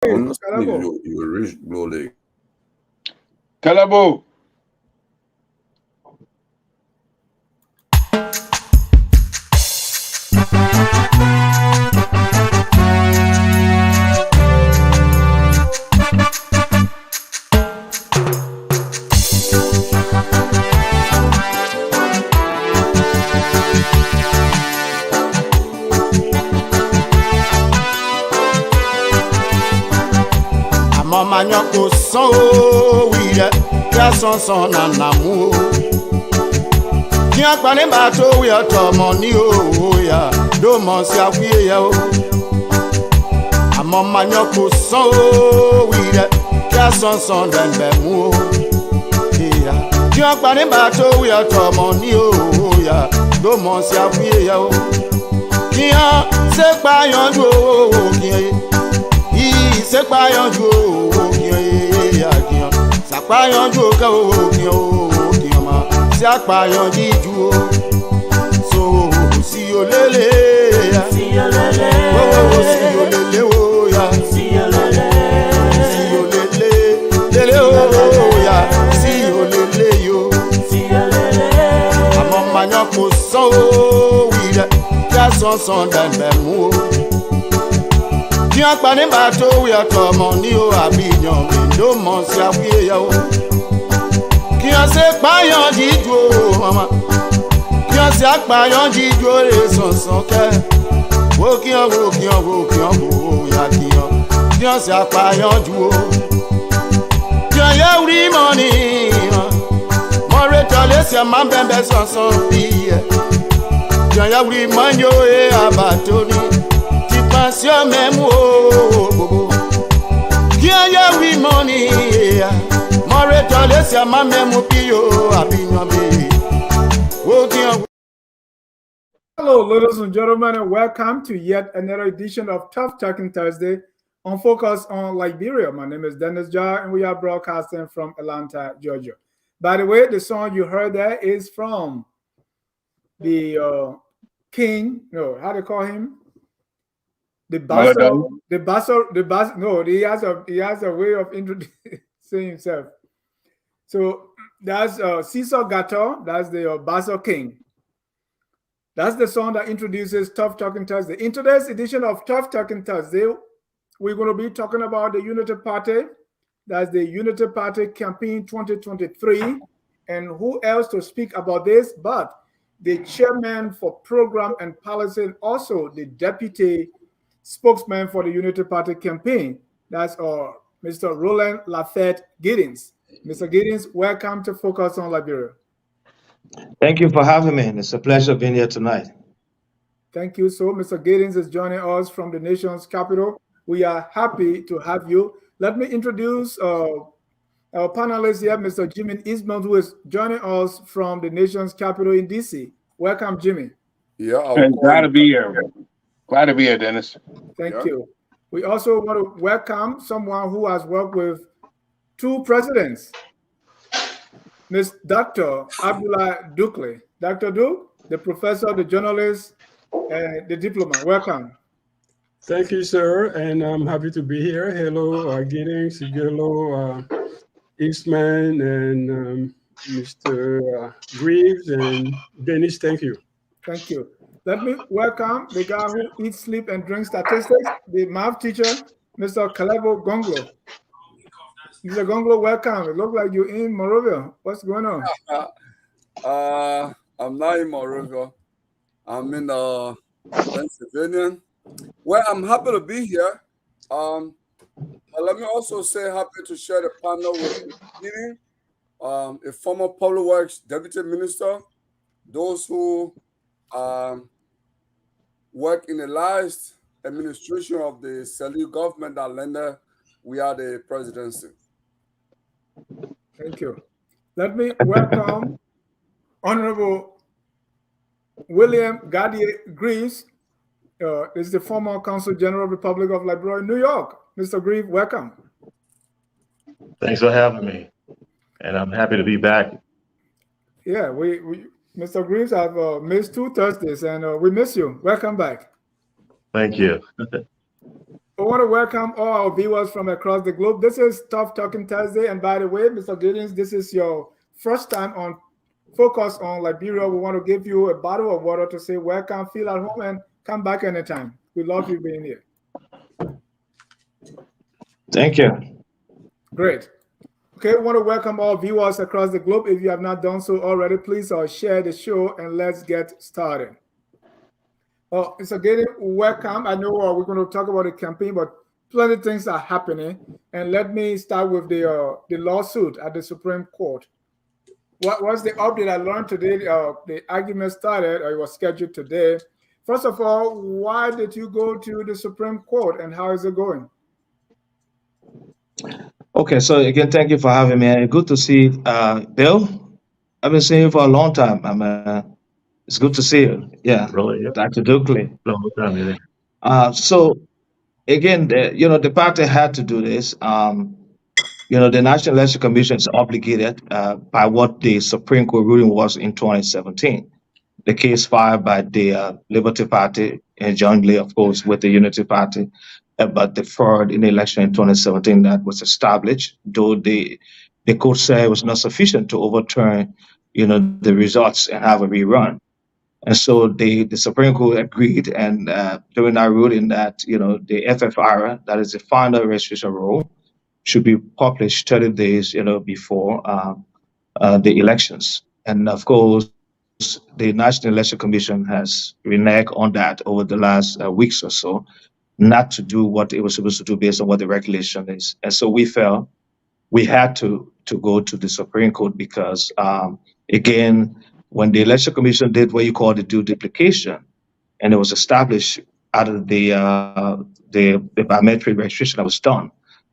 Honestly, you reach blow leg. Calabo. Manyoko so we ya son na namu ki agbani ba to we to money o ya do mo si afiye ya o amo manyoko so we ya son den be mu o ya ki agbani ba to we to money o ya do mo si afiye ya o ki a se pa yanju o ki se pa yanju o Sapayanju ka o ma si apayanju o so si olele ya si olele o ya si olele lele o ya si olele yo si olele amo manyo ko so wi ya son dan be mu Ki akpa ni ba to we to mo ni o abiyan mi do mo si afiye ya o Ki o se pa yan jiju o mama Ki o se akpa yan jiju o re son ke wo ki o ya ki o se akpa yan ju o Ki o ye ri money mo re to le se ma bembe son bi e Ki o ye ri money o e abatoni Passion même oh Qui a eu money Mon retour c'est ma même pio Hello ladies and gentlemen and welcome to yet another edition of Tough Talking Thursday on Focus on Liberia. My name is Dennis Jar and we are broadcasting from Atlanta, Georgia. By the way, the song you heard there is from the king, no, how do you call him? The basso, no, he has a way of introducing himself. So that's Cesar Gato, that's the basso king. That's the song that introduces Tough Talking Thursday. In today's edition of Tough Talking Thursday, we're going to be talking about the Unity Party. That's the Unity Party Campaign 2023. And who else to speak about this but the chairman for program and policy and also the deputy spokesman for the Unity Party campaign. That's Mr. Roland Giddings. Mr. Giddings, welcome to Focus on Liberia. Thank you for having me. It's a pleasure being here tonight. Thank you. So Mr. Giddings is joining us from the nation's capital. We are happy to have you. Let me introduce our panelist here, Mr. Jimmy Ismail, who is joining us from the nation's capital in DC. Welcome, Jimmy. Yeah, glad to be here. Glad to be here, Dennis. Thank you. We also want to welcome someone who has worked with two presidents, Ms. Dr. Abdullah Dukle. Dr. Duke, the professor, the journalist, and the diplomat. Welcome. Thank you, sir, and I'm happy to be here. Hello, Giddings, hello, Eastman, and Mr. Greaves, and Dennis, thank you. Thank you. Let me welcome the guy who eats, sleep, and drinks statistics, the math teacher, Mr. Kalebo Gonglo. Mr. Gonglo, welcome. It looks like you're in Monrovia. What's going on? I'm not in Monrovia. I'm in Pennsylvania. Well, I'm happy to be here. But let me also say happy to share the panel with Giddings, a former public works deputy minister, those who work in the last administration of the Salih government that landed we are the presidency. Thank you. Let me welcome Honorable William Gadier Greaves. Is the former Consul General Republic of Liberia, New York. Mr. Greaves, welcome. Thanks for having me, and I'm happy to be back. Yeah, Mr. Greaves have missed 2 Thursdays, and we miss you. Welcome back. Thank you. I want to welcome all our viewers from across the globe. This is Tough Talking Thursday. And by the way, Mr. Giddings, this is your first time on Focus on Liberia. We want to give you a bottle of water to say welcome, feel at home, and come back anytime. We love you being here. Thank you. Great. Okay, we want to welcome all viewers across the globe. If you have not done so already, please share the show and let's get started. Mr. Giddings, welcome. I know we're going to talk about the campaign, but plenty of things are happening. And let me start with the lawsuit at the Supreme Court. What was the update I learned today? The argument started, or it was scheduled today. First of all, why did you go to the Supreme Court and how is it going? Okay, so again, thank you for having me. Good to see Bill. I've been seeing you for a long time. It's good to see you. Yeah, Roland, yeah. Dr. Dukley. Long time, yeah. So again, the party had to do this. The National Election Commission is obligated by what the Supreme Court ruling was in 2017. The case filed by the Liberty Party and jointly, of course, with the Unity Party about the fraud in the election in 2017 that was established, though the court said it was not sufficient to overturn, the results and have a rerun. And so the Supreme Court agreed, and during that ruling that, the FFR, that is the final registration rule, should be published 30 days, before the elections. And of course, the National Election Commission has reneged on that over the last weeks or so, not to do what it was supposed to do based on what the regulation is. And so we felt we had to go to the Supreme Court because, again, when the Election Commission did what you call the due duplication, and it was established out of the biometric registration that was done,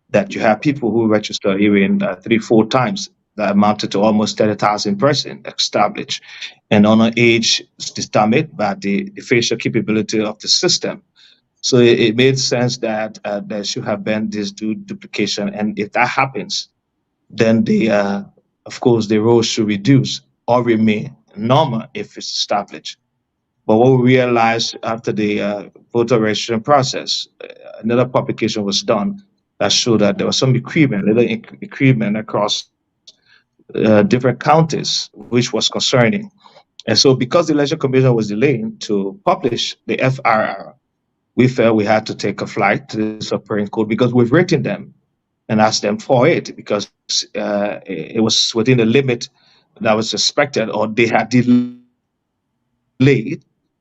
that you have people who register even 3-4 times, that amounted to almost 30,000 persons established, and on an age determined by the facial capability of the system. So it made sense that there should have been this due duplication, and if that happens, then of course the role should reduce or remain normal if it's established. But what we realized after the voter registration process, another publication was done that showed that there was some increment across different counties, which was concerning. And so because the Election Commission was delaying to publish the FRR, we felt we had to take a flight to the Supreme Court because we've written them and asked them for it because it was within the limit that was expected, or they had delayed,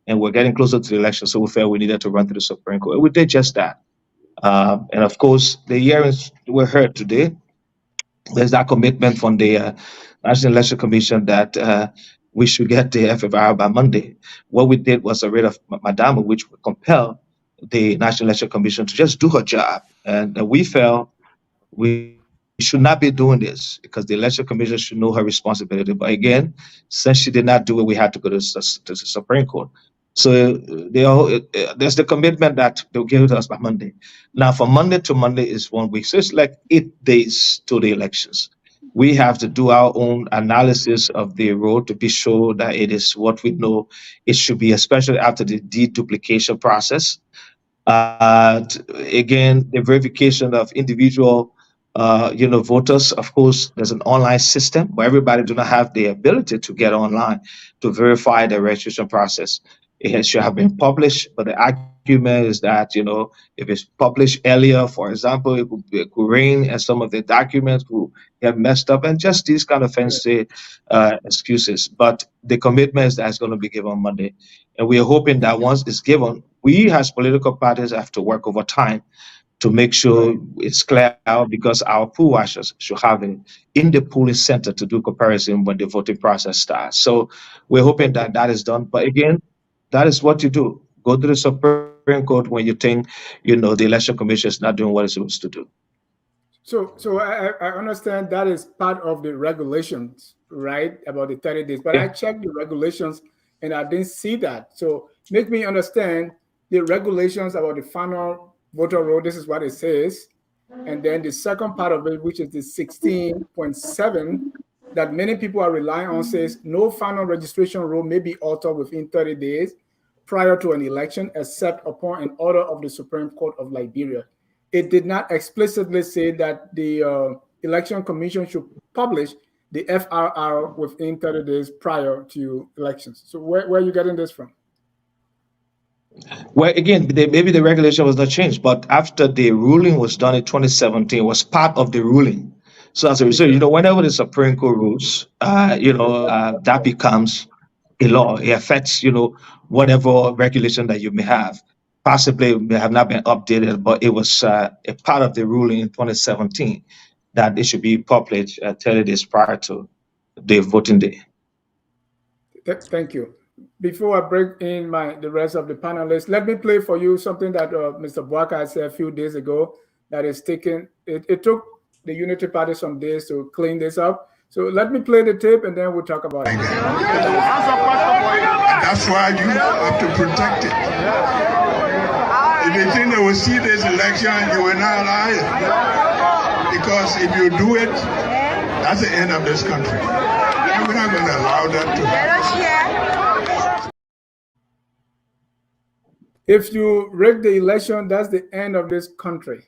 and we're getting closer to the election, so we felt we needed to run to the Supreme Court. And we did just that. And of course, the hearings were heard today. There's that commitment from the National Election Commission that we should get the FFR by Monday. What we did was a writ of Madama, which would compel the National Election Commission to just do her job. And we felt we should not be doing this because the Election Commission should know her responsibility. But again, since she did not do it, we had to go to the Supreme Court. So there's the commitment that they'll give it to us by Monday. Now, from Monday to Monday is 1 week. So it's like 8 days to the elections. We have to do our own analysis of the road to be sure that it is what we know it should be, especially after the deduplication process. Again, the verification of individual voters. Of course, there's an online system where everybody do not have the ability to get online to verify the registration process. It should have been published, but the argument is that, if it's published earlier, for example, it could rain and some of the documents will get messed up and just these kind of fancy excuses. But the commitment is that it's going to be given on Monday. And we are hoping that once it's given, we as political parties have to work over time to make sure it's clear out because our poll watchers should have it in the polling center to do comparison when the voting process starts. So we're hoping that that is done. But again, that is what you do. Go to the Supreme Court when you think, the Election Commission is not doing what it's supposed to do. So I understand that is part of the regulations, right, about the 30 days. But yeah. I checked the regulations and I didn't see that. So make me understand the regulations about the final voter roll. This is what it says. And then the second part of it, which is the 16.7, that many people are relying on, says no final registration roll may be altered within 30 days prior to an election, except upon an order of the Supreme Court of Liberia. it did not explicitly say that the election commission should publish the FRR within 30 days prior to elections. So where are you getting this from? Well, again, maybe the regulation was not changed, but after the ruling was done in 2017, it was part of the ruling. So as a result, whenever the Supreme Court rules, that becomes a law. It affects, whatever regulation that you may have. Possibly may have not been updated, but it was a part of the ruling in 2017 that it should be published 30 days prior to the voting day. Thank you. Before I bring in the rest of the panelists, let me play for you something that Mr. Bwaka said a few days ago that is taken. It took the Unity Party some days to clean this up. So let me play the tape and then we'll talk about it. That's why you have to protect it. If they think they will see this election, you will not allow it. Because if you do it, that's the end of this country. And we're not going to allow that to happen. If you rig the election, that's the end of this country.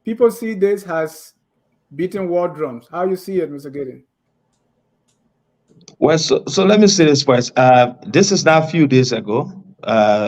People see this as beating war drums. How you see it, Mr. Giddings? Well, so let me say this first. This is now a few days ago.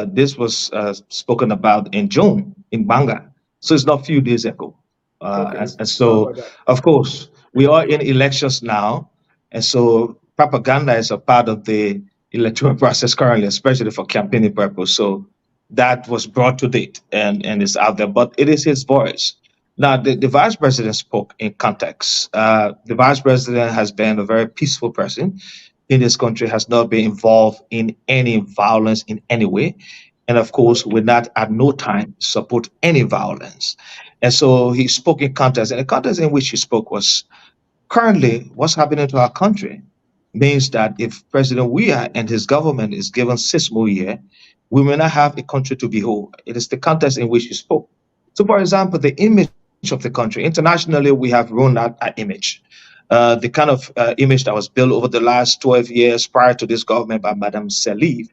This was spoken about in June in Banga. So it's not a few days ago. And so, of course, we are in elections now. And so propaganda is a part of the electoral process currently, especially for campaigning purpose. So that was brought to date and is out there, but it is his voice. Now, the vice president spoke in context. The vice president has been a very peaceful person in this country, has not been involved in any violence in any way. And of course, will not at no time support any violence. And so he spoke in context. And the context in which he spoke was currently what's happening to our country means that if President Weah and his government is given 6 more years, we may not have a country to behold. It is the context in which he spoke. So, for example, the image of the country. Internationally, we have ruined that image. The kind of image that was built over the last 12 years prior to this government by Madame Saliv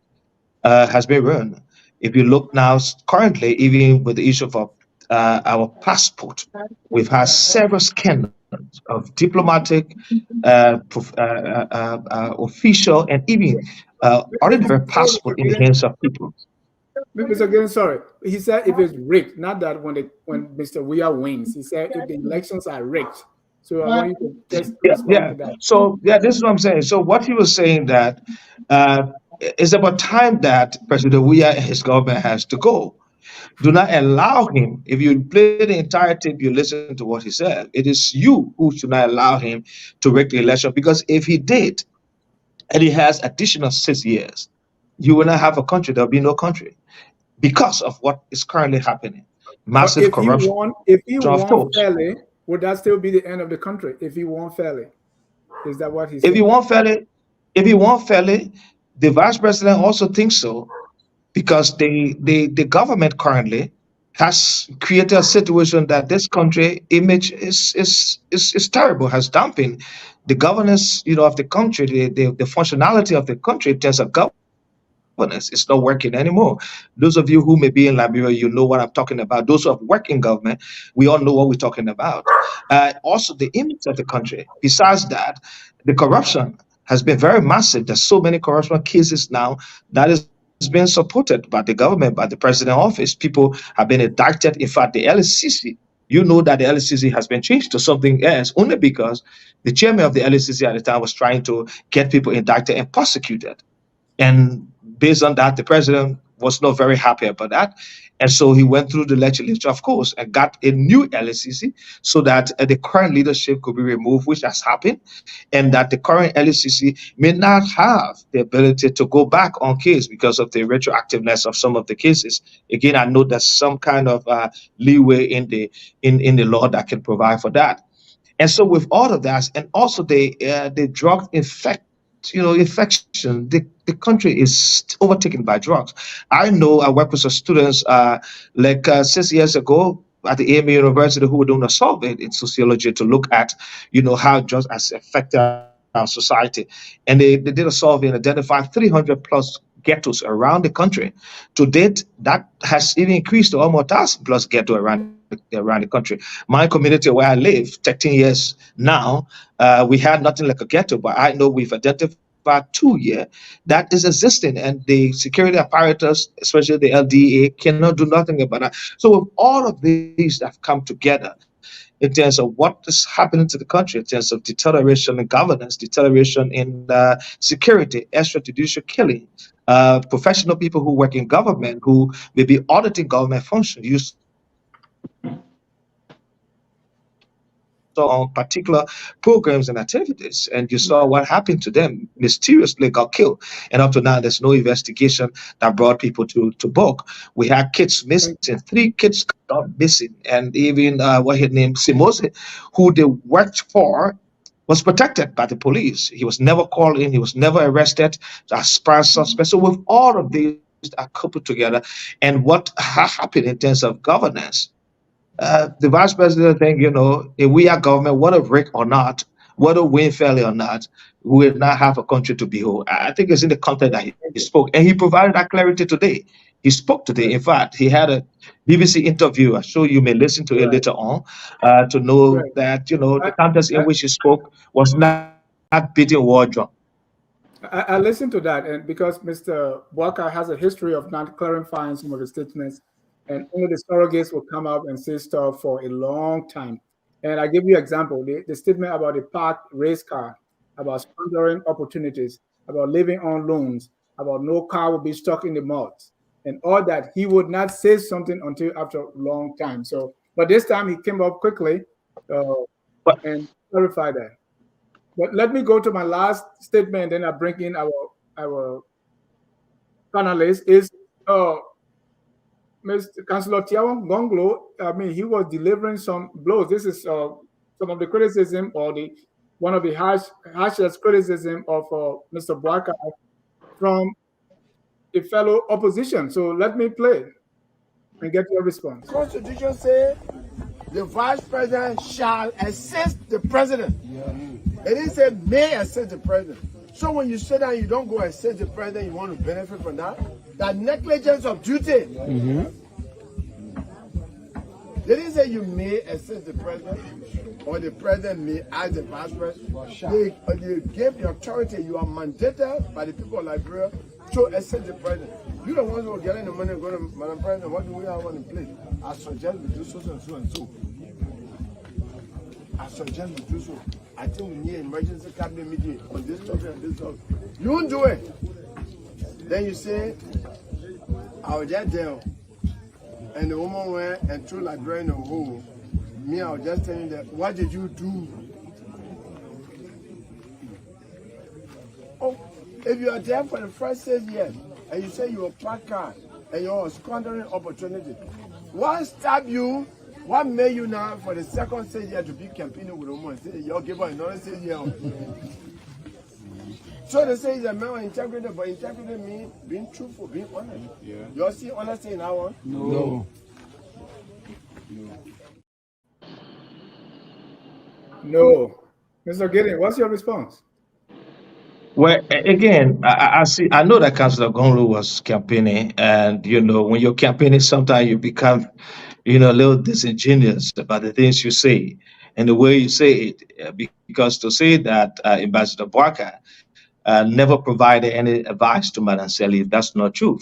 has been ruined. If you look now, currently, even with the issue of our passport, we've had several scandals of diplomatic, official, and even ordinary passport in the hands of people. Mr. Giddings, sorry. He said if it's rigged, not that when Mr. Weah wins. He said if the elections are rigged. So I want you to just respond to that. So this is what I'm saying. So what he was saying that it's about time that President Weah and his government has to go. Do not allow him. If you play the entire tape, you listen to what he said. It is you who should not allow him to rig the election, because if he did, and he has additional 6 years, you will not have a country. There will be no country because of what is currently happening. Massive corruption. If he won fairly, would that still be the end of the country? If he won fairly, is that what he's saying? If he won fairly, the vice president also thinks so, because the government currently has created a situation that this country image is terrible, has dampened the governance, of the country, the functionality of the country in terms of governance. It's not working anymore. Those of you who may be in Liberia, you know what I'm talking about. Those who have worked in government, we all know what we're talking about. Also, the image of the country. Besides that, the corruption has been very massive. There's so many corruption cases now that is being supported by the government, by the president's office. People have been indicted. In fact, the LCC, you know that the LCC has been changed to something else only because the chairman of the LCC at the time was trying to get people indicted and prosecuted. And based on that, the president was not very happy about that. And so he went through the legislature, of course, and got a new LCC so that the current leadership could be removed, which has happened, and that the current LCC may not have the ability to go back on case because of the retroactiveness of some of the cases. Again, I know there's some kind of leeway in the law that can provide for that. And so with all of that, and also the drug infection, the country is overtaken by drugs. I know I work with some students 6 years ago at the AMA University who were doing a survey in sociology to look at, how drugs has affected our society. And they did a survey and identified 300 plus ghettos around the country. To date, that has even increased to almost 1,000 plus ghettos around around the country. My community where I live, 13 years now, we had nothing like a ghetto, but I know we've identified 2 here that is existing, and the security apparatus, especially the LDA, cannot do nothing about that. So with all of these that have come together in terms of what is happening to the country, in terms of deterioration in governance, deterioration in security, extrajudicial killing, professional people who work in government who may be auditing government functions. You saw on particular programs and activities, and you saw what happened to them. Mysteriously got killed, and up to now, there's no investigation that brought people to book. We had kids missing. 3 kids got missing, and even what his name Simose, who they worked for, was protected by the police. He was never called in. He was never arrested as prime suspect. So with all of these are coupled together, and what happened in terms of governance, the vice president think, if we are government, whether Rick or not, whether win fairly or not, we will not have a country to behold. I think it's in the content that he spoke, and he provided that clarity today. He spoke today. In fact, he had a BBC interview. I'm sure you may listen to it later on to know that, the context in which he spoke was not beating war drum. I listened to that, and because Mr. Walker has a history of not clarifying some of the statements, and only the surrogates will come up and say stuff for a long time. And I give you an example, the statement about the parked race car, about sponsoring opportunities, about living on loans, about no car will be stuck in the mud, and all that. He would not say something until after a long time. So, but this time he came up quickly and clarified that. But let me go to my last statement, and then I bring in our panelist. Is Mr. Councillor Tiawan Gonglo. I mean, he was delivering some blows. This is some of the criticism, or one of the harshest criticism of Mr. Bwaka from a fellow opposition. So let me play and get your response. The Constitution says the vice president shall assist the president. It didn't say may assist the president. So when you sit down, you don't go assist the president, you want to benefit from that. That negligence of duty. They didn't say you may assist the president or the president may ask the vice president. They gave the authority. You are mandated by the people of Liberia to assist the president. You don't want to get in the money and go to Madam President, what do we have on the plate? I suggest we do so and so and so. I suggest we do so. I think we need emergency cabinet meeting on this topic and this topic. You won't do it. Then you say, I was just there. And the woman went and threw Liberia in a hole. Me, I was just telling that, what did you do? Oh, if you are there for the first 6 years, and you say you were parked car, and you are squandering opportunity, what stopped you? What made you now for the second 6 years to be campaigning with a woman? Say you'll give her another 6 years. So they say the man was integrated, but integrated means being truthful, being honest. Yeah. You all see honesty in that one? No. No. Mr. Giddings, what's your response? Well, again, I know that Councillor Gonglu was campaigning, and when you're campaigning, sometimes you become, a little disingenuous about the things you say and the way you say it. Because to say that Ambassador Bwaka never provided any advice to Madam Salif, that's not true.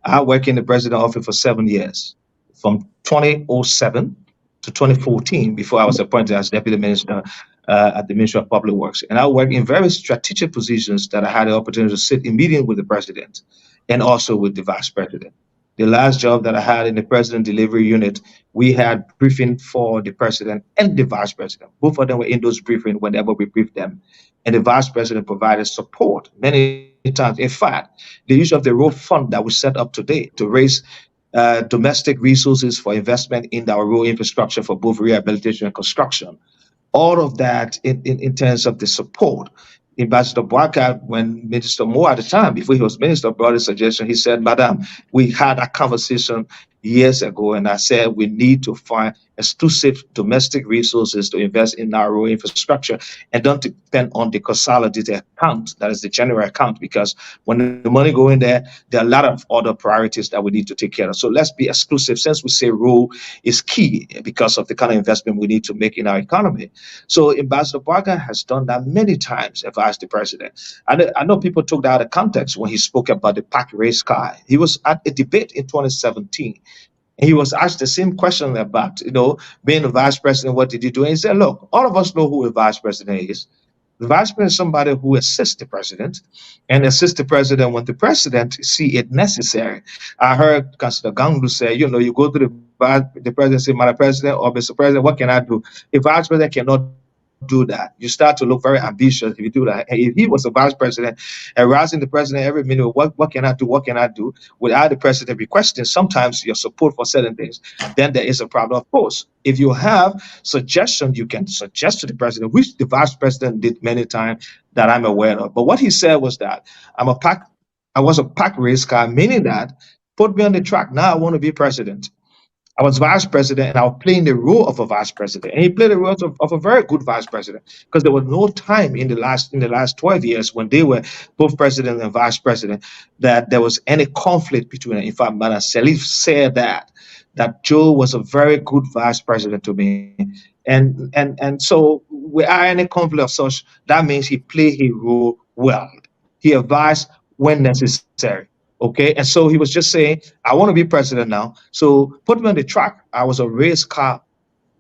I worked in the president's office for 7 years, from 2007 to 2014, before I was appointed as deputy minister at the Ministry of Public Works. And I worked in very strategic positions that I had the opportunity to sit in meeting with the president and also with the vice president. The last job that I had in the president delivery unit, we had briefing for the president and the vice president. Both of them were in those briefings whenever we briefed them. And the vice president provided support many times. In fact, the use of the road fund that we set up today to raise domestic resources for investment in our road infrastructure for both rehabilitation and construction. All of that in terms of the support. Ambassador Bwaka, when Minister Moore at the time, before he was minister, brought a suggestion. He said, Madam, we had a conversation years ago, and I said we need to find exclusive domestic resources to invest in our rural infrastructure and don't depend on the consolidated account, that is the general account, because when the money go in there, there are a lot of other priorities that we need to take care of. So let's be exclusive, since we say rural is key because of the kind of investment we need to make in our economy. So Ambassador Barker has done that many times, advised the president. I know people took that out of context when he spoke about the pack race car. He was at a debate in 2017. And he was asked the same question about, being a vice president, what did you do? And he said, look, all of us know who a vice president is. The vice president is somebody who assists the president and assists the president when the president see it necessary. I heard Councillor Ganglu say, you go to the president, say, Madam President or Mr. President, what can I do? A vice president cannot do that. You start to look very ambitious if you do that. And if he was a vice president harassing the president every minute, what can I do? What can I do? Without the president requesting sometimes your support for certain things, then there is a problem. Of course, if you have suggestions, you can suggest to the president, which the vice president did many times that I'm aware of. But what he said was that I was a pack race car, meaning that put me on the track. Now I want to be president. I was vice president and I was playing the role of a vice president. And he played the role of a very good vice president, because there was no time in the last 12 years when they were both president and vice president that there was any conflict between them. In fact, Madam Salif said that Joe was a very good vice president to me. And so without any conflict of such, that means he played his role well. He advised when necessary. Okay, and so he was just saying, I want to be president now. So put me on the track. I was a race car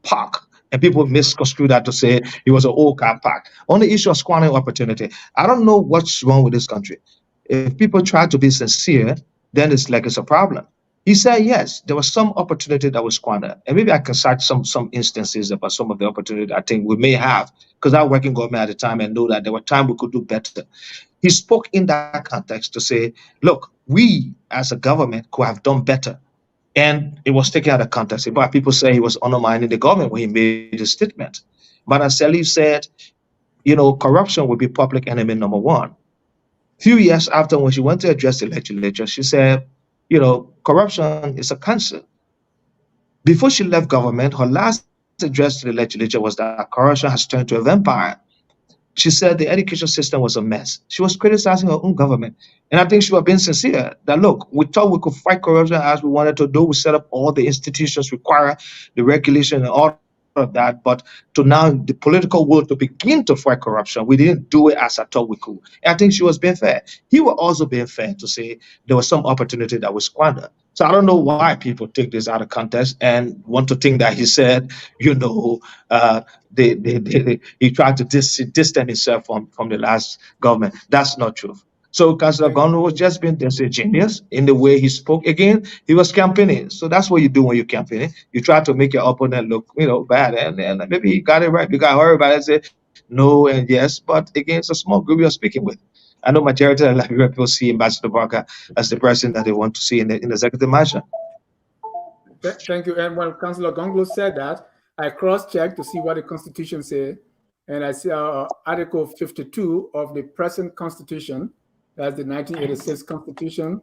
park. And people misconstrue that to say he was an old car park. On the issue of squandering opportunity, I don't know what's wrong with this country. If people try to be sincere, then it's like it's a problem. He said, yes, there was some opportunity that was squandered. And maybe I can cite some instances about some of the opportunity I think we may have, because I was working government at the time and know that there were times we could do better. He spoke in that context to say, look, we as a government could have done better. And it was taken out of context. But people say he was undermining the government when he made his statement. Madam Salif said, corruption would be public enemy number one. Few years after, when she went to address the legislature, she said, corruption is a cancer. Before she left government, her last address to the legislature was that corruption has turned to a vampire. She said the education system was a mess. She was criticizing her own government. And I think she was being sincere that, look, we thought we could fight corruption as we wanted to do. We set up all the institutions required, the regulation and all of that. But to now the political will to begin to fight corruption, we didn't do it as I thought we could. And I think she was being fair. He was also being fair to say there was some opportunity that was squandered. So I don't know why people take this out of context and want to think that he said, he tried to distance himself from the last government. That's not true. So Councillor Gonlo was just being disingenuous in the way he spoke. Again, he was campaigning. So that's what you do when you're campaigning. You try to make your opponent look, bad. And maybe he got it right because everybody said no and yes. But again, it's a small group you're speaking with. I know majority of Liberia people see Ambassador Barker as the person that they want to see in the executive mansion. Thank you. And when Councillor Gonglo said that, I cross-checked to see what the Constitution said, and I see Article 52 of the present Constitution, that's the 1986 Constitution,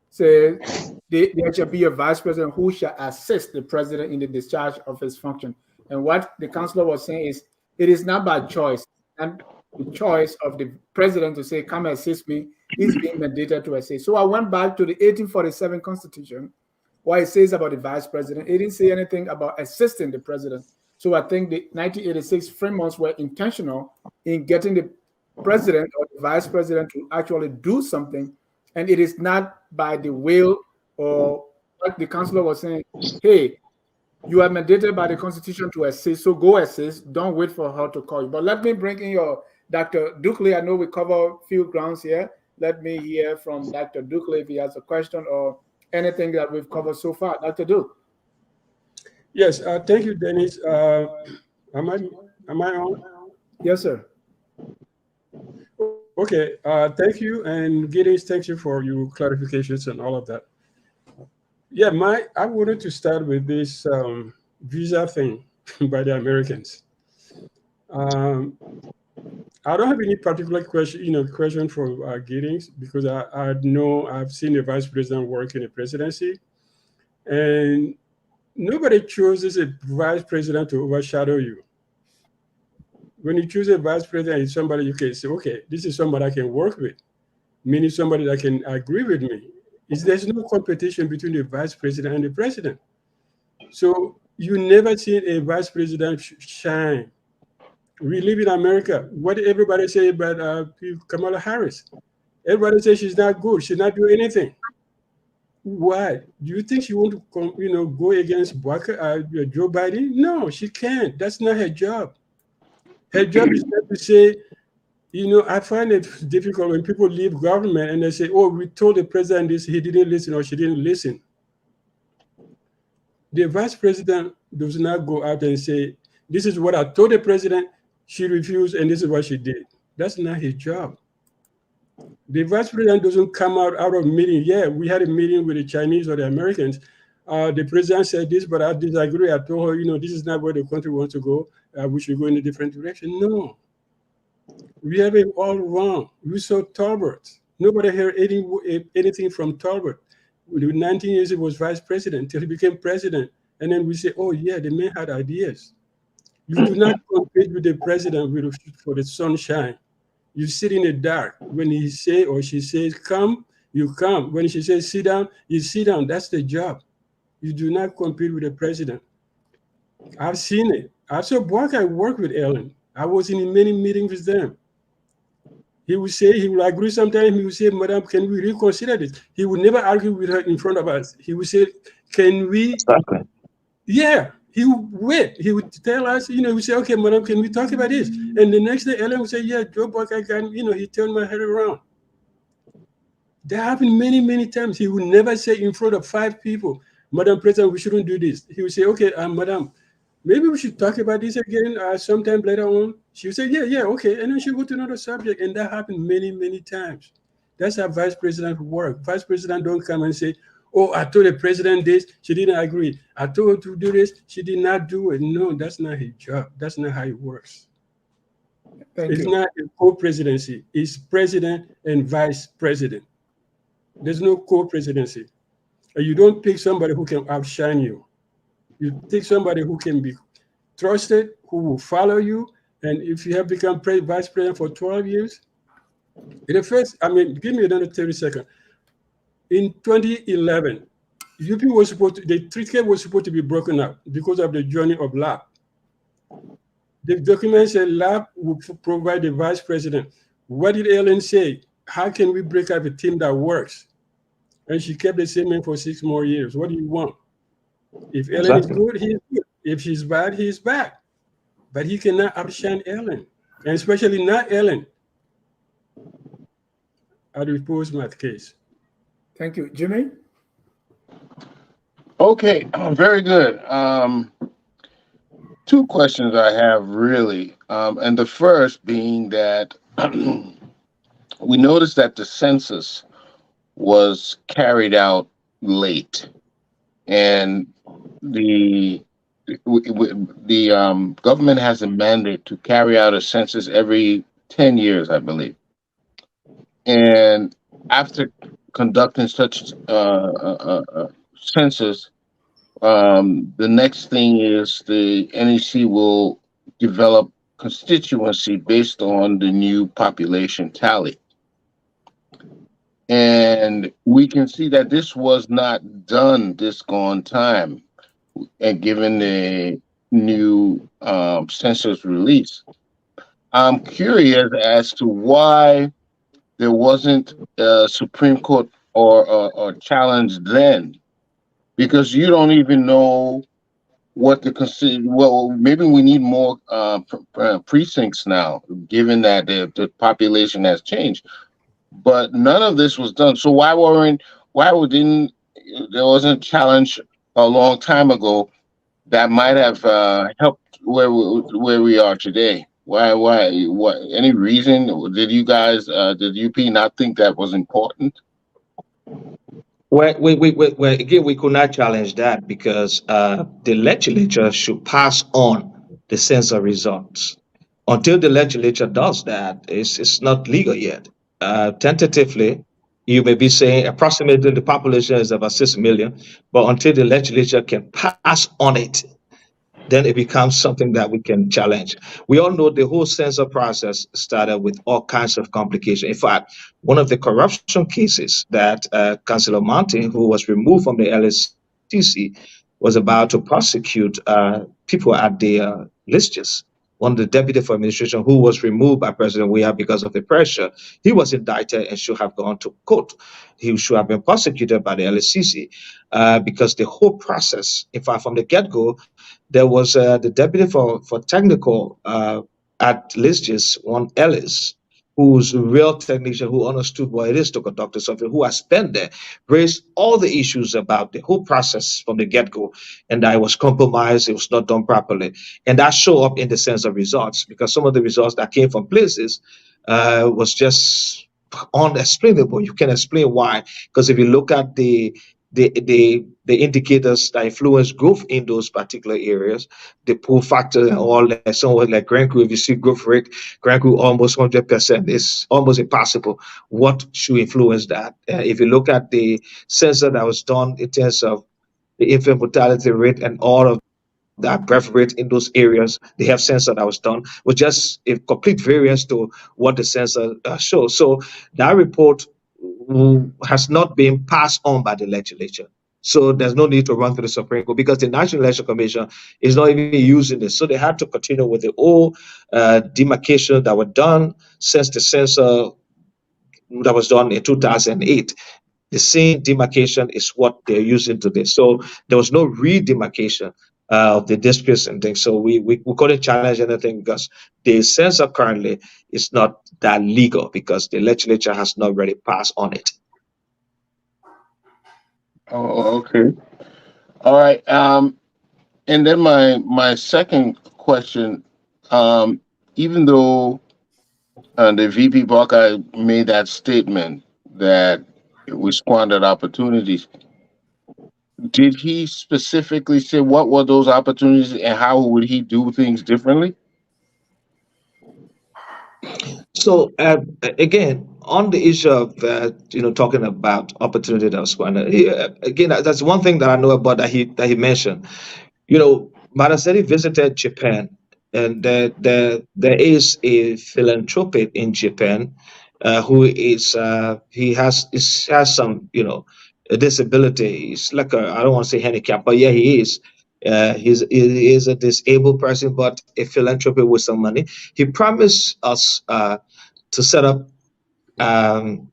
says there shall be a vice president who shall assist the president in the discharge of his function. And what the councillor was saying is, it is not by choice, and the choice of the president to say, come assist me, is being mandated to assist. So I went back to the 1847 Constitution, what it says about the vice president. It didn't say anything about assisting the president. So I think the 1986 frameworks were intentional in getting the president or the vice president to actually do something. And it is not by the will, or like the councillor was saying, hey, you are mandated by the Constitution to assist, so go assist. Don't wait for her to call you. But let me bring in your Dr. Dukley. I know we cover a few grounds here. Let me hear from Dr. Dukley if he has a question or anything that we've covered so far. Dr. Duke. Yes, thank you, Dennis. Am I on? Yes, sir. Okay, thank you, and Giddings, thank you for your clarifications and all of that. Yeah, I wanted to start with this visa thing by the Americans. I don't have any particular question for Giddings, because I know I've seen the vice president work in the presidency, and nobody chooses a vice president to overshadow you. When you choose a vice president, it's somebody you can say, okay, this is somebody I can work with, meaning somebody that can agree with me. There's no competition between the vice president and the president. So you never seen a vice president shine. We live in America. What did everybody say about Kamala Harris? Everybody says she's not good. She's not doing anything. Why? Do you think she want to go against Joe Biden? No, she can't. That's not her job. Her job is not to say, I find it difficult when people leave government and they say, oh, we told the president this, he didn't listen or she didn't listen. The vice president does not go out and say, this is what I told the president, she refused, and this is what she did. That's not his job. The vice president doesn't come out of meeting. Yeah, we had a meeting with the Chinese or the Americans. The president said this, but I disagree. I told her, this is not where the country wants to go. We should go in a different direction. No. We have it all wrong. We saw Talbot. Nobody heard anything from Talbot. With 19 years, he was vice president until he became president. And then we say, oh, yeah, the man had ideas. You do not compete with the president for the sunshine. You sit in the dark. When he say or she says, come, you come. When she says, sit down, you sit down. That's the job. You do not compete with the president. I've seen it. I saw I worked with Ellen. I was in many meetings with them. He would say, he would agree sometimes. He would say, Madam, can we reconsider this? He would never argue with her in front of us. He would say, can we? Exactly. Yeah. He would wait. He would tell us, he would say, okay, Madam, can we talk about this? And the next day, Ellen would say, yeah, Joe Buck, I can, he turned my head around. That happened many, many times. He would never say in front of 5 people, Madam President, we shouldn't do this. He would say, okay, Madam, maybe we should talk about this again sometime later on. She would say, yeah, okay. And then she would go to another subject. And that happened many, many times. That's how vice president work. Vice president don't come and say, oh, I told the president this, she didn't agree. I told her to do this, she did not do it. No, that's not his job. That's not how it works. It's not a co-presidency. It's president and vice president. There's no co-presidency. You don't pick somebody who can outshine you. You pick somebody who can be trusted, who will follow you. And if you have become vice president for 12 years, give me another 30 seconds. In 2011, UP was the treaty was supposed to be broken up because of the journey of LAP. The document said LAP would provide the vice president. What did Ellen say? How can we break up a team that works? And she kept the same man for 6 more years. What do you want? If Ellen is good, he's good. If she's bad, he's bad. But he cannot outshine Ellen, and especially not Ellen. I will pose my case. Thank you. Jimmy? Okay, very good. 2 questions I have really. And the first being that we noticed that the census was carried out late. And the government has a mandate to carry out a census every 10 years, I believe. And after conducting such census, the next thing is the NEC will develop constituency based on the new population tally. And we can see that this was not done this gone time, and given the new census release. I'm curious as to why there wasn't a Supreme Court or challenge then, because you don't even know what well, maybe we need more precincts now, given that the population has changed. But none of this was done. So why wasn't a challenge a long time ago that might have helped where we are today? Why? What? Any reason? Did you guys, did UP not think that was important? Well, again, we could not challenge that because the legislature should pass on the census results. Until the legislature does that, it's not legal yet. Tentatively, You may be saying approximately the population is about 6 million, but until the legislature can pass on it, then it becomes something that we can challenge. We all know the whole census process started with all kinds of complications. In fact, one of the corruption cases that Councillor Martin, who was removed from the LSCC, was about to prosecute people at the lists. One of the deputy for administration who was removed by President Weah because of the pressure, he was indicted and should have gone to court. He should have been prosecuted by the LSCC because the whole process, in fact, from the get-go, there was the deputy for technical at Listis, one Ellis, who's a real technician who understood what it is to conduct something, who has spent there, raised all the issues about the whole process from the get-go, and that it was compromised, it was not done properly. And that showed up in the sense of results, because some of the results that came from places was just unexplainable. You can explain why, because if you look at the indicators that influence growth in those particular areas, the pull factor and all that. Somewhere like Grand Crew, if you see growth rate, Grand Crew almost 100%, it's almost impossible. What should influence that? If you look at the census that was done in terms of the infant mortality rate and all of that birth rate in those areas, the health census that was done was just a complete variance to what the census shows. So that report has not been passed on by the legislature. So there's no need to run through the Supreme Court because the National Election Commission is not even using this. So they had to continue with the old demarcation that were done since the census that was done in 2008. The same demarcation is what they're using today. So there was no re-demarcation of the districts and things. So we couldn't challenge anything because the census currently is not that legal because the legislature has not really passed on it. Oh, okay. All right. And then my second question, even though the VP Buckeye made that statement that we squandered opportunities, did he specifically say what were those opportunities and how would he do things differently? So again, on the issue of talking about opportunity that was squandered, again, that's one thing that I know about that he mentioned. Madaseri visited Japan, and there is a philanthropic in Japan who is he has some a disability. He's like I don't want to say handicap, but yeah, he is. He is a disabled person, but a philanthropy with some money. He promised us to set up um,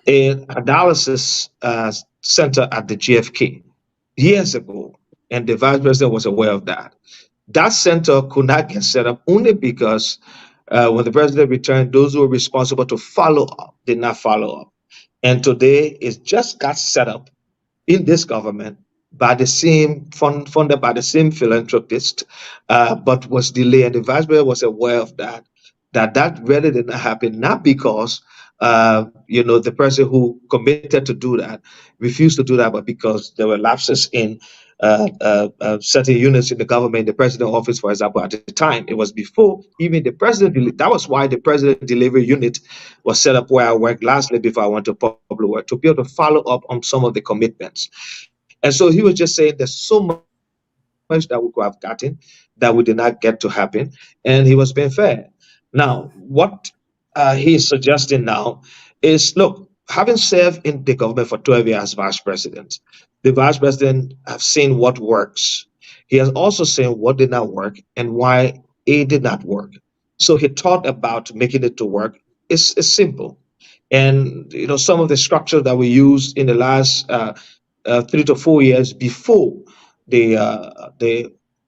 a dialysis center at the GFK years ago, and the vice president was aware of that. That center could not get set up only because when the president returned, those who were responsible to follow up did not follow up. And today it just got set up in this government by the same funded by the same philanthropist, but was delayed. And the vice president was aware of that. That really did not happen, not because the person who committed to do that refused to do that, but because there were lapses in certain units in the government, the president office, for example, at the time. It was before even the president. That was why the president delivery unit was set up where I worked lastly before I went to public work, to be able to follow up on some of the commitments. And so he was just saying there's so much that we could have gotten that we did not get to happen, and he was being fair. Now, what he's suggesting now is, look, having served in the government for 12 years as vice president, the vice president have seen what works. He has also seen what did not work and why it did not work. So he thought about making it to work. It's simple. And some of the structure that we used in the last 3 to 4 years before the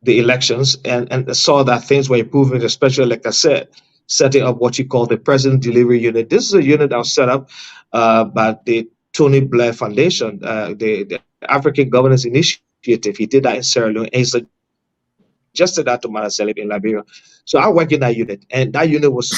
the elections and saw that things were improving, especially like I said, setting up what you call the President Delivery Unit. This is a unit that was set up by the Tony Blair Foundation, the African Governance Initiative. He did that in Sierra Leone, and he suggested that to Manasseh in Liberia. So I work in that unit, and that unit was,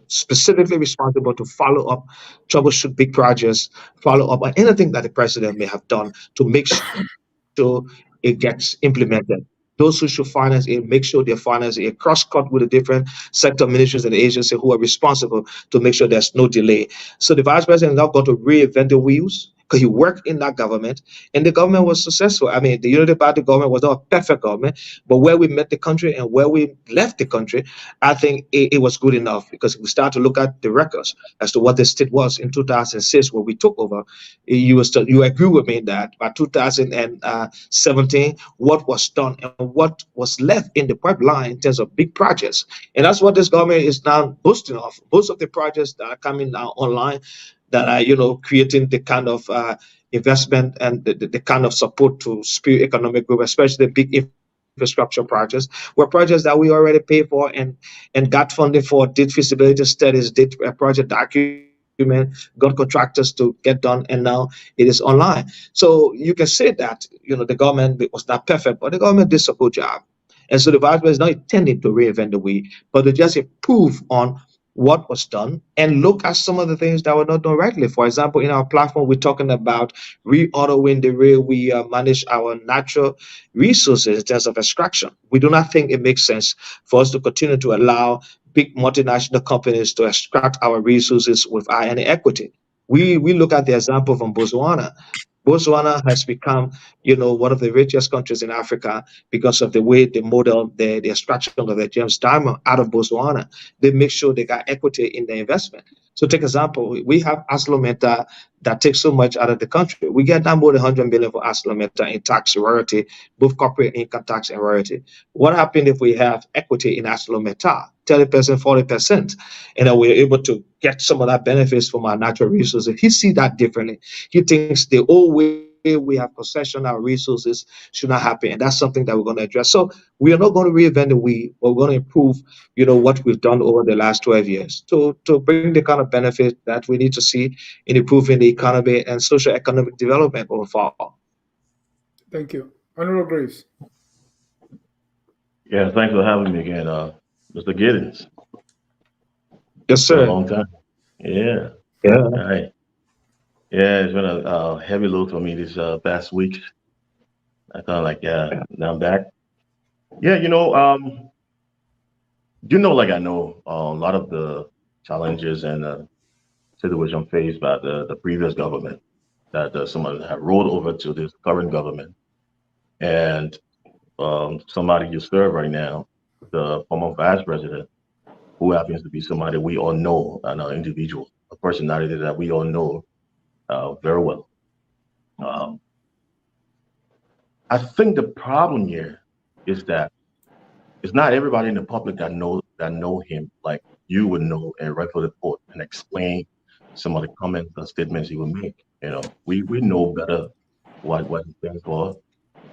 specifically responsible to follow up, troubleshoot big projects, follow up on anything that the president may have done to make sure it gets implemented. those who should finance it make sure they finance it, cross-cut with the different sector ministries and agencies who are responsible to make sure there's no delay. So the vice president is not going to reinvent the wheels because he worked in that government and the government was successful. I mean, the Unity Party government was not a perfect government, but where we met the country and where we left the country, I think it was good enough because if we start to look at the records as to what the state was in 2006 when we took over, you agree with me that by 2017, what was done and what was left in the pipeline in terms of big projects. And that's what this government is now boasting of. Most of the projects that are coming now online that are, creating the kind of investment and the kind of support to spur economic growth, especially the big infrastructure projects, were projects that we already paid for and got funding for, did feasibility studies, did a project document, got contractors to get done, and now it is online. So you can say that, the government was not perfect, but the government did a good job. And so the vice president is not intending to reinvent the wheel, but to just improve on what was done and look at some of the things that were not done rightly. For example, in our platform, we're talking about reordering the way we manage our natural resources in terms of extraction. We do not think it makes sense for us to continue to allow big multinational companies to extract our resources without any equity. We look at the example from Botswana. Botswana has become, one of the richest countries in Africa because of the way they model the extraction of the James diamond out of Botswana. They make sure they got equity in the investment. So take example, we have ArcelorMittal that takes so much out of the country. We get down more than 100 million for ArcelorMittal in tax royalty, both corporate income tax and royalty. What happens if we have equity in ArcelorMittal? 30%, 40%, and then we're able to get some of that benefits from our natural resources. He see that differently. He thinks the old way we have possession our resources should not happen, and that's something that we're going to address. So we are not going to reinvent the wheel. We're going to improve, what we've done over the last 12 years to bring the kind of benefit that we need to see in improving the economy and social economic development overall. Thank you. Honorable Graves. Yeah, thanks for having me again, Mr. Giddings. Yes, It's been a sir. long time. Yeah. Yeah. All right. Yeah, it's been a heavy load for me this past week. I kind of like, yeah, now I'm back. Yeah, like I know a lot of the challenges and situation faced by the previous government that someone have rolled over to this current government. And somebody you serve right now, the former vice president, who happens to be somebody we all know, an individual, a personality that we all know very well. Um, I think the problem here is that it's not everybody in the public that know him like you would know and rightfully report and explain some of the comments and statements he would make. We know better what he stands for.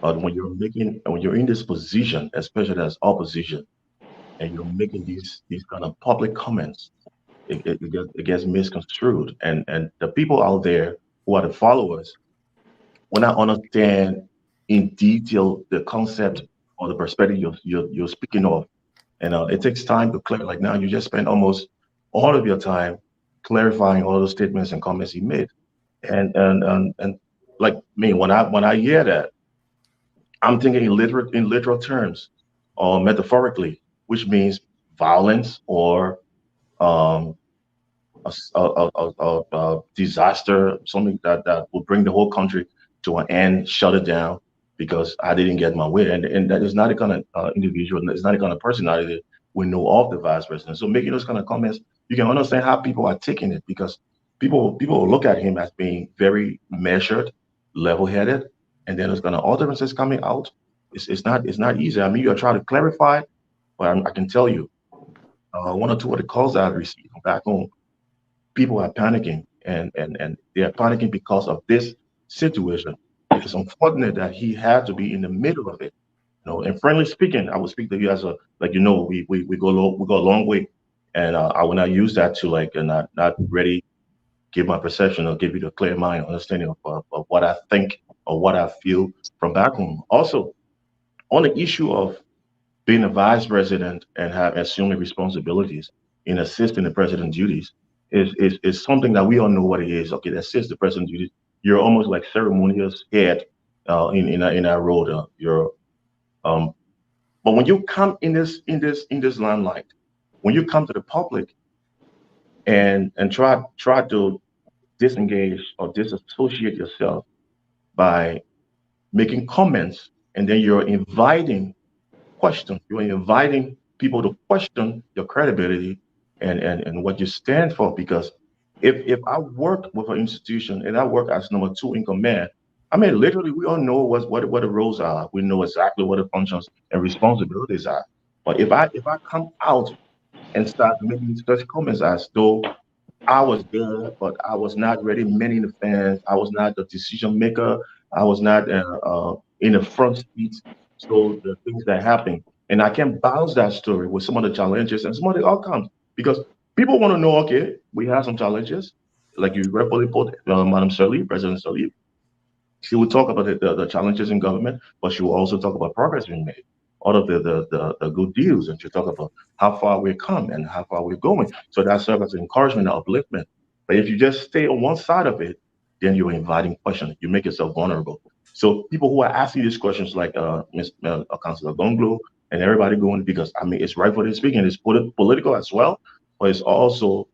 But when you're in this position, especially as opposition, and you're making these kind of public comments, it gets misconstrued, and the people out there who are the followers will not understand in detail the concept or the perspective you're speaking of. And it takes time to clear. Like now, you just spend almost all of your time clarifying all those statements and comments he made. And like me, when I hear that, I'm thinking in literal terms or metaphorically, which means violence or um, a disaster, something that will bring the whole country to an end, shut it down because I didn't get my way. And that is not the kind of individual, it's not the kind of personality we know of the vice president. So making those kind of comments, you can understand how people are taking it because people will look at him as being very measured, level-headed, and then there's kind of utterances coming out. It's not easy. I mean, you're trying to clarify, but I can tell you, one or two of the calls that I received from back home, people are panicking and they are panicking because of this situation. It's unfortunate that he had to be in the middle of it. And friendly speaking, I will speak to you as a like we go a long way, and I will not use that to like and not really give my perception or give you the clear mind understanding of what I think or what I feel from back home. Also, on the issue of being a vice president and have assuming responsibilities in assisting the president's duties is something that we all know what it is. Okay, to assist the president's duties, you're almost like ceremonious head in our role. You're um, But when you come in this limelight, when you come to the public and try to disengage or disassociate yourself by making comments, and then you're inviting questions, you're inviting people to question your credibility and what you stand for. Because if I work with an institution and I work as number 2 in command, I mean, literally, we all know what the roles are. We know exactly what the functions and responsibilities are. But if I come out and start making such comments as though I was there, but I was not really manning the fans. I was not the decision maker. I was not in the front seat. So the things that happen, and I can bounce that story with some of the challenges and some of the outcomes, because people want to know. Okay, we have some challenges, like you rightfully put, Madam Sirleaf, President Sirleaf. She will talk about the challenges in government, but she will also talk about progress being made, all of the good deals, and she'll talk about how far we've come and how far we're going. So that serves as encouragement and upliftment. But if you just stay on one side of it, then you're inviting questions. You make yourself vulnerable. So people who are asking these questions, like Councilor Gonglo and everybody going, because I mean, it's rightfully speaking, it's political as well, but it's also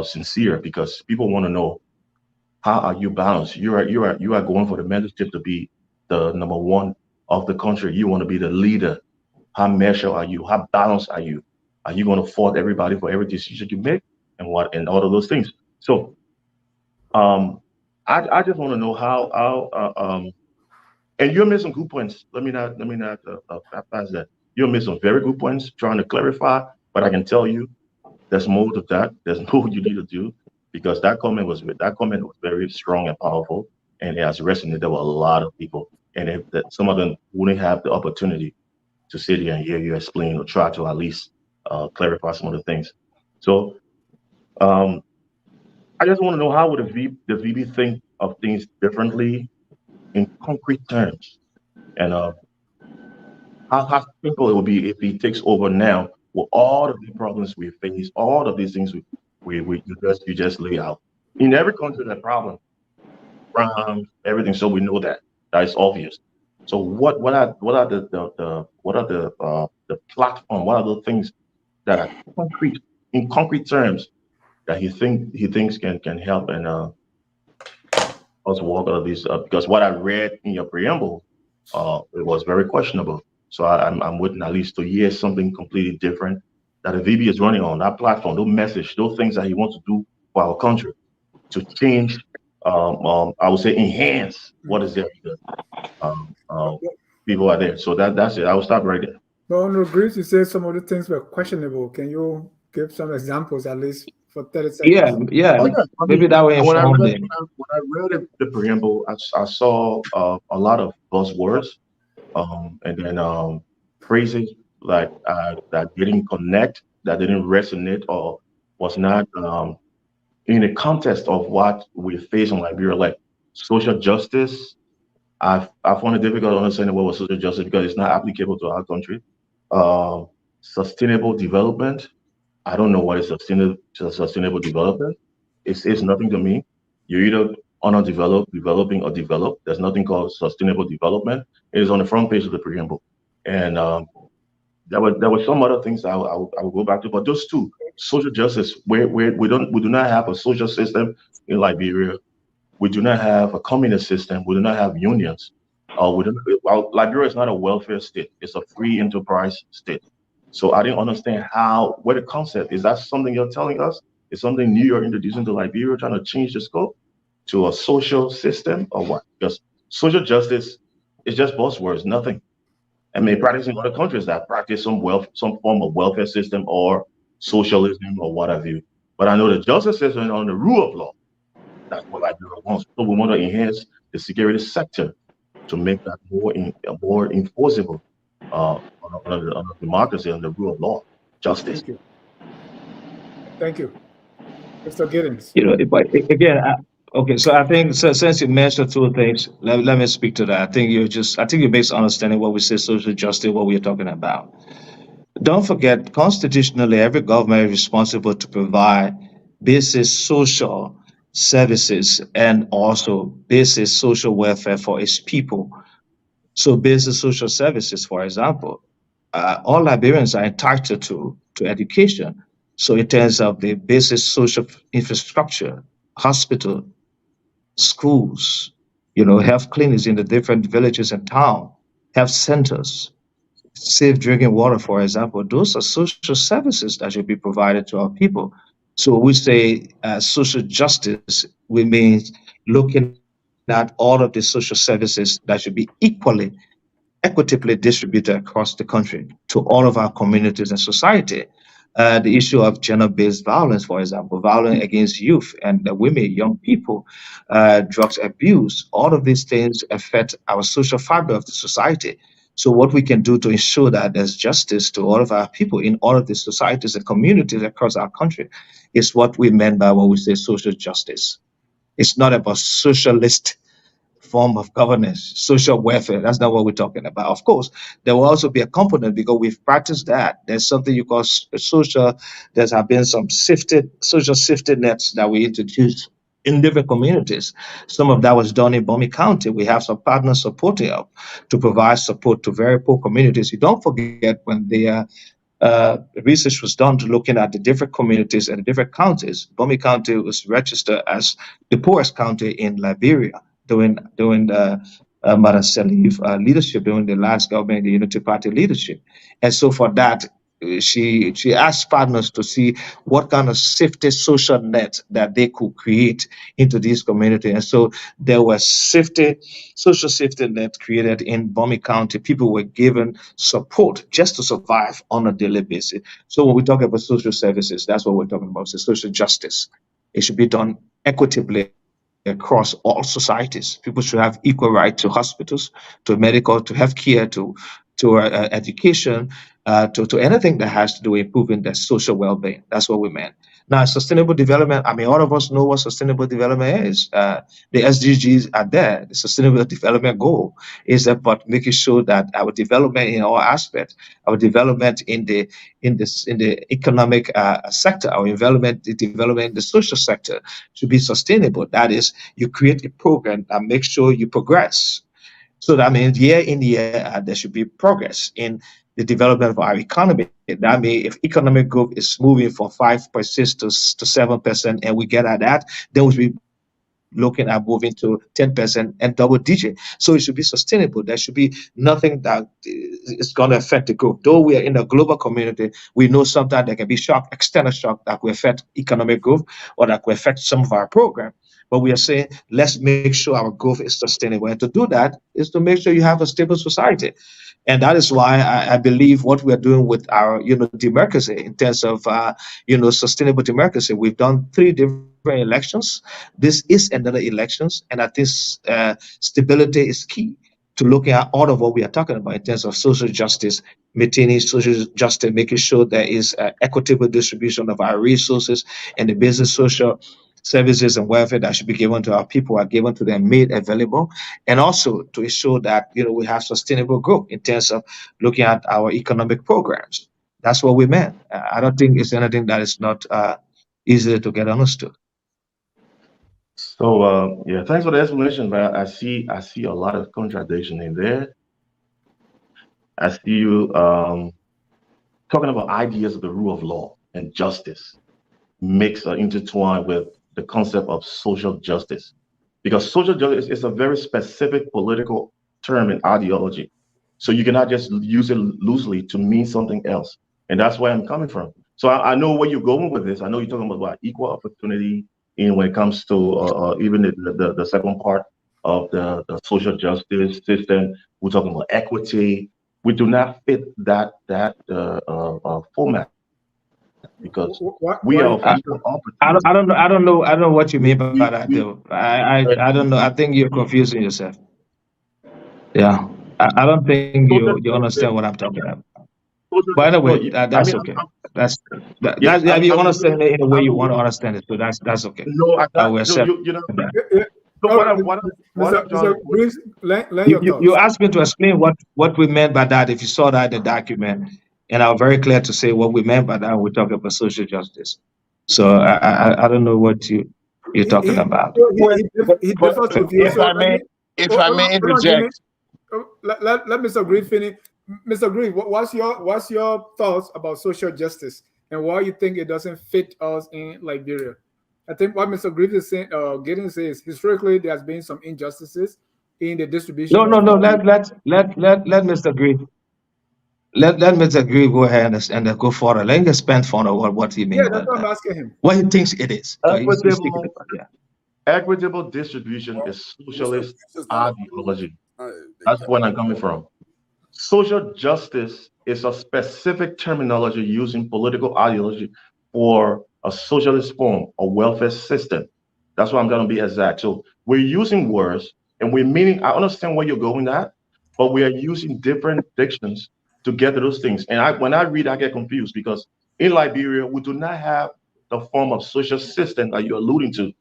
sincere, because people want to know, how are you balanced? You are going for the mentorship to be the number 1 of the country. You want to be the leader. How measured are you? How balanced are you? Are you going to fault everybody for every decision you make and all of those things? So I just want to know how and you're missing good points. Let me not pass that. You're missing very good points trying to clarify, but I can tell you there's more to that. There's more you need to do, because that comment was very strong and powerful, and it has resonated with a lot of people. And that some of them wouldn't have the opportunity to sit here and hear you explain or try to at least clarify some of the things. So I just want to know, how would the VB think of things differently in concrete terms, and how simple it would be if he takes over now with all of the problems we face, all of these things you just lay out. In every country, that problem, everything. So we know that is obvious. So what are the platform? What are the things that are concrete, in concrete terms, that he thinks can help and us walk out of these? Because what I read in your preamble, it was very questionable. So I'm waiting at least to hear something completely different that the VB is running on that platform, those message, those things that he wants to do for our country to change. I would say enhance what is there, because people are there. So that's it. I will stop right there. But Honorable Greaves, you said some of the things were questionable. Can you give some examples, at least for 30 seconds? Yeah. Oh, yeah. Maybe that way. When I read the preamble, I saw a lot of buzzwords, and then phrases like that didn't connect, that didn't resonate, or was not in the context of what we face in Liberia, like social justice. I found it difficult to understand what was social justice, because it's not applicable to our country. Sustainable development. I don't know what is sustainable development. It's nothing to me. You're either undeveloped, developing, or developed. There's nothing called sustainable development. It is on the front page of the preamble, and there were some other things I will go back to, but those two, social justice, where we do not have a social system in Liberia. We do not have a communist system. We do not have unions. Liberia is not a welfare state. It's a free enterprise state. So I didn't understand what the concept is. That something you're telling us? Is something new you're introducing to Liberia, trying to change the scope to a social system, or what? Because social justice is just buzzwords, nothing. I mean, practicing other countries that practice some form of welfare system or socialism or what have you. But I know the justice system on the rule of law. That's what Liberia wants. So we want to enhance the security sector to make that more enforceable on democracy and the rule of law, justice. Thank you. Mr. Giddings. But again, okay. So I think, since you mentioned two things, let me speak to that. I think you're misunderstanding what we say social justice, what we're talking about. Don't forget, constitutionally, every government is responsible to provide basic social services and also basic social welfare for its people. So basic social services, for example, all Liberians are entitled to education. So in terms of the basic social infrastructure, hospital, schools, health clinics in the different villages and town, health centers, safe drinking water, for example, those are social services that should be provided to our people. So we say social justice, we mean looking at all of the social services that should be equally equitably distributed across the country to all of our communities and society. The issue of gender-based violence, for example, violence against youth and women, young people, drugs abuse, all of these things affect our social fabric of the society. So what we can do to ensure that there's justice to all of our people in all of the societies and communities across our country is what we meant by when we say social justice. It's not about socialist form of governance, social welfare. That's not what we're talking about. Of course, there will also be a component because we've practiced that. There's something you call social. There have been some social safety nets that we introduced in different communities. Some of that was done in Bomi County. We have some partners supporting us to provide support to very poor communities. You don't forget when the research was done to looking at the different communities and the different counties. Bomi County was registered as the poorest county in Liberia during the Madam Salif leadership, during the last government, the Unity Party leadership. And so for that, she asked partners to see what kind of safety social net that they could create into these communities. And so there was social safety net created in Bomi County. People were given support just to survive on a daily basis. So when we talk about social services, that's what we're talking about. So social justice. It should be done equitably across all societies. People should have equal right to hospitals, to medical, to healthcare, to education, to anything that has to do with improving their social well-being. That's what we meant. Now, sustainable development, I mean, all of us know what sustainable development is. The SDGs are there. The sustainable development goal is about making sure that our development in all aspects, our development in the economic sector, our development in the social sector should be sustainable. That is, you create a program that makes sure you progress. So that means year in year, there should be progress in the development of our economy. That means if economic growth is moving from 5% to 7%, and we get at that, then we should be looking at moving to 10% and double digit. So it should be sustainable. There should be nothing that is going to affect the growth. Though we are in a global community, we know sometimes there can be shock, external shock that will affect economic growth or that will affect some of our program. But we are saying, let's make sure our growth is sustainable. And to do that is to make sure you have a stable society. And that is why I believe what we are doing with our, democracy in terms of, sustainable democracy. We've done 3 different elections. This is another elections. And I think stability is key to looking at all of what we are talking about in terms of social justice, maintaining social justice, making sure there is equitable distribution of our resources and the business social services and welfare that should be given to our people are given to them, made available, and also to ensure that we have sustainable growth in terms of looking at our economic programs. That's what we meant. I don't think it's anything that is not easy to get understood. So yeah, thanks for the explanation. But I see a lot of contradiction in there. I see you talking about ideas of the rule of law and justice mixed or intertwined with the concept of social justice, because social justice is a very specific political term and ideology. So you cannot just use it loosely to mean something else. And that's where I'm coming from. So I know where you're going with this. I know you're talking about equal opportunity when it comes to even the second part of the social justice system. We're talking about equity. We do not fit that format, because we are I don't know what you mean by that, though. I don't know. I think you're confusing yourself. Yeah, I don't think you understand what I'm talking about. By the way, that's okay. That's you understand it in the way you want to understand it, so that's okay. No, I will accept that. You asked me to explain what we meant by that. If you saw that in the document, and I was very clear to say what we meant by that when we talk about social justice. So I don't know what you're talking about. If I may interject. Let Mr. Green finish. Mr. Green, what's your thoughts about social justice and why you think it doesn't fit us in Liberia? I think what Mr. Griffith is saying, Giddings says historically there has been some injustices in the distribution No, no, of. no. Let Mr. Grief let Mr. Grief go ahead and go further. Let him expand further what he Yeah, means that's by what I'm that. asking him. What he thinks it is. 'Cause he's thinking Equitable, about, yeah. equitable distribution Well, is Mr. socialist This is not a ideology. they That's can where I'm coming from. Social justice is a specific terminology used in political ideology for a socialist form, a welfare system. That's why I'm going to be exact. So we're using words and we're meaning, I understand where you're going at, but we are using different dictions to get to those things. And when I read, I get confused because in Liberia, we do not have the form of social system that you're alluding to.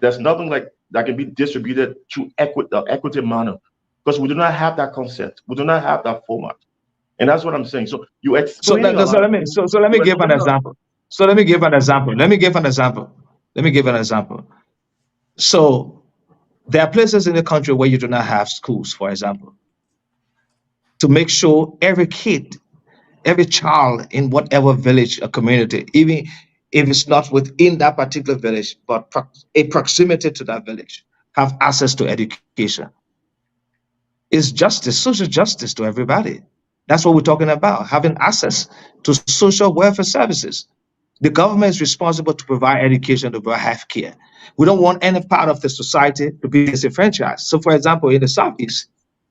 There's nothing like that can be distributed through equity manner because we do not have that concept. We do not have that format. And that's what I'm saying. So you're So explaining a so lot of let me things. so let me You're give an explaining a, example. So let me give an example. Let me give an example. Let me give an example. So there are places in the country where you do not have schools, for example, to make sure every kid, every child in whatever village or community, even if it's not within that particular village, but a proximity to that village, have access to education. It's justice, social justice to everybody. That's what we're talking about, having access to social welfare services. The government is responsible to provide education, to provide health care. We don't want any part of the society to be disenfranchised. So, for example, in the Southeast,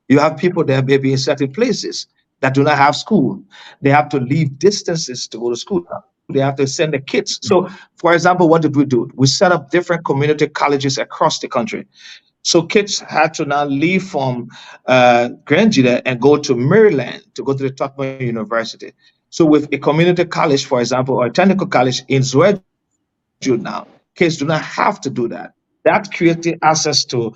you have people that may be in certain places that do not have school. They have to leave distances to go to school. They have to send their kids. So, for example, what did we do? We set up different community colleges across the country. So kids had to now leave from Grangida and go to Maryland to go to the Tottenham University. So with a community college, for example, or a technical college in Zweju now, kids do not have to do that. That created access to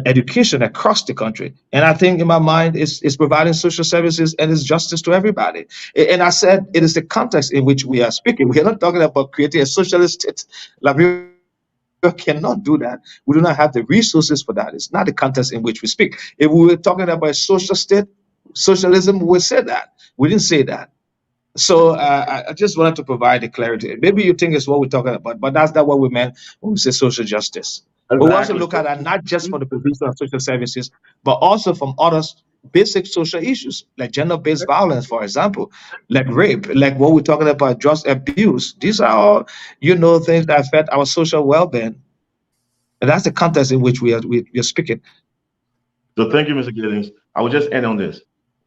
education across the country. And I think in my mind, is providing social services and is justice to everybody. And I said it is the context in which we are speaking. We are not talking about creating a socialist state. Liberia cannot do that. We do not have the resources for that. It's not the context in which we speak. If we were talking about a social state, socialism, we would say that. We didn't say that. So I just wanted to provide the clarity. Maybe you think it's what we're talking about, but that's not what we meant when we say social justice. But we also exactly. look at that not just for the provision of social services, but also from other basic social issues like gender-based violence, for example, like rape, like what we're talking about, drug abuse. These are all, things that affect our social well-being. And that's the context in which we are speaking. So thank you, Mr. Giddings. I will just end on this.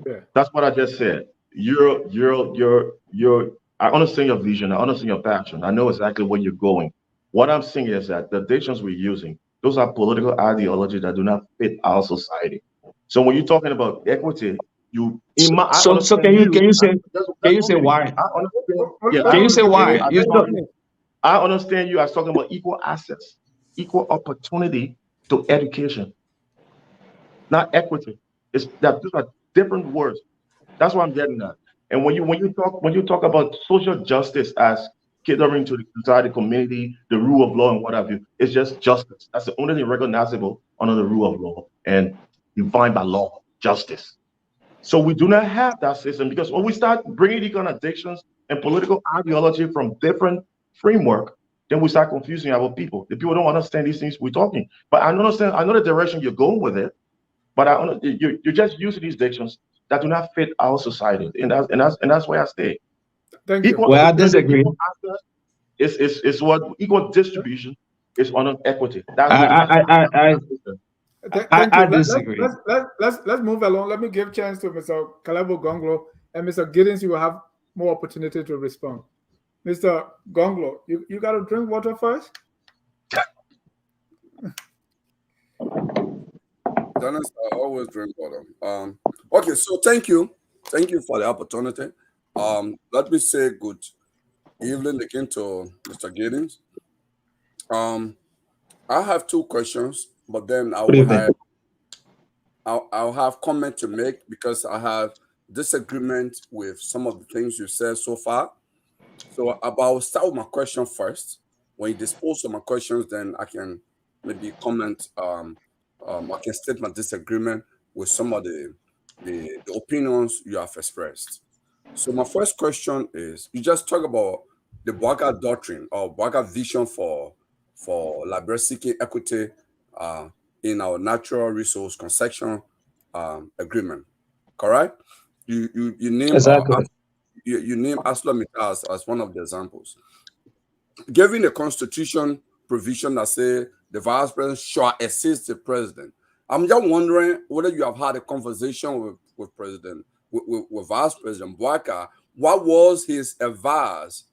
Yeah. That's what I just said. You're. I understand your vision. I understand your passion. I know exactly where you're going. What I'm saying is that the dictions we're using, those are political ideologies that do not fit our society. So when you're talking about equity, I So understand can you you. can you say That's can you one say minute. why? I understand. Yeah, Hold I Can you on, say Mr. understand you Giddings. why? as You Let him don't. talking. finish. I understand you as talking about equal access, equal opportunity to education, not equity. It's that those are different words. That's what I'm getting at. And when you talk about social justice as catering to the society, community, the rule of law, and what have you, it's just justice. That's the only thing recognizable under the rule of law and defined by law, justice. So we do not have that system because when we start bringing the contradictions and political ideology from different framework, then we start confusing our people. The people don't understand these things we're talking. But I understand. I know the direction you're going with it. But you're just using these dictions that do not fit our society, and that's where I stay. Thank you. Equal Well, I opportunity, disagree. equal access is what equal distribution is on equity. That's I the I I I, I, system. Thank I you. disagree. Let's move along. Let me give chance to Mr. Kalebo Gonglo and Mr. Giddings. You will have more opportunity to respond. Mr. Gonglo, you got to drink water first. Dennis, I always drink water. Okay, so thank you for the opportunity. Let me say good evening again to Mr. Giddings. Um, I have two questions, but then Good evening. I'll have comment to make because I have disagreement with some of the things you said so far. So I'll start with my question first. When you dispose of my questions, then I can maybe comment. I can state my disagreement with some of the the opinions you have expressed. So my first question is: you just talk about the Bwaga doctrine or Bwaga vision for Liberia seeking equity in our natural resource concession agreement, correct? You name Exactly. you name ArcelorMittal as one of the examples. Given the constitution provision that say the vice president shall assist the president, I'm just wondering whether you have had a conversation with President with Vice President Bwaka. What was his advice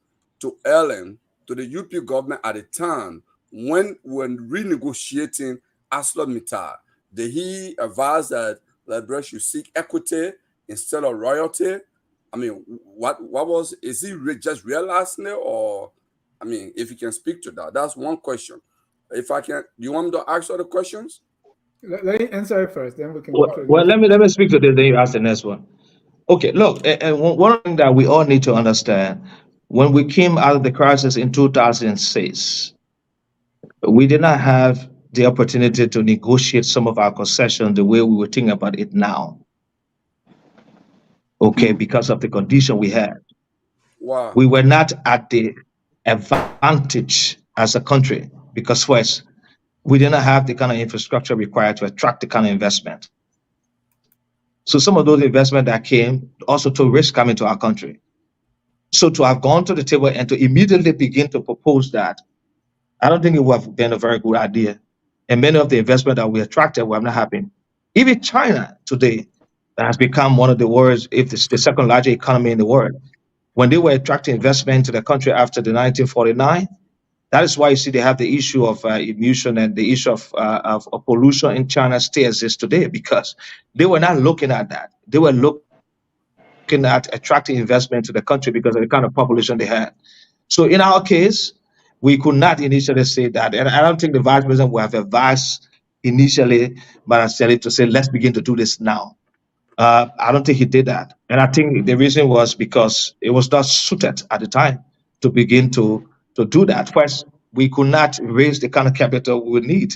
to Ellen, to the UP government at the time when renegotiating ArcelorMittal? Did he advise that Liberia should seek equity instead of royalty? I mean, what was, is he just realizing it, or I mean, if you can speak to that, that's one question. If I can, do you want me to ask other questions? Let me answer it first, then we can go to the Well, next. let me speak to this. Then you ask the next one. Okay, look, and one thing that we all need to understand: when we came out of the crisis in 2006, we did not have the opportunity to negotiate some of our concessions the way we were thinking about it now. Okay, because of the condition we had, Wow. we were not at the advantage as a country because first, we did not have the kind of infrastructure required to attract the kind of investment. So some of those investment that came also took risk coming to our country. So to have gone to the table and to immediately begin to propose that, I don't think it would have been a very good idea. And many of the investment that we attracted were not happening. Even China today that has become one of the world's, if it's the second largest economy in the world, when they were attracting investment into the country after the 1949, that is why you see they have the issue of emission and the issue of pollution in China still exists today because they were not looking at that. They were looking at attracting investment to the country because of the kind of population they had. So in our case, we could not initially say that. And I don't think the vice president would have advised initially Barastelli to say, let's begin to do this now. I don't think he did that. And I think the reason was because it was not suited at the time to begin to do that. First, we could not raise the kind of capital we would need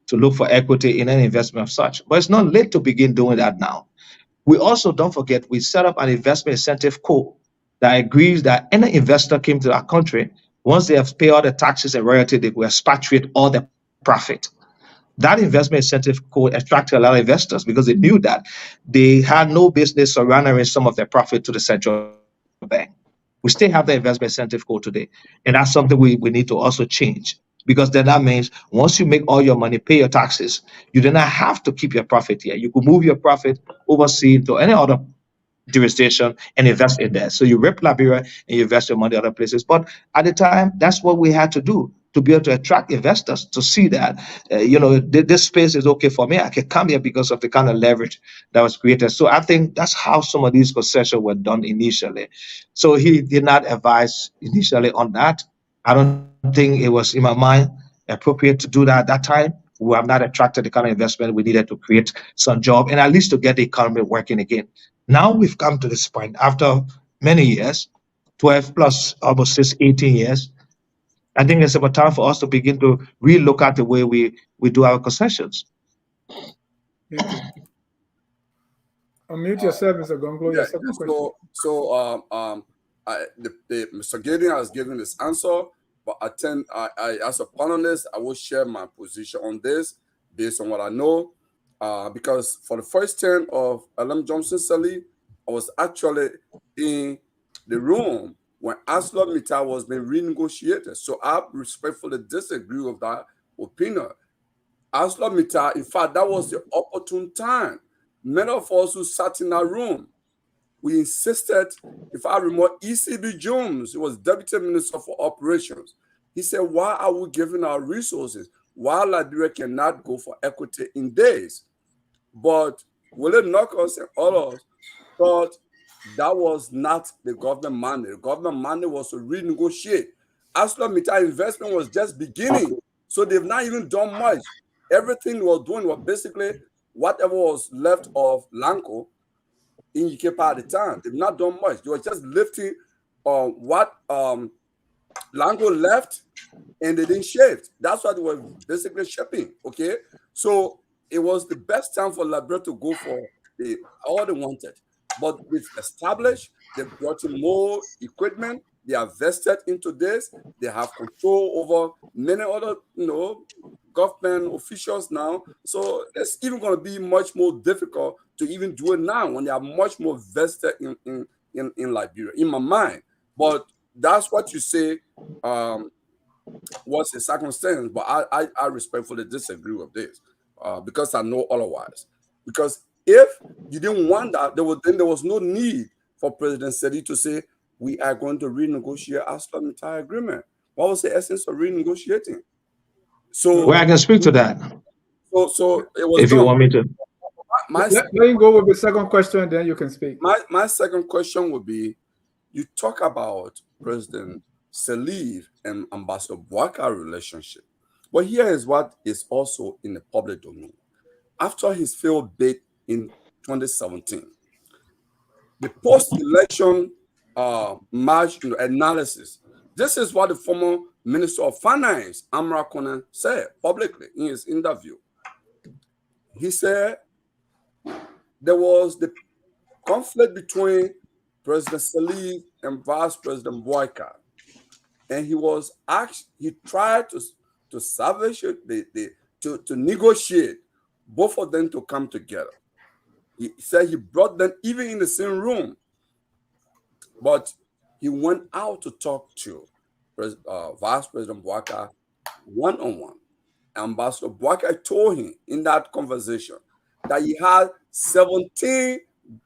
to look for equity in any investment of such. But it's not late to begin doing that now. We also, don't forget, we set up an investment incentive code that agrees that any investor came to our country, once they have paid all the taxes and royalty, they will expatriate all the profit. That investment incentive code attracted a lot of investors because they knew that they had no business surrendering some of their profit to the central bank. We still have the investment incentive code today. And that's something we need to also change because then that means once you make all your money, pay your taxes, you do not have to keep your profit here. You could move your profit overseas to any other jurisdiction and invest in there. So you rip Liberia and you invest your money other places. But at the time, that's what we had to do to be able to attract investors to see that, this space is okay for me. I can come here because of the kind of leverage that was created. So I think that's how some of these concessions were done initially. So he did not advise initially on that. I don't think it was, in my mind, appropriate to do that at that time. We have not attracted the kind of investment we needed to create some job and at least to get the economy working again. Now we've come to this point after many years, 12 plus almost 18 years. I think it's about time for us to begin to relook at the way we do our concessions. Thank you. Unmute yourself, Mr. Gonglo. Yeah, Your second question. Mr. Giddings has given this answer, but I as a panelist, I will share my position on this based on what I know. Because for the first term of Alam Johnson Sali, I was actually in the room when ArcelorMittal was being renegotiated. So I respectfully disagree with that opinion. ArcelorMittal, in fact, that was the opportune time. Many of us who sat in that room, we insisted, if I remember, ECB Jones, he was Deputy Minister for Operations. He said, why are we giving our resources? Why Liberia cannot go for equity in days? But Willie Knuckles and others thought that was not the government mandate. The government mandate was to renegotiate. ArcelorMittal investment was just beginning, so they've not even done much. Everything they were doing was basically whatever was left of Lanco in Ikepa at the time. They've not done much. They were just lifting what Lanco left, and they didn't shift. That's what they were basically shipping. Okay, so it was the best time for Liberia to go for all they wanted. But with established, they brought in more equipment. They are vested into this. They have control over many other, government officials now. So it's even going to be much more difficult to even do it now when they are much more vested in Liberia, in my mind. But that's what you say was a circumstance. But I respectfully disagree with this because I know otherwise. Because if you didn't want that, then there was no need for President Sedi to say, we are going to renegotiate our entire agreement. What was the essence of renegotiating? So, Well, I can speak to that so it was if you done. want me to. Let me go with the second question, and then you can speak. My second question would be, you talk about President Salif and Ambassador Bouaka relationship. But here is what is also in the public domain. After his failed bid in 2017, the post-election march analysis. This is what the former Minister of Finance, Amra Konan, said publicly in his interview. He said there was the conflict between President Salif and Vice President Bouaka, and he tried to salvage it, to negotiate both of them to come together. He said he brought them even in the same room, but he went out to talk to Vice President Bouaka one-on-one. Ambassador Bouaka told him in that conversation that he had 17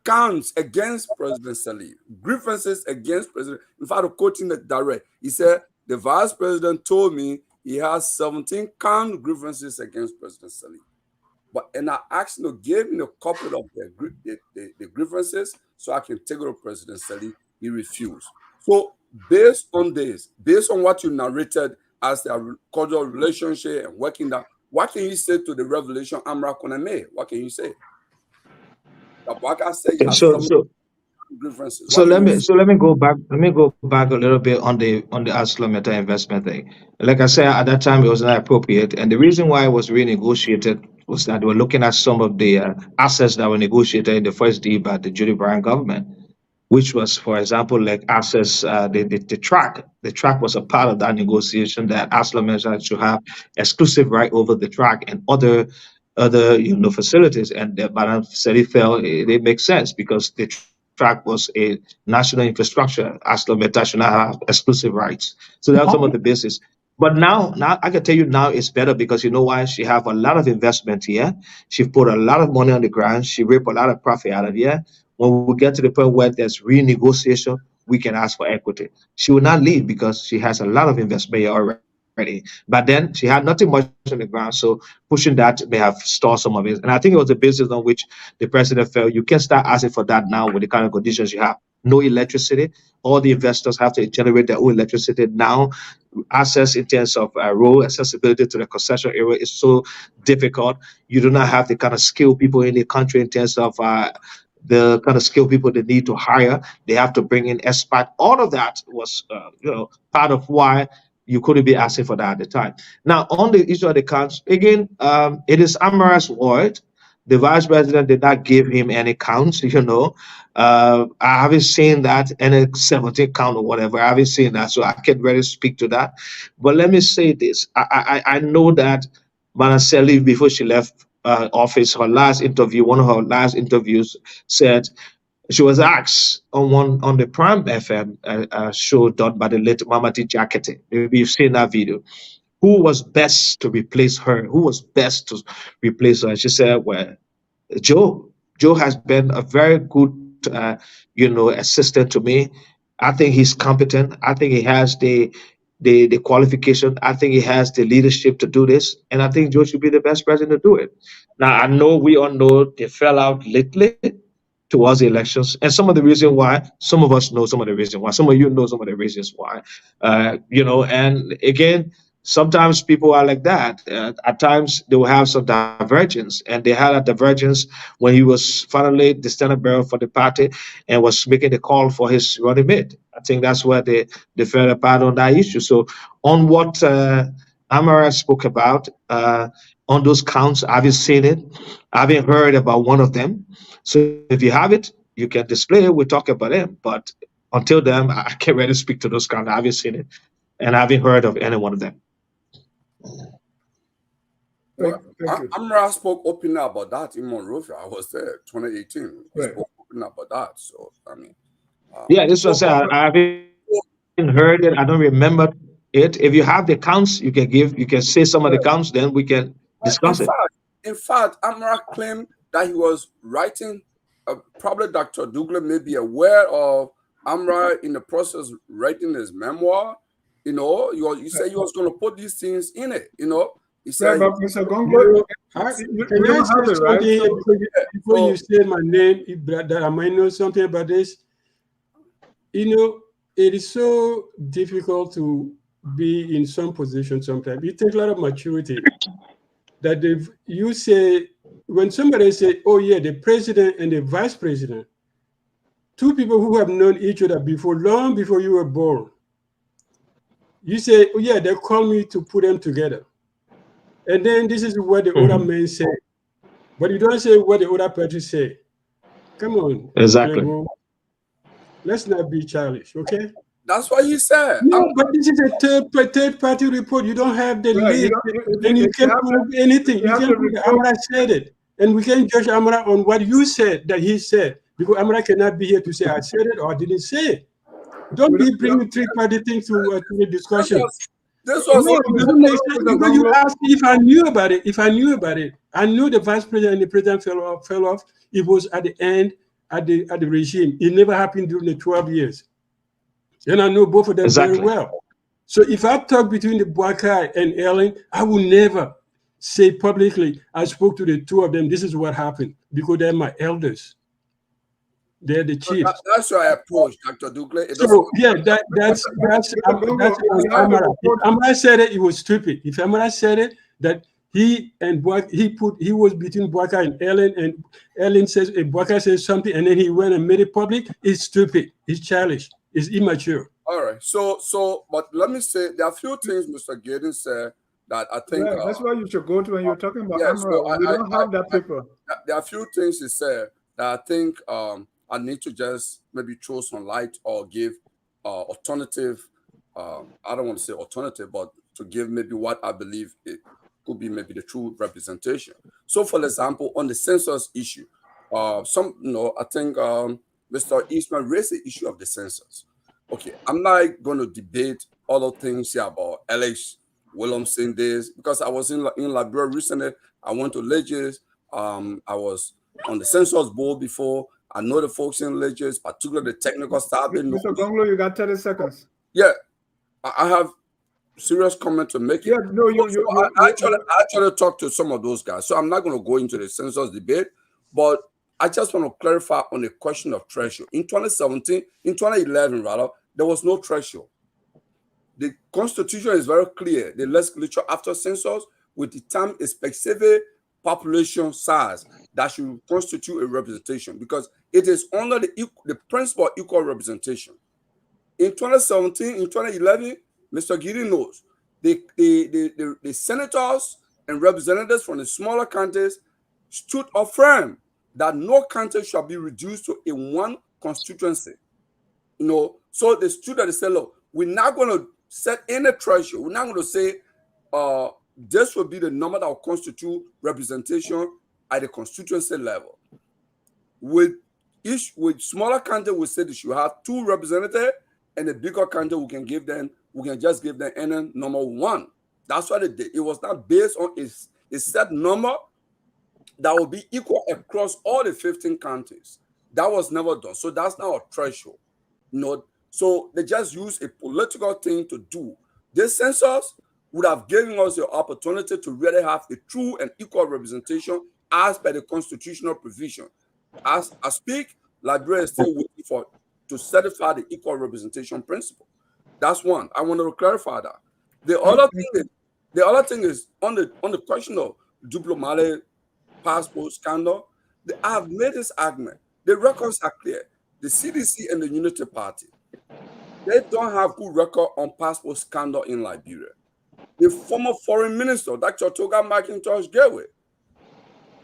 counts against President Salif, grievances against President. In fact, quoting the direct, he said, the Vice President told me he has 17 count grievances against President Salif. And I asked him to give me a copy of the grievances so I can take it to President Salif. He refused. So based on this, based on what you narrated as their cordial relationship and working that, what can you say to the revelation Amra Konan made? What can you say? So let me go back. Let me go back a little bit on the ArcelorMittal investment thing. Like I said, at that time it was not appropriate, and the reason why it was renegotiated was that they were looking at some of the assets that were negotiated in the first deal by the Judy Bryan government, which was, for example, like access the track. The track was a part of that negotiation that ArcelorMittal should have exclusive right over the track and other facilities. And Madam Sedi felt it makes sense because the track was a national infrastructure. ArcelorMittal should not have exclusive rights. So that's some of the basis. But now I can tell you now it's better because you know why? She have a lot of investment here. She put a lot of money on the ground. She reap a lot of profit out of here. When we get to the point where there's renegotiation, we can ask for equity. She will not leave because she has a lot of investment here already. But then she had nothing much on the ground, so pushing that may have stalled some of it. And I think it was the basis on which the president felt you can't start asking for that now with the kind of conditions you have. No electricity. All the investors have to generate their own electricity now. Access in terms of road accessibility to the concession area is so difficult. You do not have the kind of skilled people in the country in terms of the kind of skilled people they need to hire. They have to bring in expat. All of that was, part of why you couldn't be asking for that at the time. Now, on the issue of the counts, again, it is Amara's word. The vice president did not give him any counts, I haven't seen that, any 17 count or whatever. I haven't seen that, so I can't really speak to that. But let me say this. I know that Madam Salif, before she left office, one of her last interviews said, she was asked on the Prime FM show done by the late Mamati Jakete. Maybe you've seen that video. Who was best to replace her? Who was best to replace her? And she said, well, Joe. Joe has been a very good, assistant to me. I think he's competent. I think he has the qualification. I think he has the leadership to do this. And I think Joe should be the best president to do it. Now, I know we all know they fell out lately towards the elections. And some of the reason why, some of us know some of the reason why, some of you know some of the reasons why, and again, sometimes people are like that. At times they will have some divergence, and they had a divergence when he was finally the standard bearer for the party and was making the call for his running mate. I think that's where they fell apart on that issue. So on what Amara spoke about on those counts. I haven't seen it. I haven't heard about one of them. So if you have it, you can display it. We'll talk about it. But until then, I can't really speak to those counts. I haven't seen it, and I haven't heard of any one of them. Well, Amara spoke openly about that in Monrovia. I was there, 2018. He spoke openly about that. So I mean, yeah, this was I haven't heard it. I don't remember it. If you have the counts, you can say some of the counts. Then we can discuss it. In fact, Amara claimed that he was writing. Probably Dr. Douglas may be aware of Amara in the process writing his memoir. You know, you said he was going to put these things in it. You know. He said, but Mr. Gonglo, can I say something before you say my name, that I might know something about this? You know, it is so difficult to be in some position sometimes. It takes a lot of maturity. That if you say, when somebody say, oh yeah, the president and the vice president, two people who have known each other before, long before you were born, you say, oh yeah, they call me to put them together. And then this is what the other men say. But you don't say what the other party say. Come on. Exactly. Let's not be childish, okay? That's what he said. No, but this is a third party report. You don't have the list, and you can't prove anything. You can't prove Amara said it. And we can judge Amara on what you said that he said. Because Amara cannot be here to say I said it or I didn't say it. Don't be bringing three-party things to the discussion. This was no, it doesn't make sense because you asked me if I knew about it. If I knew about it, I knew the vice president and the president fell off. It was at the end, at the regime. It never happened during the 12 years. And I know both of them very well. So if I talk between the Boakai and Ellen, I will never say publicly, I spoke to the two of them, this is what happened, because they're my elders. They're the chiefs. That's why I approached Dr. Douglas. So yeah, that's Amara. If Amara said it, it was stupid. If Amara said it, that he was between Boakai and Ellen says Boakai says something and then he went and made it public, it's stupid, it's childish, it's immature. All right. So but let me say there are a few things Mr. Giddings said that I think that's why you should go to when you're talking about Amara. So we don't have that paper. There are a few things he said that I think I need to just maybe throw some light or give alternative, I don't want to say alternative, but to give maybe what I believe it could be maybe the true representation. So for example, on the census issue, I think Mr. Eastman raised the issue of the census. Okay, I'm not going to debate all of things here about Alex Williamson this, because I was in Liberia recently. I went to Ledges. I was on the census board before. I know the folks in Ledges, particularly the technical staff. Mr. Gonglo, you got 30 seconds. Yeah, I have serious comment to make. Yeah, no, I actually talked to some of those guys, so I'm not going to go into the census debate, but I just want to clarify on the question of threshold. In 2011 rather, there was no threshold. The Constitution is very clear. The legislature after census will determine a specific population size that should constitute a representation, because it is under the principle of equal representation. In 2017, in 2011, Mr. Giddings knows the senators and representatives from the smaller counties stood up firm that no county shall be reduced to a one constituency. So they stood and they said, look, we're not going to set any threshold. We're not going to say this will be the number that will constitute representation at the constituency level. With smaller county, we said they should have 2 representatives, and the bigger county we can just give them any number 1. That's what they did. It was not based on a set number that will be equal across all the 15 counties. That was never done. So that's not a threshold. So they just used a political thing to do. This census would have given us the opportunity to really have a true and equal representation as per the constitutional provision. As I speak, Liberia is still waiting to certify the equal representation principle. That's one. I want to clarify that. The other thing is on the question of diplomatic passport scandal. I have made this argument. The records are clear. The CDC and the Unity Party, they don't have good record on passport scandal in Liberia. the former foreign minister, Dr. Toga McIntosh Gateway.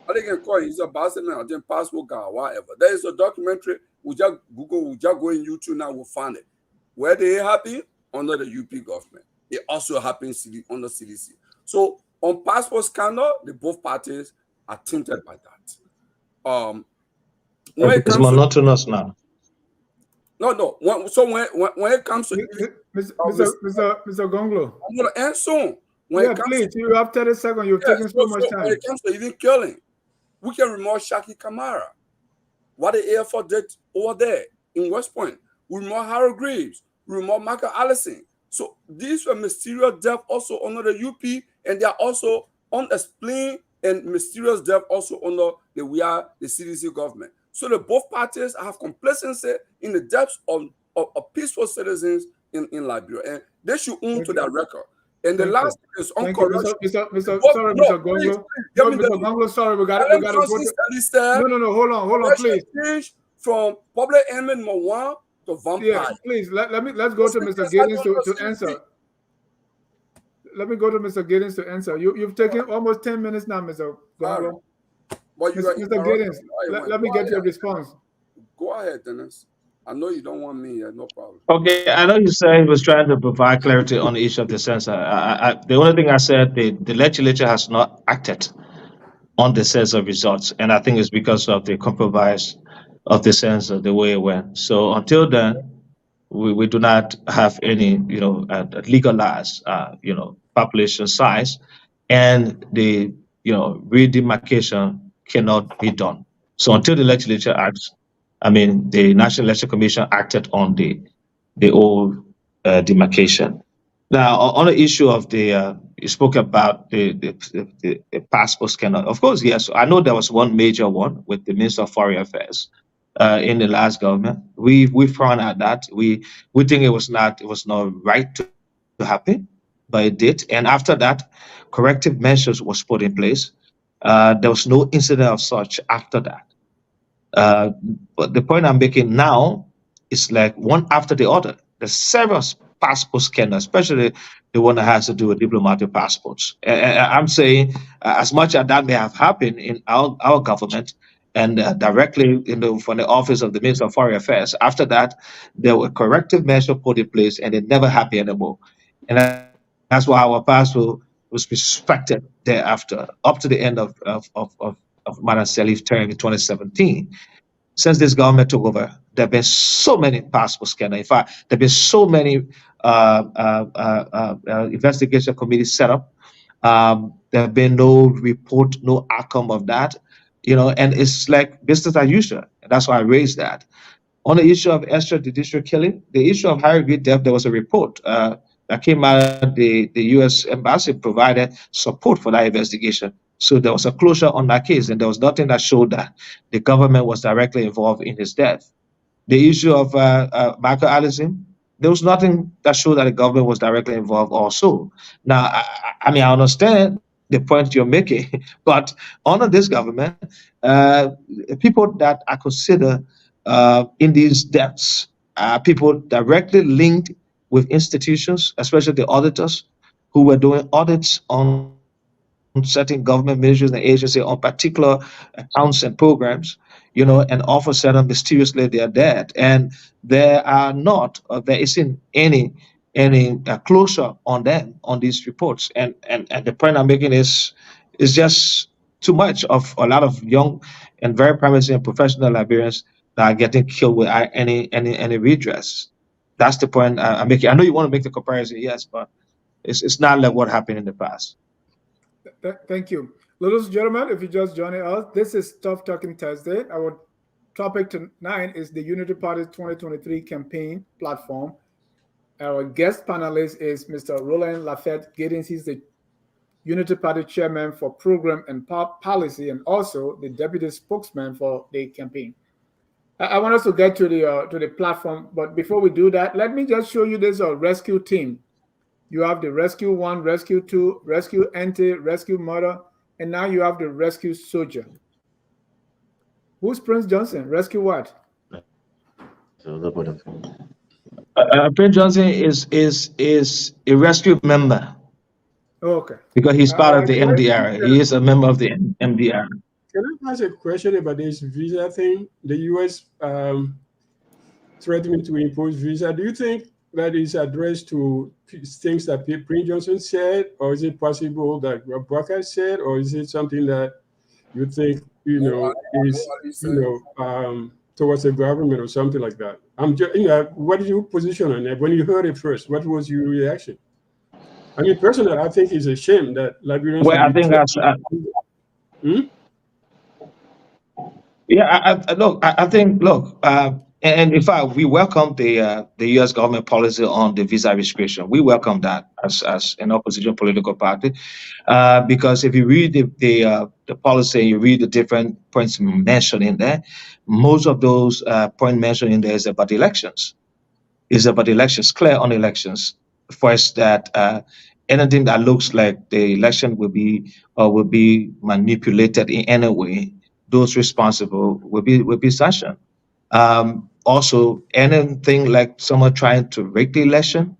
I think can call him, he's a ambassador or then passport guy, whatever. There is a documentary, we just Google, we just go in YouTube now, we'll find it. Where they happen under the UP government. It also happens under CDC. So on passport scandal, the both parties are tainted by that. When it It's comes monotonous now. No. When it comes to Mr. Gonglo, I'm gonna end soon. Please, you have 30 seconds. You've taken so much time. When it comes to even killing, we can remove Shaki Kamara. What the Air Force did over there in West Point. We remove Harold Greaves. We remove Michael Allison. So these were mysterious deaths also under the UP, and they are also unexplained and mysterious deaths also under the CDC government. So the both parties have complacency in the deaths of peaceful citizens in Liberia, and they should own to that record. And the last thing is on corruption. Mr. Gonglo. Mr. Gonglo, sorry, we got to go. No, hold on, please. Change from public enemy number 1 to vampire. Yeah, please, let's go to Mr. Giddings to answer. Let me go to Mr. Giddings to answer. You've taken almost 10 minutes now, Mr. Gonglo. Mr. Giddings, let me get your response. Go ahead, Dennis. I know you don't want me here, no problem. Okay, I know you said he was trying to provide clarity on the issue of the census. The only thing I said, the legislature has not acted on the census results, and I think it's because of the compromise of the census, the way it went. So until then, we do not have any, legalized, population size, and the, redemarcation cannot be done. So until the legislature acts, the National Election Commission acted on the old demarcation. Now, on the issue of the, you spoke about the passport scanner. Of course, yes, I know there was one major one with the Minister of Foreign Affairs in the last government. We frown at that. We think it was not right to happen, but it did. And after that, corrective measures was put in place. There was no incident of such after that. But the point I'm making now is like one after the other. There's several passport scanners, especially the one that has to do with diplomatic passports. I'm saying as much as that may have happened in our government and directly from the office of the Minister of Foreign Affairs, after that, there were corrective measures put in place and it never happened anymore. And that's why our passport was respected thereafter, up to the end of Madam Salif's term in 2017. Since this government took over, there have been so many passport scanners. In fact, there have been so many investigation committees set up. There have been no report, no outcome of that, and it's like business as usual. And that's why I raised that. On the issue of extrajudicial killing, the issue of high-grade death, there was a report that came out. The U.S. Embassy provided support for that investigation. So there was a closure on that case, and there was nothing that showed that the government was directly involved in his death. The issue of Michael Allison, there was nothing that showed that the government was directly involved also. Now, I understand the point you're making, but under this government, people that I consider in these deaths are people directly linked with institutions, especially the auditors who were doing audits on certain government ministries and agencies on particular accounts and programs, and all of a sudden mysteriously they are dead, and there isn't any closure on them on these reports. And the point I'm making is just too much of a lot of young and very promising and professional Liberians that are getting killed without any redress. That's the point I'm making. I know you want to make the comparison, yes, but it's not like what happened in the past. Thank you. Ladies and gentlemen, if you just joining us, this is Tough Talking Thursday. Our topic tonight is the Unity Party's 2023 campaign platform. Our guest panelist is Mr. Roland Lafayette Giddings. He's the Unity Party chairman for program and policy, and also the deputy spokesman for the campaign. I want us to get to the platform, but before we do that, let me just show you this rescue team. You have the Rescue 1, Rescue 2, Rescue Auntie, Rescue Mother, and now you have the Rescue Soldier. Who's Prince Johnson? Rescue what? Prince Johnson is a rescue member. Okay. because he's part of the Greg, MDR. He is a member of the MDR. Can I ask a question about this visa thing? The U.S. Threatening to impose visa. Do you think that is addressed to things that Prince Johnson said, or is it possible that Rebecca said, or is it something that you think is What he said. towards the government or something like that? I'm just, what is your position on that? When you heard it first, what was your reaction? I mean, personally, I think it's a shame that Liberians Well, will I be. think that's. Hmm? Yeah, I think, look, and in fact, we welcome the U.S. government policy on the visa restriction. We welcome that as an opposition political party, because if you read the policy, you read the different points mentioned in there. Most of those points mentioned in there is about elections. Is about elections, clear on elections. First, that anything that looks like the election will be manipulated in any way, those responsible will be sanctioned. Also, anything like someone trying to rig the election,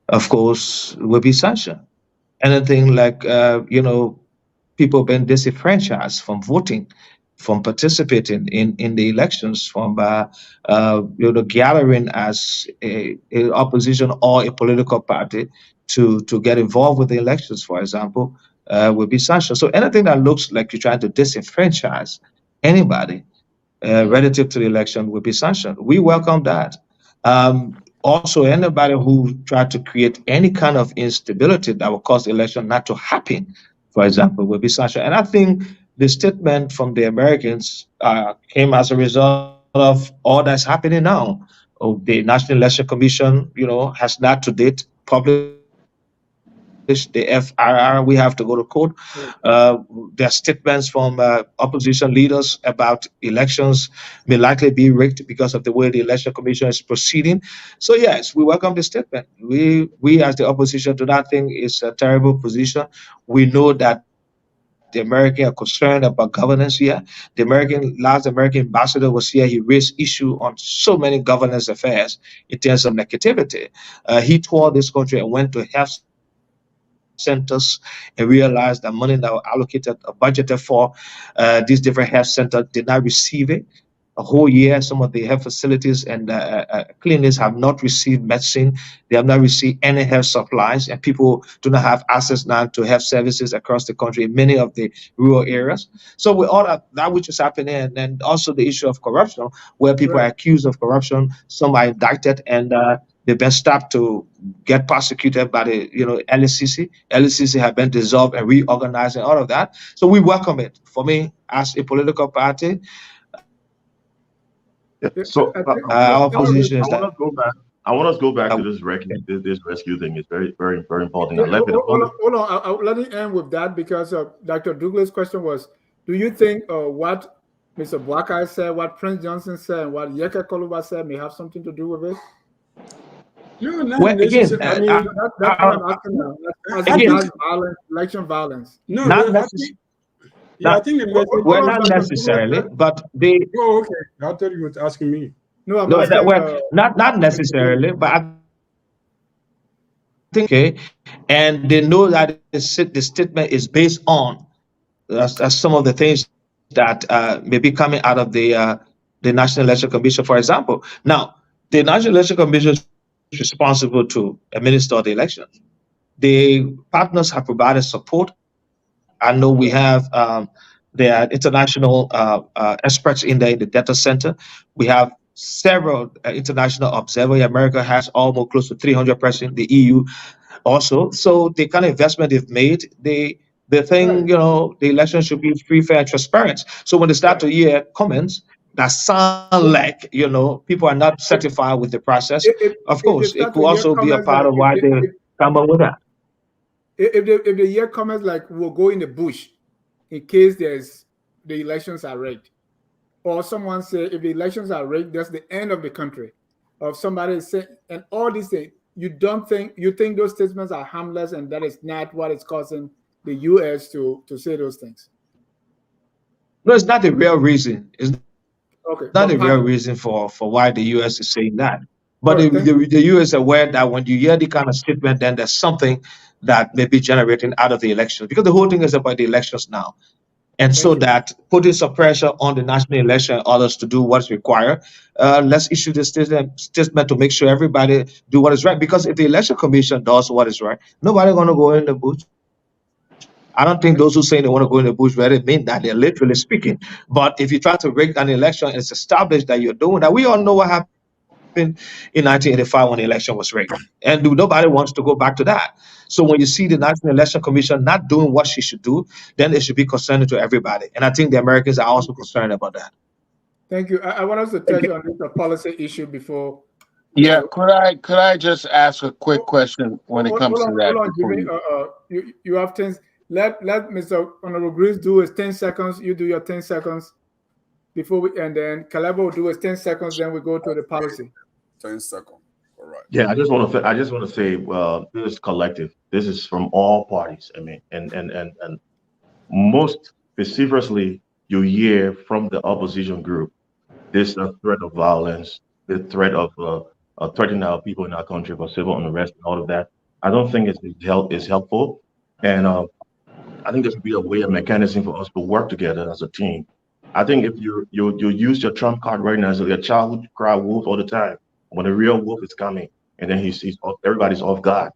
of course, will be sanctioned. Anything like people being disenfranchised from voting, from participating in the elections, from gathering as a opposition or a political party to get involved with the elections, for example, will be sanctioned. So anything that looks like you're trying to disenfranchise anybody relative to the election will be sanctioned. We welcome that. Also, anybody who tried to create any kind of instability that will cause the election not to happen, for example, will be sanctioned. And I think the statement from the Americans came as a result of all that's happening now. Oh, the National Election Commission, has not to date published the FRR. We have to go to court. There are statements from opposition leaders about elections may likely be rigged because of the way the election commission is proceeding. So yes, we welcome the statement. We as the opposition to that thing is a terrible position. We know that the Americans are concerned about governance here. Last American ambassador was here. He raised issue on so many governance affairs in terms of negativity. He toured this country and went to health centers and realized that money that were allocated or budgeted for these different health centers did not receive it a whole year. Some of the health facilities and clinics have not received medicine. They have not received any health supplies, and people do not have access now to health services across the country in many of the rural areas. So with all that which is happening, and also the issue of corruption, where people are Right. accused of corruption, some are indicted, and they've been stopped to get prosecuted by the LCC. LCC have been dissolved and reorganized and all of that. So we welcome it. For me, as a political party, Yeah. I So think, our I, position I is want that us go back. I want us to go back to uh, this rescue thing. It's very, very, very important. yeah, And let me hold hold on, it. hold on. Let me end with that because Dr. Douglas' question was, do you think what Mr. Bwaka said, what Prince Johnson said, and what Yeka Koluba said may have something to do with it? No, not well, again, necessarily. I mean, That's what I'm asking now. As I think regards violence, election violence. no, not no. I necessarily. think yeah, I think the message. Well, Hold on, not Dr. Douglas. necessarily, but they Oh, okay. I thought you were asking me. No, I'm no, asking not Mr. Douglas. necessarily, but I think and they know that the statement is based on as some of the things that may be coming out of the National Election Commission, for example. Now, the National Election Commission is responsible to administer the elections. The partners have provided support. I know we have there are international experts in the data center. We have several international observers. America has almost close to 300%. The EU also. So the kind of investment they've made, they Right, think the election should be free, fair, and transparent. So when they start right. to hear comments that sound Well, like people are not if, satisfied with the process, if, of if course they it start could to hear also be a comments part like of why they come up with that. if they hear comments like we'll go in the bush in case the elections are rigged, or someone say if the elections are rigged, that's the end of the country, or somebody say, and all these things, you think those statements are harmless, and that is not what is causing the U.S. to say those things. No, it's not the real reason. It's not the real reason Okay, for but partly. why the U.S. is saying that. But All right, thank you. the U.S. is aware that when you hear the kind of statement, then there's something that may be generating out of the elections, because the whole thing is about the elections now. And so that putting some pressure on the national election and others to do what's required, let's issue this statement to make sure everybody do what is right. Because if the election commission does what is right, nobody's going to go in the bush. I don't think those who say they want to go in the bush really mean that. They're literally speaking. But if you try to rig an election, it's established that you're doing that. We all know what happened in 1985 when the election was rigged, and nobody wants to go back to that. So when you see the National Election Commission not doing what she should do, then it should be concerning to everybody. And I think the Americans are also concerned about that. Thank you. I want us to touch on this policy issue before. Yeah, could I just ask a quick question when it comes to that? Hold on, Jimmy. You have 10. Let Mr. Honorable Greaves do his 10 seconds. You do your 10 seconds before we, and then Caleb will do his 10 seconds. Then we go to the policy. 10 seconds. All right. Yeah, I just want to say, this is collective. This is from all parties. I mean, and most vociferously, you hear from the opposition group this threat of violence, the threat of threatening our people in our country for civil unrest and all of that. I don't think it's helpful, and I think there should be a way, a mechanism for us to work together as a team. I think if you use your trump card right now, so your child who cry wolf all the time, when the real wolf is coming, and then everybody's off guard.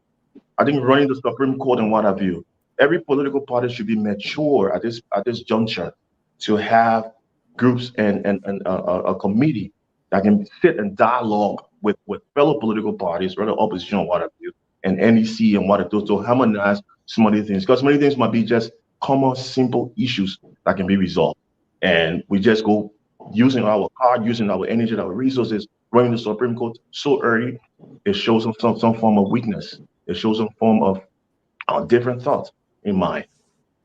I think running the Supreme Court and what have you, every political party should be mature at this juncture to have groups and a committee that can sit and dialogue with fellow political parties, whether opposition or what have you, and NEC and what have you, to harmonize some of these things. Because many things might be just common, simple issues that can be resolved. And we just go using our card, using our energy, our resources, running the Supreme Court so early, it shows some form of weakness. It shows some form of different thoughts in mind.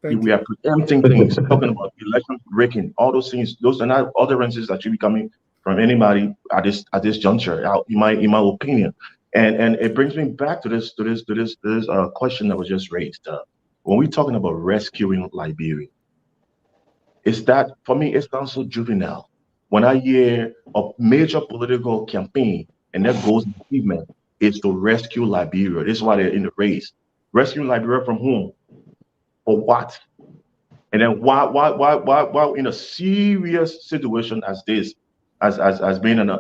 We are preempting things, talking about election breaking, all those things. Those are not utterances that should be coming from anybody at this juncture, in my opinion. And it brings me back to this question that was just raised. When we're talking about rescuing Liberia, is that, for me, it sounds so juvenile. When I hear a major political campaign and their goals and achievement is to rescue Liberia. This is why they're in the race. Rescuing Liberia from whom? For what? And then why in a serious situation as this, as being an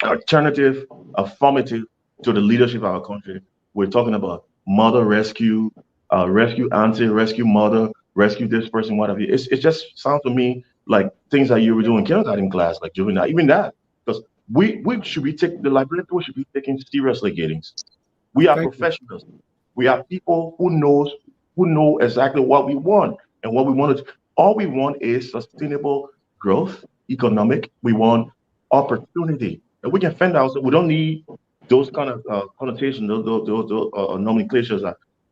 alternative, affirmative to the leadership of our country, we're talking about mother rescue, rescue auntie, rescue mother, rescue this person, whatever. It just sounds to me like things that you were doing in kindergarten class, like juvenile, even that. Because we should be taking, the Liberian people should be taken seriously, Giddings. We are professionals. We are people who know exactly what we want and what we want. All we want is sustainable growth, economic. We want opportunity. And we can fend ourselves. We don't need those kind of connotations, those nomenclatures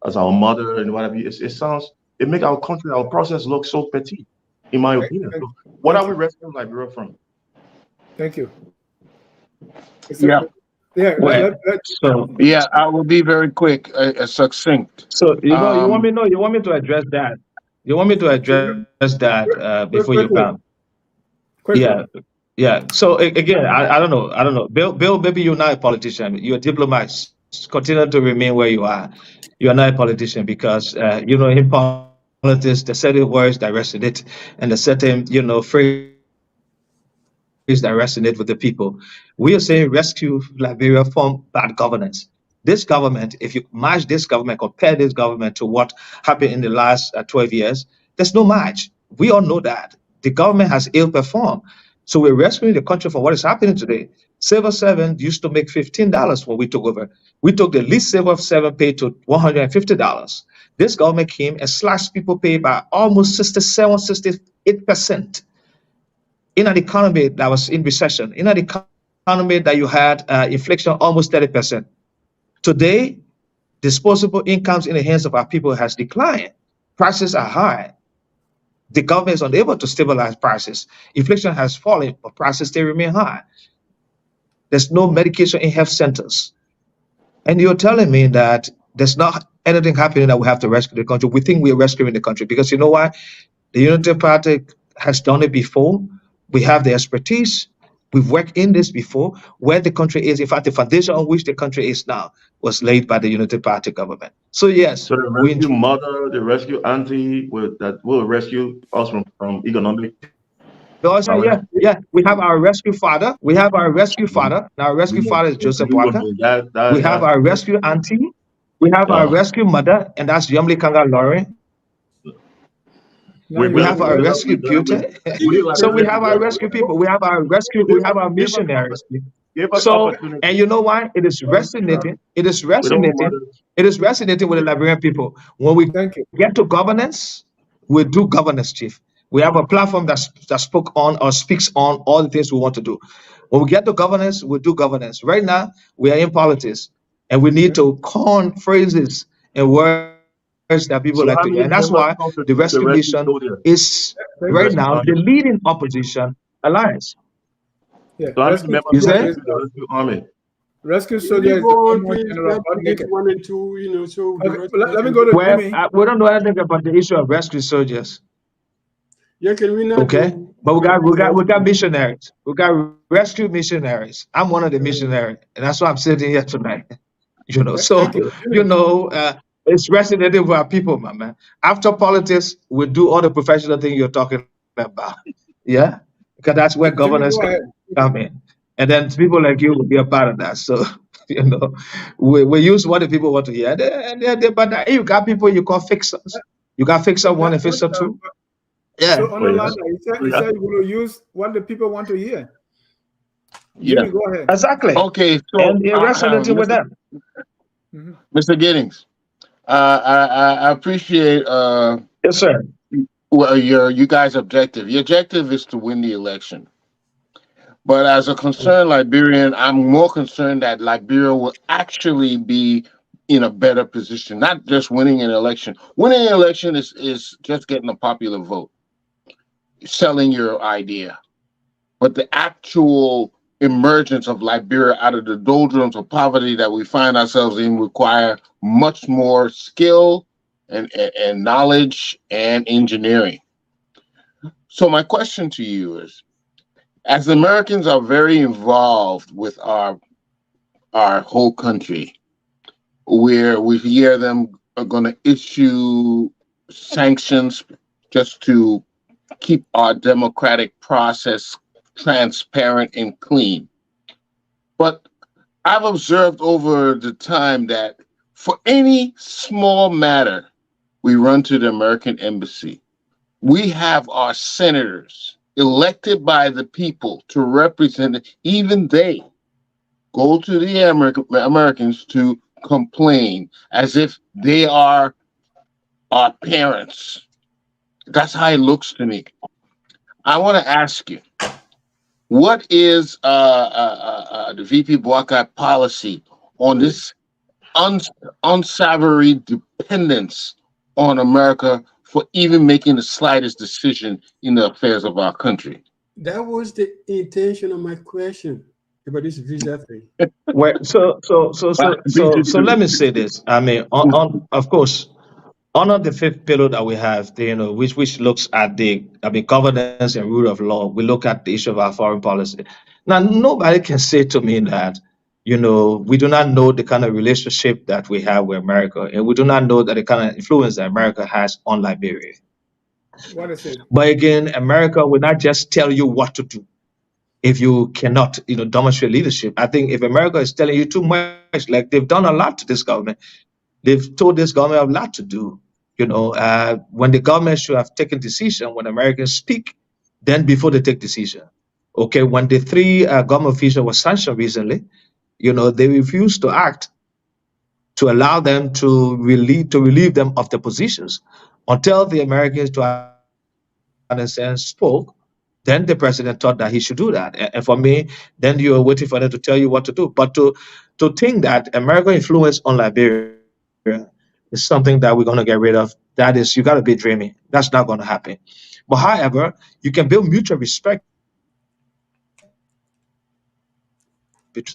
as our mother and whatever. It makes our country, our process look so petty, in my opinion. So what are we rescuing Liberia from? Thank you. Yeah. Yeah. I will be very quick, succinct. So you want me to address that? You want me to address that before you come? Yeah. So again, I don't know. Bill, maybe you're not a politician. You're a diplomat. Continue to remain where you are. You are not a politician because in politics, the certain words that resonate and the certain phrase that resonate with the people. We are saying rescue Liberia from bad governance. This government, if you match this government, compare this government to what happened in the last 12 years, there's no match. We all know that. The government has ill-performed. So we're rescuing the country from what is happening today. Civil servant used to make $15 when we took over. We took the least civil servant pay to $150. This government came and slashed people pay by almost 67, 68%. In an economy that was in recession, in an economy that you had inflation almost 30%. Today, disposable incomes in the hands of our people has declined. Prices are high. The government is unable to stabilize prices. Inflation has fallen, but prices still remain high. There's no medication in health centers. And you're telling me that there's not anything happening that we have to rescue the country. We think we're rescuing the country because you know why? The Unity Party has done it before. We have the expertise. We've worked in this before, where the country is. In fact, the foundation on which the country is now was laid by the Unity Party government. So yes, So the we rescue mother, the rescue auntie that will rescue us from economic also, challenge. yeah. We have our rescue father. We have our rescue We, father. Now, our rescue we, father is Joseph we will Walker. be We have our rescue auntie. We have our rescue mother, and that's Yumli Kanga Laurie. Now We you have our rescue beauty. So we have our rescue people. We have our rescue. We have our missionaries. Give us So, opportunity. and you know why? It is resonating. It is We don't want resonating. mothers. It is resonating with the Liberian people. When we Thank you. get to governance, we do governance, chief. We have a platform that spoke on or speaks on all the things we want to do. When we get to governance, we do governance. Right now, we are in politics, and we need to coin phrases and words that people like So to how hear. many And that's members why the constitute the rescue rescue mission soldiers, is the Thank you. right rescue now the army? leading opposition alliance. Yeah. So how many Rescue members You say? soldier constitute the rescue army? rescue Can soldier we is the go on, former please? general. Not to Make get it. 1 and 2, so the Okay. rest Let, of us let me can go go. to Well, Jimmy. we don't know anything about the issue of rescue soldiers. Yeah, can we not Okay, do but we got rescue? missionaries. We got rescue missionaries. I'm one of the missionaries, and that's why I'm sitting here tonight. So Thank you. Jimmy. it's resonating with our people, my man. After politics, we do all the professional thing you're talking about. Yeah, because that's where Jimmy, governance go ahead. come in, and then people like you will be a part of that. So you know, we use what the people want to hear, but you got people you call fixers. You got fixer one and fixer two. Yeah. So on Oh the yeah. line, you said you will use what the people want to hear. Jimmy, go ahead. Exactly. Okay, so And it resonated with them. Mhm. Mr. Giddings, I appreciate Yes, sir. you guys' objective. Your objective is to win the election. But as a concerned Liberian, I'm more concerned that Liberia will actually be in a better position, not just winning an election. Winning an election is just getting a popular vote, selling your idea. But the actual emergence of Liberia out of the doldrums of poverty that we find ourselves in require much more skill and knowledge and engineering. So my question to you is, as Americans are very involved with our whole country, where we hear them are going to issue sanctions just to keep our democratic process transparent and clean. But I've observed over the time that for any small matter, we run to the American embassy. We have our senators elected by the people to represent it. Even they go to the Americans to complain as if they are our parents. That's how it looks to me. I want to ask you, what is the VP Boakai policy on this unsavory dependence on America for even making the slightest decision in the affairs of our country? That was the intention of my question about this visa thing. Well, so let me say this. I mean, of course, under the fifth pillar that we have, which looks at governance and rule of law, we look at the issue of our foreign policy. Now, nobody can say to me that, we do not know the kind of relationship that we have with America, and we do not know that the kind of influence that America has on Liberia. What is it? But again, America will not just tell you what to do if you cannot, demonstrate leadership. I think if America is telling you too much, like they've done a lot to this government, they've told this government a lot to do. When the government should have taken decision, when Americans speak, then before they take decision. Okay, when the three government officials were sanctioned recently, they refused to act to allow them to relieve them of their positions until the Americans, to understand, spoke. Then the president thought that he should do that. And for me, then you are waiting for them to tell you what to do. But to think that American influence on Liberia is something that we're going to get rid of, that is, you got to be dreaming. That's not going to happen. But however, you can build mutual respect.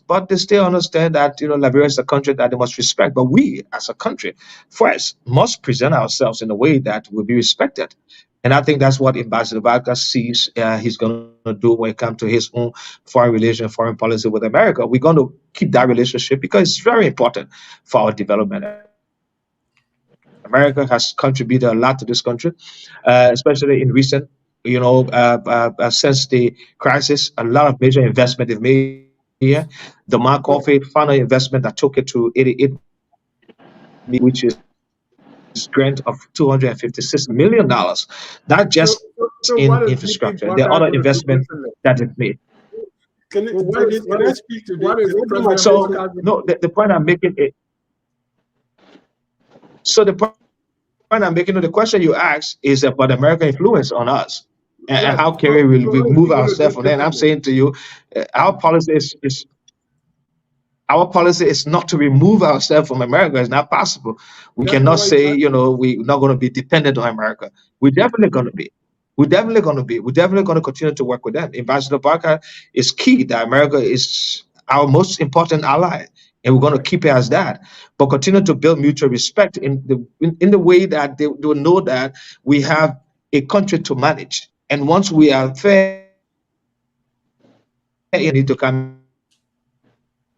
But they still understand that Liberia is a country that they must respect. But we, as a country, first must present ourselves in a way that will be respected. And I think that's what Ambassador Barker sees he's going to do when it comes to his own foreign relation, foreign policy with America. We're going to keep that relationship because it's very important for our development. America has contributed a lot to this country, especially in recent, since the crisis, a lot of major investment they've made here. The Mark Offit final investment that took it to $88 million, which is grant of $256 million. Not just in infrastructure. There So are what other is VP investment Barker going to that do they've made. differently? Well, Can I speak to this? what is What do my President So question? Barker? no, the point I'm making is, the question you asked is about American influence on us, and how Yes. can we So what is remove he going to ourselves do from that. And I'm differently? saying to you, our policy is not to remove ourselves from America. It's not possible. We That's not cannot what he say, said. we're not going to be dependent on America. We're definitely going to be. We're definitely going to be. We're definitely going to continue to work with them. Ambassador Barker is key that America is our most important ally, and we're going to Right. keep it as that. But continue to build mutual respect in the way that they will know that we have a country to manage. And once we are fair in managing it, they need to come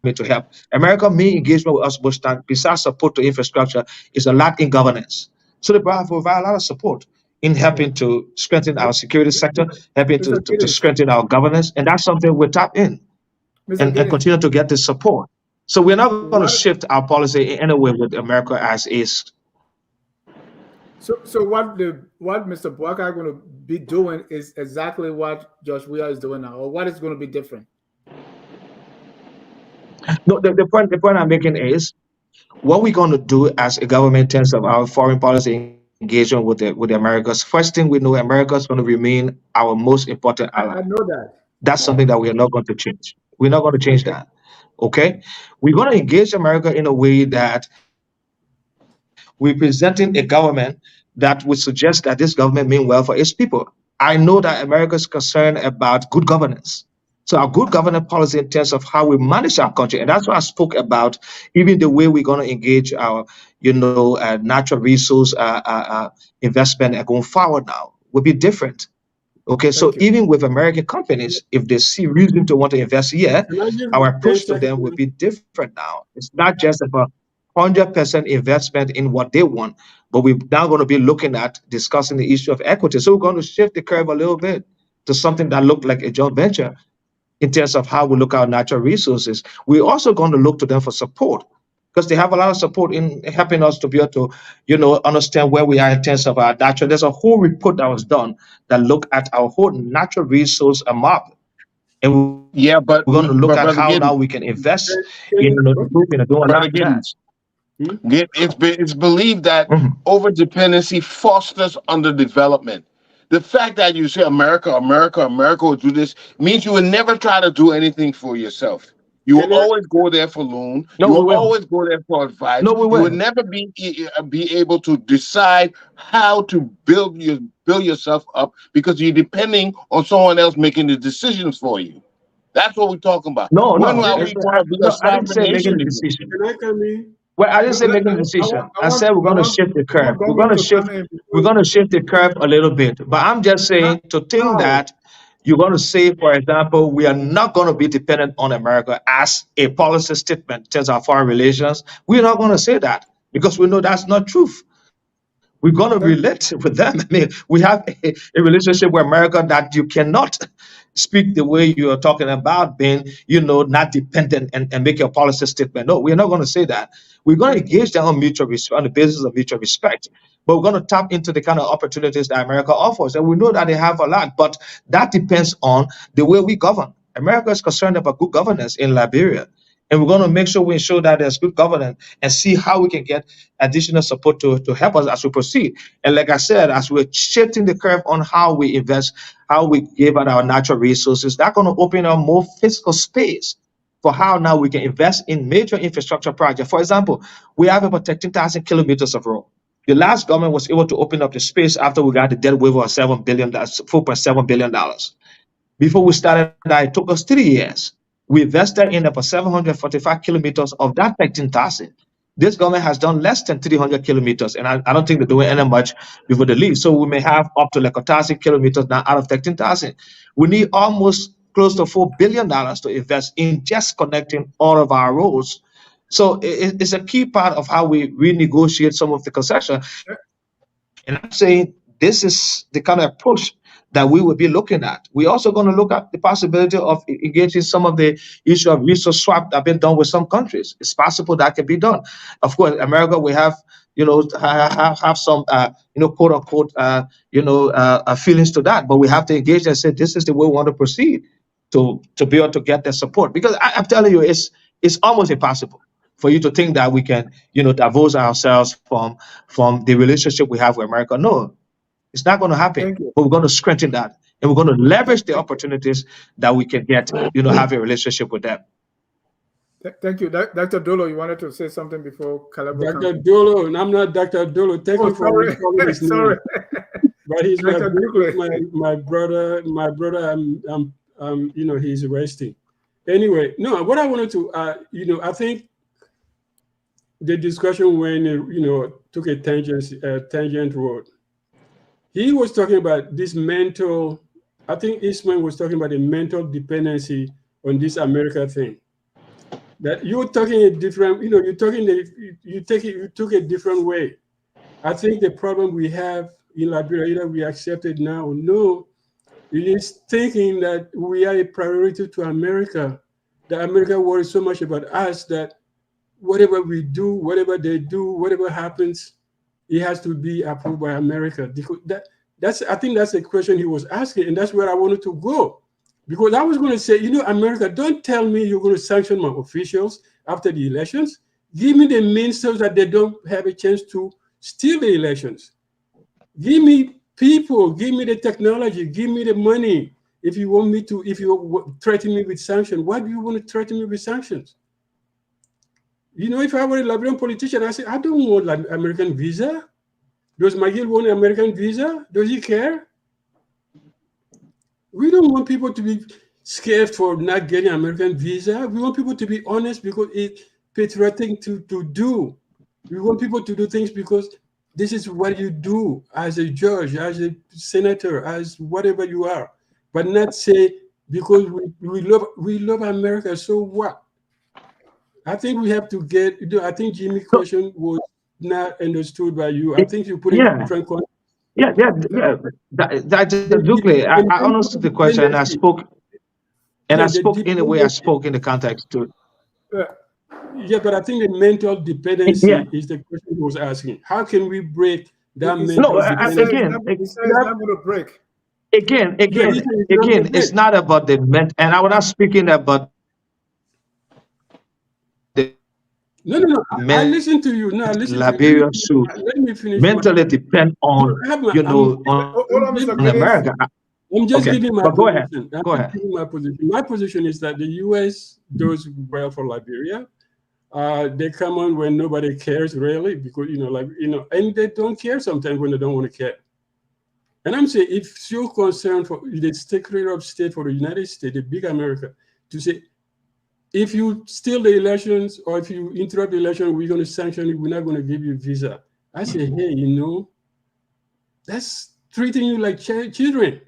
in to help. America main engagement with us most time, besides support to infrastructure, is a lot in governance. So they provide a lot of support in helping to strengthen our security sector, helping to strengthen our Mr. governance, Giddings. and that's something we tap in and continue Mr. to get Giddings. this support. So we're not going to shift our What? policy in any way with America as is. So what Mr. Barker going to be doing is exactly what Josh Weah is doing now, or what is going to be different? No, the point I'm making is what we're going to do as a government in terms of our foreign policy engagement with the Americas. First thing we know, America is going to remain our most important ally. I know that. That's something that we are not going to change. We're not going to change Okay. that. Okay, we're going to engage America in a way that we're presenting a government that would suggest that this government mean well for its people. I know that America is concerned about good governance. So our good governance policy in terms of how we manage our country, and that's why I spoke about even the way we're going to engage our, natural resource investment going forward now will be different. Okay, so Thank you. even with American companies, if they see reason to want to invest here, Can I give our you 10 approach to seconds? them will be different now. It's not just about 100% investment in what they want, but we're now going to be looking at discussing the issue of equity. So we're going to shift the curve a little bit to something that looked like a joint venture in terms of how we look at our natural resources. We're also going to look to them for support because they have a lot of support in helping us to be able to, understand where we are in terms of our natural. There's a whole report that was done that looked at our whole natural resource map, and we're going to look at Yeah, how now we can brother invest Giddings, in Can you, improving and doing a lot of brother that. Giddings. hmm? It's believed that Mhm. over dependency fosters underdevelopment. The fact that you say America, America, America will do this means you will never try to do anything for yourself. You will Can I? always go there for loan. No, You we will will. always go there for advice. No, we You will will. never be able to decide how to build yourself up because you're depending on someone else making the decisions for you. That's what we're talking about. No, When no. are Can, we going to be a No, I didn't sovereign say making nation a again? decision. can I come in? Well, I didn't No, say making a decision. I said we're going to shift the curve. We're going to Gongo to shift. come in We're before going to shift the curve a little bit. But I'm just saying to think how? that you're going to say, for example, we are not going to be dependent on America as a policy statement in terms of foreign relations. We're not going to say that because we know that's not truth. We're going to relate Thank with them. I mean, we have a relationship with America that you cannot speak the way you are talking about being, not dependent and make your policy statement. No, we're not going to say that. We're going to thank you. engage them on mutual respect, on the basis of mutual respect. But we're going to tap into the kind of opportunities that America offers. And we know that they have a lot, but that depends on the way we govern. America is concerned about good governance in Liberia. And we're going to make sure we ensure that there's good governance and see how we can get additional support to help us as we proceed. And like I said, as we're shifting the curve on how we invest, how we give out our natural resources, that's going to open up more fiscal space for how now we can invest in major infrastructure projects. For example, we have about 13,000 kilometers of road. The last government was able to open up the space after we got the debt waiver of $7 billion, $4.7 billion. Before we started that, it took us 3 years. We invested in about 745 kilometers of that 13,000. This government has done less than 300 kilometers, and I don't think they're doing any much before the leave. So we may have up to like 1,000 kilometers now out of 13,000. We need almost close to $4 billion to invest in just connecting all of our roads. So it's a key part of how we renegotiate some of the concession. And I'm saying this is the kind of approach that we will be looking at. We're also going to look at the possibility of engaging some of the issue of resource swap that have been done with some countries. It's possible that can be done. Of course, America, we have, have some, quote unquote, feelings to that, but we have to engage and say, this is the way we want to proceed to be able to get the support. Because I'm telling you, it's almost impossible for you to think that we can, divorce ourselves from the relationship we have with America. No, it's not going to happen. But we're going to strengthen that, and we're going to leverage the opportunities that we can get, have a relationship with them. Thank you. Dr. Dolo, you wanted to say something before Caleb? Dr. Dolo, and I'm not Dr. Dolo. Thank you for calling his name. But he's my brother. My brother, he's resting. Anyway, no, what I wanted to, I think the discussion when, took a tangent road. He was talking about this mental, I think Eastman was talking about the mental dependency on this America thing. That you're talking a different, you took a different way. I think the problem we have in Liberia, either we accept it now or no, it is thinking that we are a priority to America. That America worries so much about us that whatever we do, whatever they do, whatever happens, it has to be approved by America. I think that's the question he was asking, and that's where I wanted to go. Because I was going to say, America, don't tell me you're going to sanction my officials after the elections. Give me the means so that they don't have a chance to steal the elections. Give me people, give me the technology, give me the money. If you threaten me with sanctions, why do you want to threaten me with sanctions? If I were a Liberian politician, I say, I don't want an American visa. Does McGill want an American visa? Does he care? We don't want people to be scared for not getting an American visa. We want people to be honest because it's patriotic to do. We want people to do things because this is what you do as a judge, as a senator, as whatever you are. But not say, because we love America, so what? I think we have to get, I think Jimmy's question was not understood by you. I think you put it in different context. That's exactly. I understood the question, and I spoke in the way I spoke in the context too. Yeah, but I think the mental dependency is the question he was asking. How can we break that mental dependency? It's not going to break. Again, it's not about the mental, and I was not speaking about the I listen to you. No, I listen Liberia to you. Let me finish. Mentally depend on, on America. I'm just giving my position. Go ahead. My position. My position is that the U.S. does well for Liberia. They come on when nobody cares really, because and they don't care sometimes when they don't want to care. And I'm saying, if you're concerned for the Secretary of State for the United States, the big America, to say, if you steal the elections or if you interrupt the election, we're going to sanction you, we're not going to give you a visa. I say, hey, that's treating you like children.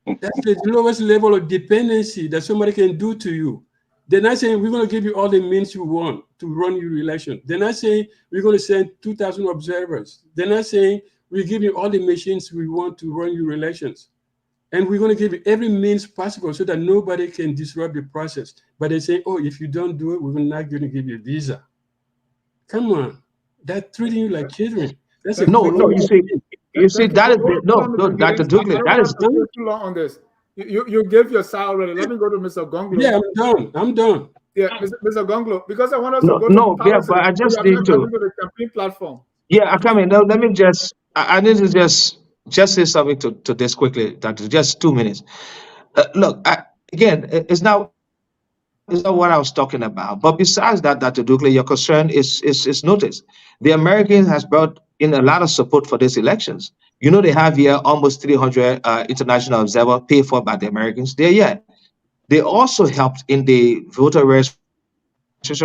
That's the lowest level of dependency that somebody can do to you. They're not saying we're going to give you all the means you want to run your election. They're not saying we're going to send 2,000 observers. They're not saying we give you all the machines we want to run your elections. And we're going to give you every means possible so that nobody can disrupt the process. But they say, oh, if you don't do it, we're not going to give you a visa. Come on. That's treating you like children. That's you see, that is Dr. Douglas, that is too long on this. You give your salary. Let me go to Mr. Gonglo. Yeah, I'm done. Yeah, Mr. Gonglo, because I want us to go to policy. But I just need to the campaign platform. Yeah, I come in. Now, let me I need to just say something to this quickly, Doctor. Just 2 minutes. Look, again, it's not what I was talking about. But besides that, Dr. Douglas, your concern is noticed. The Americans has brought in a lot of support for these elections. They have here almost 300 international observers paid for by the Americans. They also helped in the voter registration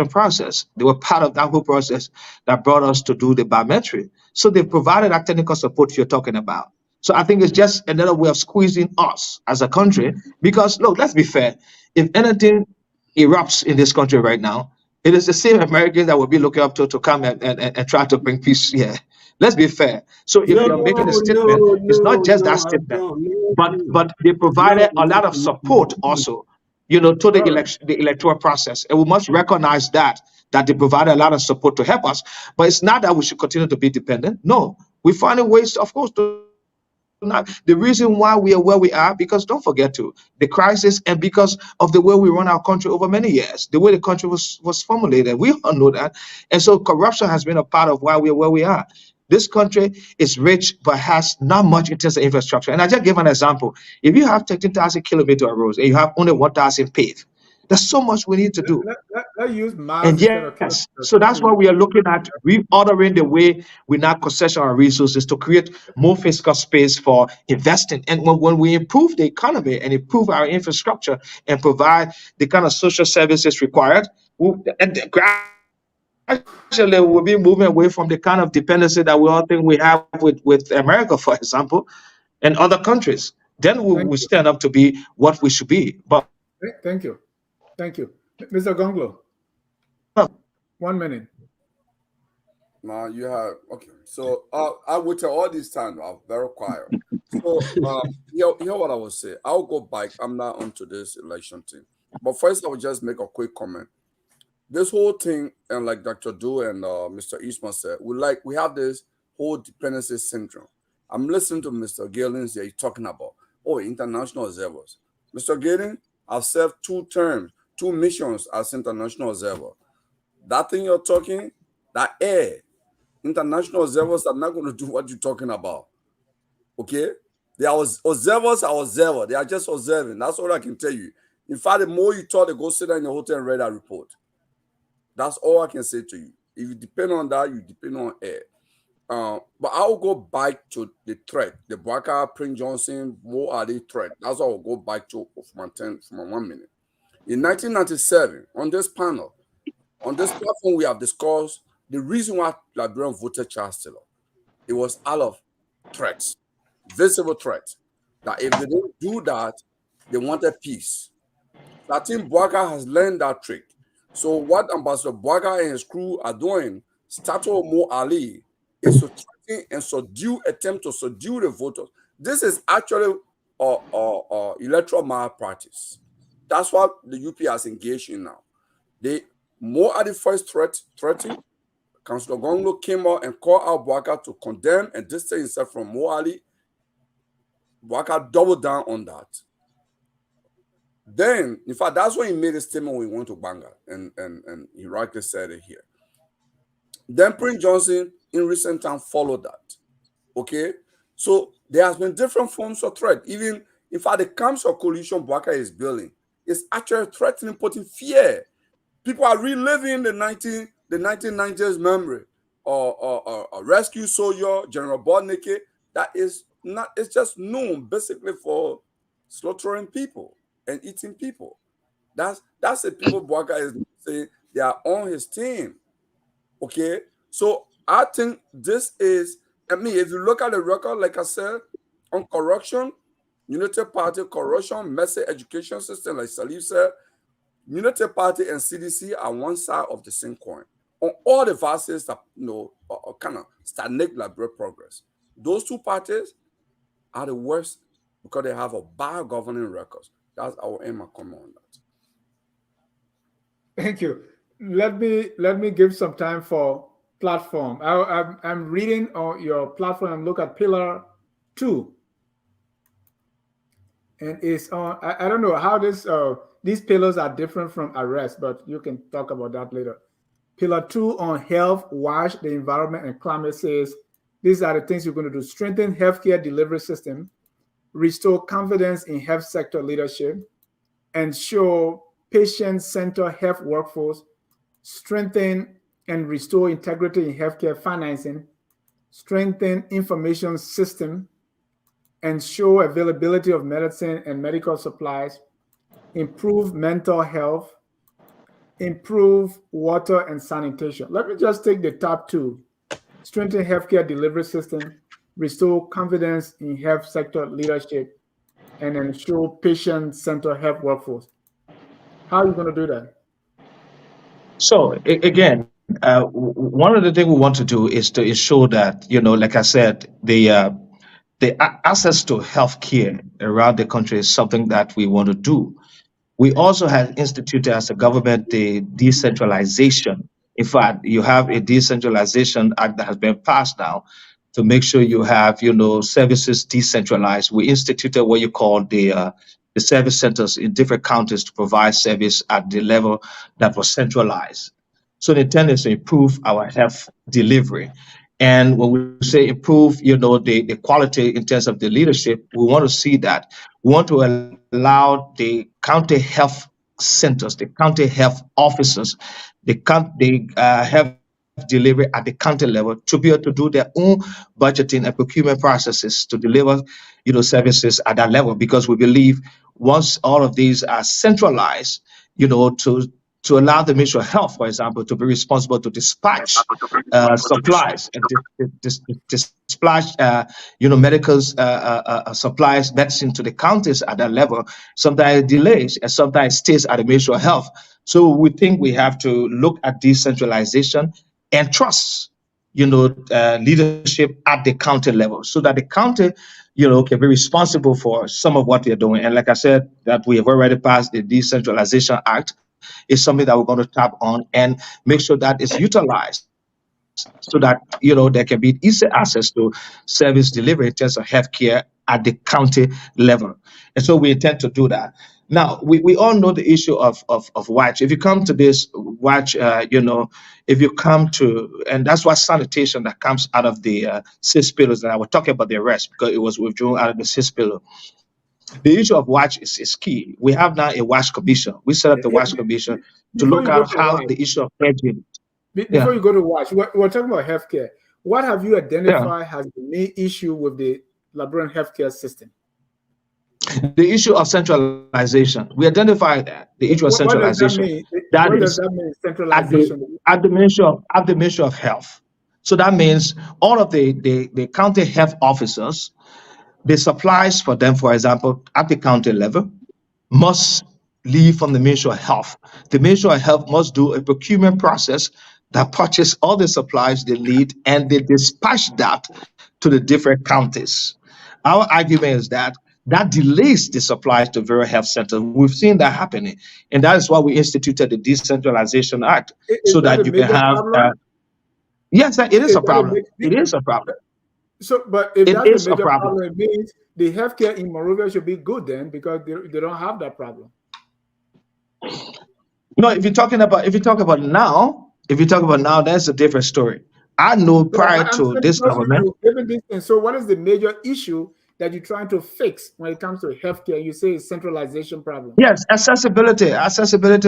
process. They were part of that whole process that brought us to do the biometric. So they provided that technical support you're talking about. So I think it's just another way of squeezing us as a country. Because look, let's be fair. If anything erupts in this country right now, it is the same Americans that will be looking up to come and try to bring peace here. Let's be fair. So if you're making a statement, it's not just that statement, but they provided a lot of support also, to the election, the electoral process. And we must recognize that they provide a lot of support to help us. But it's not that we should continue to be dependent. No, we're finding ways, of course, to not. The reason why we are where we are, because don't forget to the crisis and because of the way we run our country over many years, the way the country was formulated. We all know that. And so corruption has been a part of why we are where we are. This country is rich, but has not much in terms of infrastructure. And I just give an example. If you have 13,000 kilometers of roads and you have only 1,000 paved, there's so much we need to do. Let's use miles And instead of yes, kilometers. so that's why we are looking at reordering the way we now concession our resources to create more fiscal space for investing. And when we improve the economy and improve our infrastructure and provide the kind of social services required, gradually we'll be moving away from the kind of dependency that we all think we have with America, for example, and other countries. Then we will stand up to be what we should be. But thank you. Mr. Gonglo. 1 minute. Now you have okay. So I waited all this time. I'm very quiet. So here what I will say. I'll go back. I'm not onto this election thing. But first, I will just make a quick comment. This whole thing, and like Dr. Du and Mr. Eastman said, we have this whole dependency syndrome. I'm listening to Mr. Giddings here. He's talking about international observers. Mr. Giddings, I've served 2 terms, 2 missions as international observer. That thing you're talking, international observers are not going to do what you're talking about. Okay? They are observers. They are just observing. That's all I can tell you. In fact, the more you talk, they go sit down in your hotel and read that report. That's all I can say to you. If you depend on that, you depend on air. But I'll go back to the threat. The Bwaka, Prince Johnson, what are they threat? That's all I'll go back to for my 1 minute. In 1997, on this panel, on this platform, we have discussed the reason why Liberian voted Charles Taylor. It was out of threats, visible threats, that if they don't do that, they wanted peace. So I think Bwaka has learned that trick. So what Ambassador Bwaka and his crew are doing, Stato Mo Ali, is to threaten and attempt to subdue the voters. This is actually electoral malpractice. That's what the UP has engaged in now. They more at the first threatening. Councillor Gonglo came out and called out Bwaka to condemn and distance himself from Mo Ali. Bwaka doubled down on that. Then, in fact, that's when he made a statement when he went to Banga, and he rightly said it here. Then Prince Johnson, in recent time, followed that. Okay? So there has been different forms of threat. Even, in fact, the camps of coalition Bwaka is building is actually threatening, putting fear. People are reliving the 1990s memory or rescue soldier, General Bodnike, that is not, it's just known basically for slaughtering people and eating people. That's the people Bwaka is saying they are on his team. Okay? So I think this is, if you look at the record, like I said, on corruption, Unity Party, corruption, message education system, like Salif said, Unity Party and CDC are one side of the same coin. On all the verses that kind of stagnate Liberia progress. Those 2 parties are the worst because they have a bad governing records. That's our aim and comment on that. Thank you. Let me give some time for platform. I'm reading on your platform and look at pillar 2. And it's on. I don't know how these pillars are different from arrest, but you can talk about that later. Pillar 2 on health, wash, the environment, and climate says these are the things you're going to do: strengthen healthcare delivery system, restore confidence in health sector leadership, ensure patient-centered health workforce, strengthen and restore integrity in healthcare financing, strengthen information system, ensure availability of medicine and medical supplies, improve mental health, improve water and sanitation. Let me just take the top two: strengthen healthcare delivery system, restore confidence in health sector leadership, and ensure patient-centered health workforce. How are you going to do that? So again, one of the things we want to do is to ensure that, like I said, the access to healthcare around the country is something that we want to do. We also have instituted as a government the decentralization. In fact, you have a decentralization act that has been passed now to make sure you have, services decentralized. We instituted what you call the service centers in different counties to provide service at the level that was centralized. So the intent is to improve our health delivery. And when we say improve, the quality in terms of the leadership, we want to see that. We want to allow the county health centers, the county health officers, the health delivery at the county level to be able to do their own budgeting and procurement processes to deliver, services at that level. Because we believe once all of these are centralized, to allow the Ministry of Health, for example, to be responsible to dispatch supplies and dispatch, medical supplies, medicine to the counties at that level. Sometimes it delays and sometimes stays at the Ministry of Health. So we think we have to look at decentralization and trust, leadership at the county level, so that the county, can be responsible for some of what they're doing. And like I said, that we have already passed the Decentralization Act is something that we're going to tap on and make sure that it's utilized so that there can be easy access to service delivery in terms of healthcare at the county level. And so we intend to do that. Now we all know the issue of watch. If you come to this watch, if you come to, and that's why sanitation that comes out of the six pillars, and I was talking about the rest because it was withdrawn out of the six pillar. The issue of watch is key. We have now a watch commission. We set up the watch commission to Before look you go at to how watch, the issue of hedging. before Yeah, you go to watch, we're talking about healthcare. What have you yeah. identified as the main issue with the Liberian healthcare system? The issue of centralization. We identified that the issue of What does that centralization. mean? That What does is that mean? at the Centralization. Ministry of Health. So that means all of the county health officers, the supplies for them, for example, at the county level, must leave from the Ministry of Health. The Ministry of Health must do a procurement process that purchase all the supplies they need and they dispatch that to the different counties. Our argument is that that delays the supplies to various health centers. We've seen that happening, and that is why we instituted the Decentralization Act Is so that that a you can major have. problem? Yes, it is Is a that a problem. It big, is a problem. so, but if It that's a is a major problem. problem, it means the healthcare in Monrovia should be good then, because they don't have that problem. No, if you talk about now, that's a different story. I know So prior I'm to saying, this because government, you given this, and so what is the major issue that you're trying to fix when it comes to healthcare? You say it's centralization problem. yes, accessibility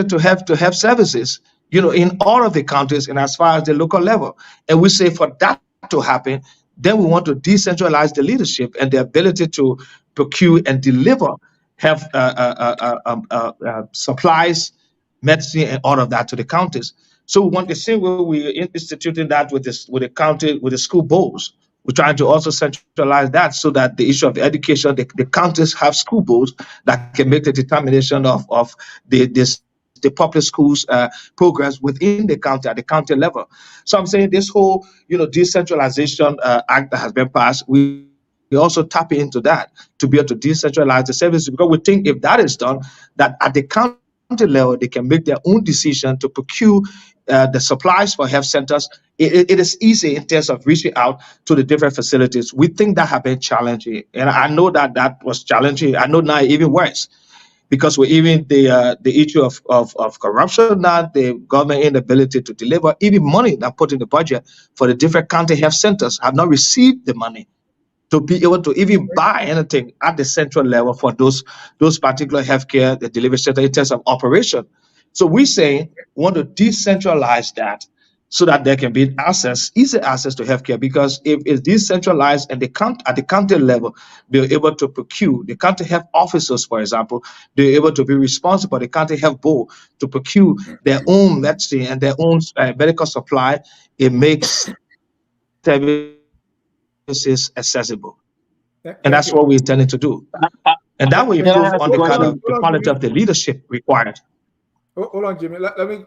to have services, in all of the counties and as far as the local level. And we say for that to happen, then we want to decentralize the leadership and the ability to procure and deliver health supplies, medicine, and all of that to the counties. So we want the same way we instituting that with the county with the school boards. We're trying to also centralize that so that the issue of education, the counties have school boards that can make the determination of the public schools programs within the county at the county level. So I'm saying this whole decentralization act that has been passed, we also tap into that to be able to decentralize the services because we think if that is done, that at the county level they can make their own decision to procure the supplies for health centers. It is easy in terms of reaching out to the different facilities. We think that has been challenging, and I know that was challenging. I know now even worse because we're even the issue of corruption now, the government inability to deliver, even money that put in the budget for the different county health centers have not received the money to be able to even buy anything at the central level for those particular healthcare the delivery center in terms of operation. So we say we want to decentralize that so that there can be easy access to healthcare. Because if it's decentralized and at the county level, they're able to procure, the county health officers, for example, they're able to be responsible, the county health board, to procure their own medicine and their own medical supply. It makes services accessible. And Thank that's what you. we're intending to do. And that will Can I improve ask on a the question? quality of the leadership required. Hold on, Jimmy. Let me,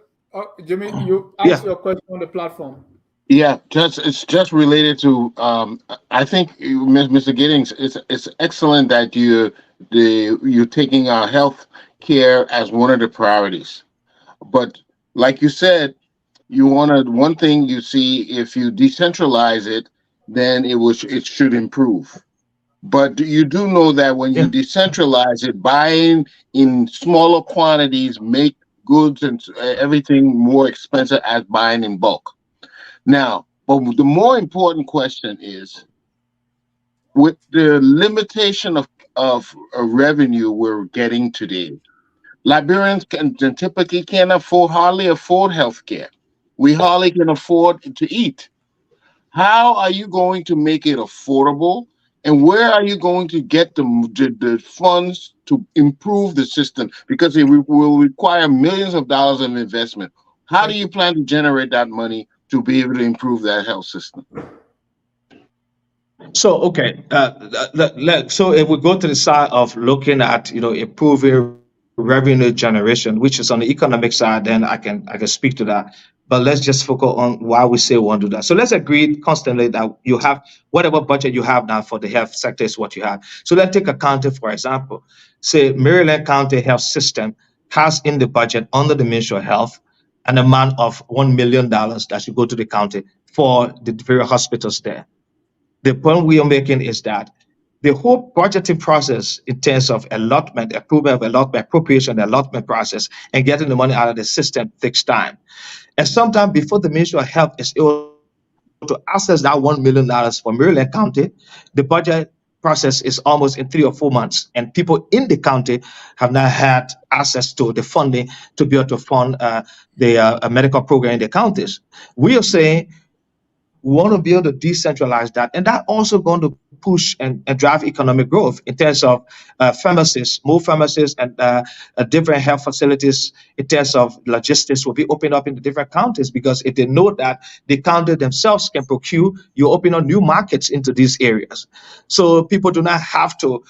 Jimmy, you Yeah. ask your question on the platform. Yeah, it's just related to I think Mr. Giddings, it's excellent that you're taking our health care as one of the priorities. But like you said, one thing you see, if you decentralize it, then it should improve. But you do know that when you Yeah. decentralize it, buying in smaller quantities make goods and everything more expensive as buying in bulk. Now, but the more important question is, with the limitation of revenue we're getting today, Liberians can typically hardly afford health care. We hardly can afford to eat. How are you going to make it affordable? And where are you going to get the funds to improve the system? Because it will require millions of dollars of investment. How do you plan to generate that money to be able to improve that health system? So, okay, so if we go to the side of looking at, improving revenue generation, which is on the economic side, then I can speak to that. But let's just focus on why we say we want to do that. So let's agree constantly that you have whatever budget you have now for the health sector is what you have. So let's take a county, for example. Say Maryland County Health System has in the budget under the Ministry of Health an amount of $1 million that should go to the county for the various hospitals there. The point we are making is that the whole budgeting process in terms of allotment, approval of allotment, appropriation, allotment process, and getting the money out of the system takes time. And sometimes before the Ministry of Health is able to access that $1 million for Maryland County, the budget process is almost in 3 or 4 months. And people in the county have not had access to the funding to be able to fund the medical program in the counties. We are saying we want to be able to decentralize that, and that also going to push and drive economic growth in terms of pharmacists, more pharmacists, and different health facilities in terms of logistics will be opened up in the different counties, because if they know that the county themselves can procure, you open up new markets into these areas. So people do not have to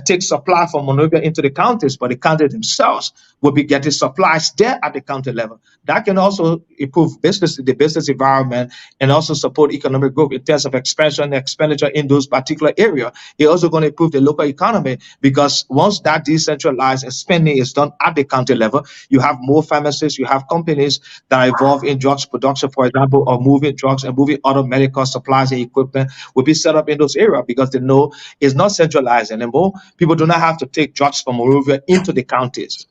take supply from Monrovia into the counties, but the county themselves will be getting supplies there at the county level. That can also improve the business environment, and also support economic growth in terms of expansion and expenditure in those particular areas. It's also going to improve the local economy, because once that decentralized spending is done at the county level, you have more pharmacists, you have companies that are involved in drugs production, for example, or moving drugs and moving other medical supplies and equipment will be set up in those areas, because they know it's not centralized anymore. People do not have to take drugs from Monrovia into the counties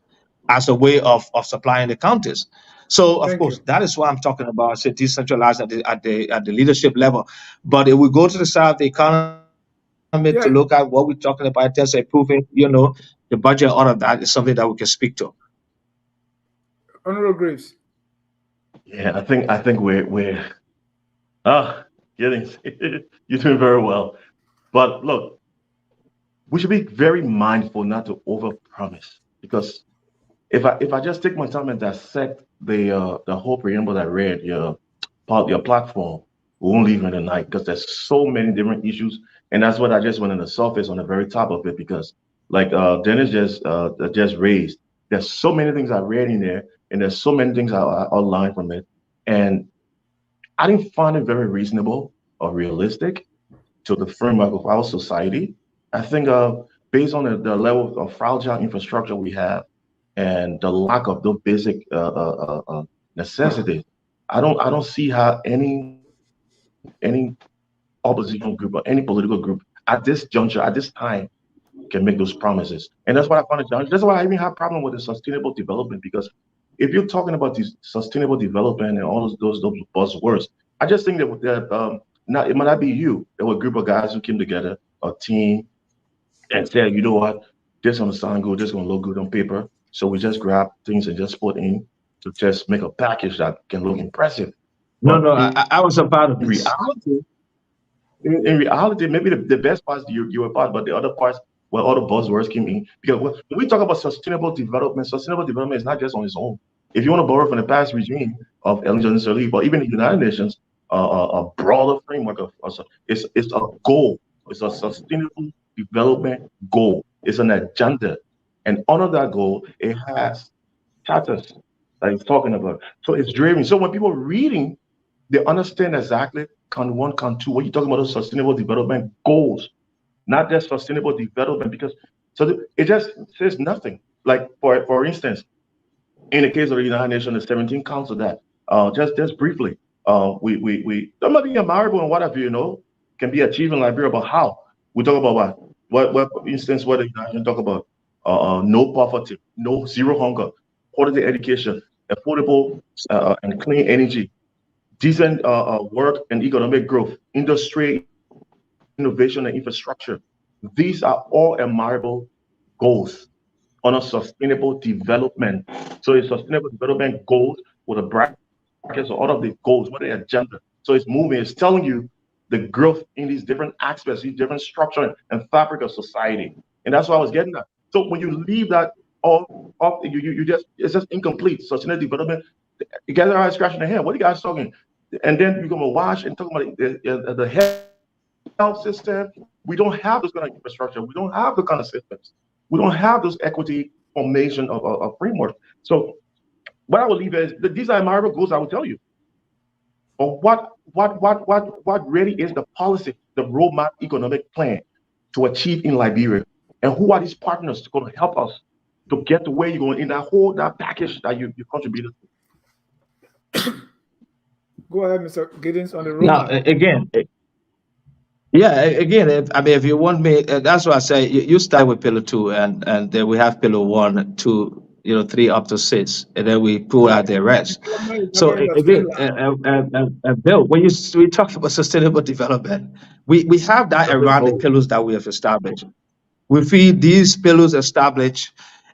as a way of supplying the counties. So, of course, that is what I'm talking about. I say decentralized at the leadership level. But if we go to the side of the economy to look at what we're talking about in terms of improving, the budget, all of that is something that we can speak to. Honorable Graves. Yeah, I think we're Giddings, you're doing very well. But look, we should be very mindful not to overpromise, because if I just take my time and dissect the whole preamble I read, your platform, we won't leave in the night, because there's so many different issues, and that's what I just went on the surface on the very top of it, because like Dennis just raised, there's so many things I read in there, and there's so many things I outlined from it, and I didn't find it very reasonable or realistic to the framework of our society. I think based on the level of fragile infrastructure we have, and the lack of those basic necessities, I don't see how any opposition group or any political group at this juncture, at this time, can make those promises. And that's what I found it challenging. That's why I even have problem with the sustainable development, because if you're talking about this sustainable development and all those buzzwords, I just think that not it might not be you. There were a group of guys who came together, a team, and said, you know what, this gonna sound good, this gonna look good on paper. So we just grab things and just put in to just make a package that can look impressive. No, But I was a part of in this. reality, maybe the best parts you were part, but the other parts where all the buzzwords came in. Because when we talk about sustainable development is not just on its own. If you want to borrow from the past regime of Ellen Johnson Sirleaf, or even the United Nations, a broader framework it's a goal. It's a sustainable development goal. It's an agenda, and under that goal, it has chapters that it's talking about. So it's driven. So when people are reading, they understand exactly can one, can two. When you talking about those sustainable development goals, not just sustainable development, because it just says nothing. Like for instance, in the case of the United Nations, the 17 counts of that. Just briefly, we somebody admirable and whatever can be achieved in Liberia, but how? We talk about what for instance, what the United Nations talk about no poverty, no zero hunger, quality education, affordable and clean energy, decent work and economic growth, industry, innovation and infrastructure. These are all admirable goals on a sustainable development. So it's sustainable development goals with a brackets of all of the goals, what the agenda. So it's moving, it's telling you the growth in these different aspects, these different structure and fabric of society. And that's what I was getting at. So when you leave that all off, it's just incomplete. Sustainable development, you guys are scratching their head. What are you guys talking? And then you're gonna watch and talk about the health system. We don't have this kind of infrastructure. We don't have the kind of systems. We don't have this equity formation of framework. So what I will leave is these are admirable goals. I will tell you. But what really is the policy, the roadmap economic plan to achieve in Liberia, and who are these partners going to help us to get to where you're going in that package that you contributed to? Go ahead, Mr. Giddings, on the roadmap. Now, again, if you want me, that's why I say you start with pillar 2, and then we have pillar 1, 2, 3 up to 6, and then we pull out the rest. So again, Bill, when we talk about sustainable development, we have that around the pillars that we have established. We feel these pillars established,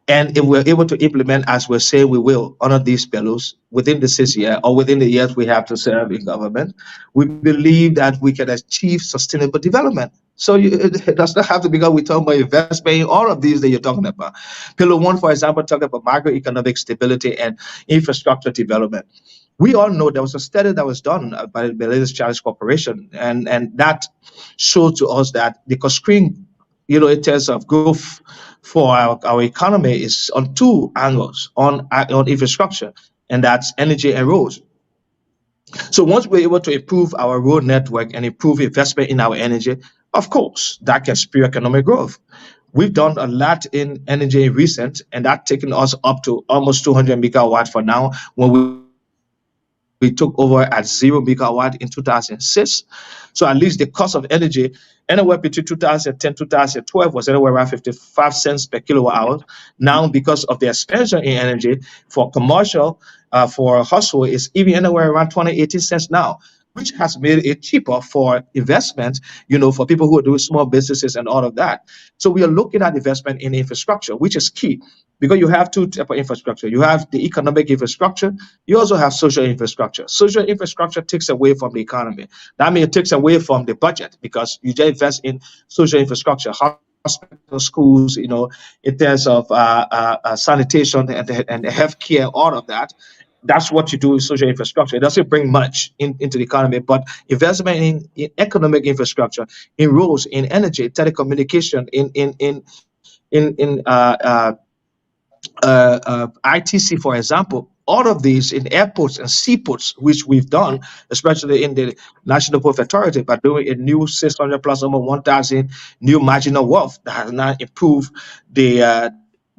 and if we're able to implement as we say we will under these pillars within the 6 years or within the years we have to serve in government, we believe that we can achieve sustainable development. So it does not have to be because we talk about investment in all of these that you're talking about. Pillar 1, for example, talking about macroeconomic stability and infrastructure development. We all know there was a study that was done by the Panelist Challenge Corporation, and that showed to us that the constraint, in terms of growth for our economy is on 2 angles, on infrastructure, and that's energy and roads. So once we're able to improve our road network and improve investment in our energy, of course, that can spur economic growth. We've done a lot in energy recent, and that's taken us up to almost 200 megawatt for now, when we took over at 0 megawatt in 2006. So at least the cost of energy anywhere between 2010 2012 was anywhere around 55 cents per kilowatt hour. Now, because of the expansion in energy for commercial, for household, is even anywhere around 18 cents now, which has made it cheaper for investment, for people who are doing small businesses and all of that. So we are looking at investment in infrastructure, which is key, because you have 2 types of infrastructure. You have the economic infrastructure. You also have social infrastructure. Social infrastructure takes away from the economy. That means it takes away from the budget, because you just invest in social infrastructure, hospitals, schools, in terms of sanitation and healthcare, all of that. That's what you do with social infrastructure. It doesn't bring much into the economy, but investment in economic infrastructure, in roads, in energy, telecommunication, in ITC, for example, all of these in airports and seaports, which we've done, especially in the National Port Authority, by doing a new 600 plus over 1,000 new marginal wealth that has now improved the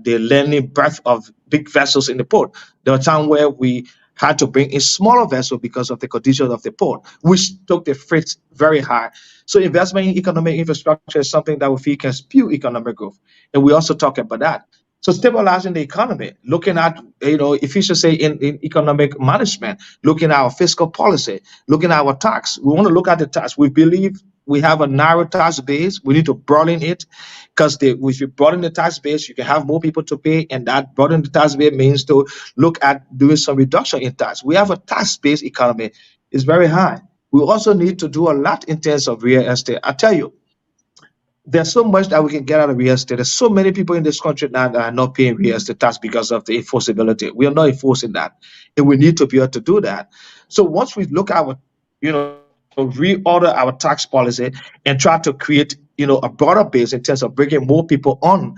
landing berth of big vessels in the port. There was a time where we had to bring a smaller vessel because of the conditions of the port, which took the freight very high. So investment in economic infrastructure is something that we feel can spew economic growth. And we also talk about that. So stabilizing the economy, looking at efficiency in economic management, looking at our fiscal policy, looking at our tax. We want to look at the tax. We believe we have a narrow tax base. We need to broaden it, because if you broaden the tax base, you can have more people to pay, and that broaden the tax base means to look at doing some reduction in tax. We have a tax-based economy; it's very high. We also need to do a lot in terms of real estate. I tell you, there's so much that we can get out of real estate. There's so many people in this country now that are not paying real estate tax because of the enforceability. We are not enforcing that, and we need to be able to do that. So once we look at, reorder our tax policy and try to create, a broader base in terms of bringing more people on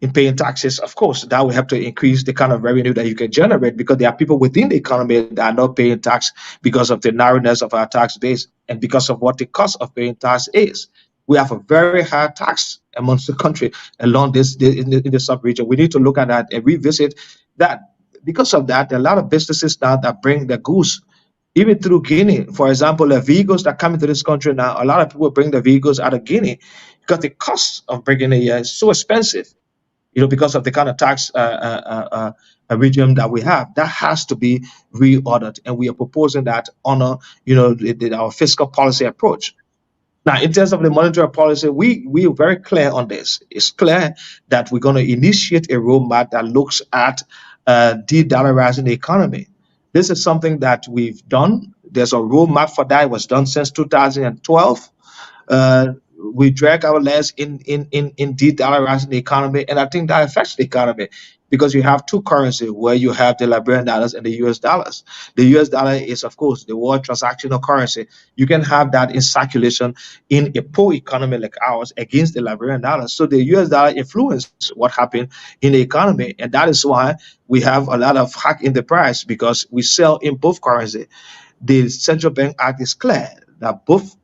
in paying taxes, of course, that will help to increase the kind of revenue that you can generate, because there are people within the economy that are not paying tax because of the narrowness of our tax base and because of what the cost of paying tax is. We have a very high tax amongst the country along in the sub-region. We need to look at that and revisit that. Because of that, there are a lot of businesses now that bring their goods even through Guinea. For example, the vehicles that come into this country now, a lot of people bring the vehicles out of Guinea because the cost of bringing it here is so expensive, because of the kind of tax regime that we have. That has to be reordered, and we are proposing that under, our fiscal policy approach. Now, in terms of the monetary policy, we are very clear on this. It's clear that we're going to initiate a roadmap that looks at de-dollarizing the economy. This is something that we've done. There's a roadmap for that. It was done since 2012. We drag our legs in de-dollarizing the economy, and I think that affects the economy, because you have two currencies where you have the Liberian dollars and the US dollars. The US dollar is, of course, the world transactional currency. You can have that in circulation in a poor economy like ours against the Liberian dollar. So the US dollar influences what happened in the economy, and that is why we have a lot of hack in the price, because we sell in both currency. The Central Bank Act is clear that both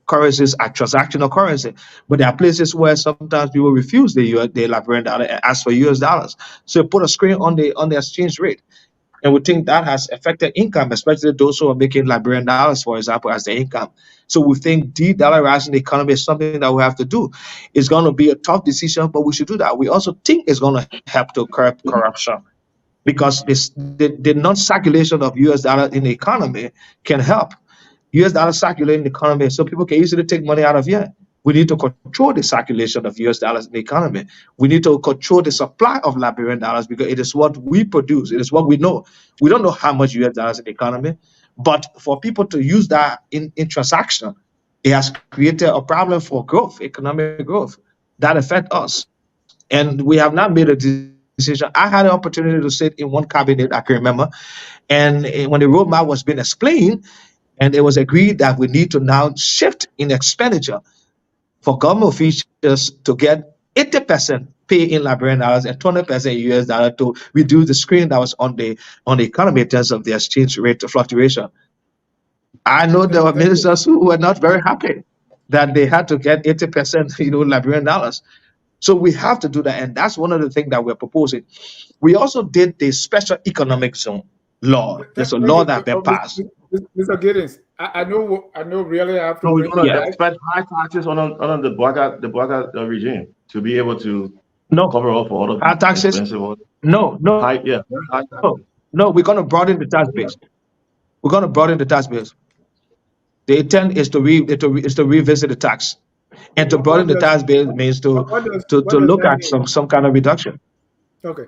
currencies are transactional currency, but there are places where sometimes people refuse the Liberian dollar and ask for US dollars. So put a screen on the exchange rate, and we think that has affected income, especially those who are making Liberian dollars, for example, as their income. So we think de-dollarizing the economy is something that we have to do. It's going to be a tough decision, but we should do that. We also think it's going to help to curb corruption, because the non-circulation of US dollar in the economy can help. US dollar circulating in the economy, so people can easily take money out of here. We need to control the circulation of US dollars in the economy. We need to control the supply of Liberian dollars, because it is what we produce. It is what we know. We don't know how much US dollars in the economy, but for people to use that in transaction, it has created a problem for growth, economic growth, that affect us. And we have not made a decision. I had an opportunity to sit in one cabinet, I can remember, and when the roadmap was being explained, and it was agreed that we need to now shift in expenditure for government officials to get 80% pay in Liberian dollars and 20% US dollar to reduce the strain that was on the economy in terms of the exchange rate fluctuation. I know there were ministers who were not very happy that they had to get 80%, Liberian dollars. So we have to do that, and that's one of the things that we're proposing. We also did the special economic zone law. There's a law that been passed. Mr. Giddings, I know. Really, I have to. So we're going to expect high taxes on the Bwaga regime to be able to cover up for all of the taxes. No. High, yeah, high taxes. No, we're going to broaden the tax base. We're going to broaden the tax base. The intent is to revisit the tax, and to broaden the tax base means to look at some kind of reduction. Okay.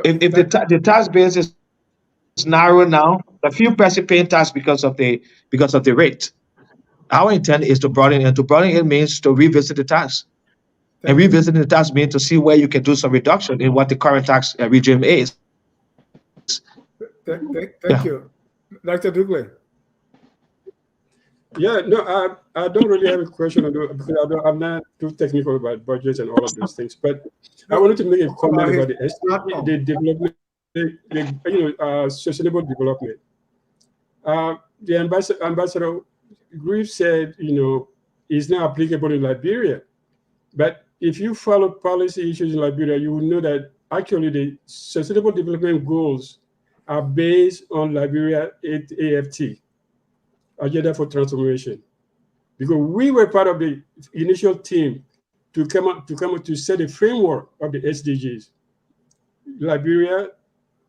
If the tax base is narrow now, a few person paying tax because of the rate. Our intent is to broaden it. To broaden it means to revisit the tax. And revisiting the tax means to see where you can do some reduction in what the current tax regime is. Thank you. Dr. Dugley. Yeah, no, I don't really have a question because I'm not too technical about budgets and all of those things. But I wanted to make a comment about the development, sustainable development. The ambassador Grief said, is now applicable in Liberia. But if you follow policy issues in Liberia, you will know that actually the sustainable development goals are based on Liberia AFT. Agenda for Transformation, because we were part of the initial team to come up to set a framework of the SDGs. Liberia,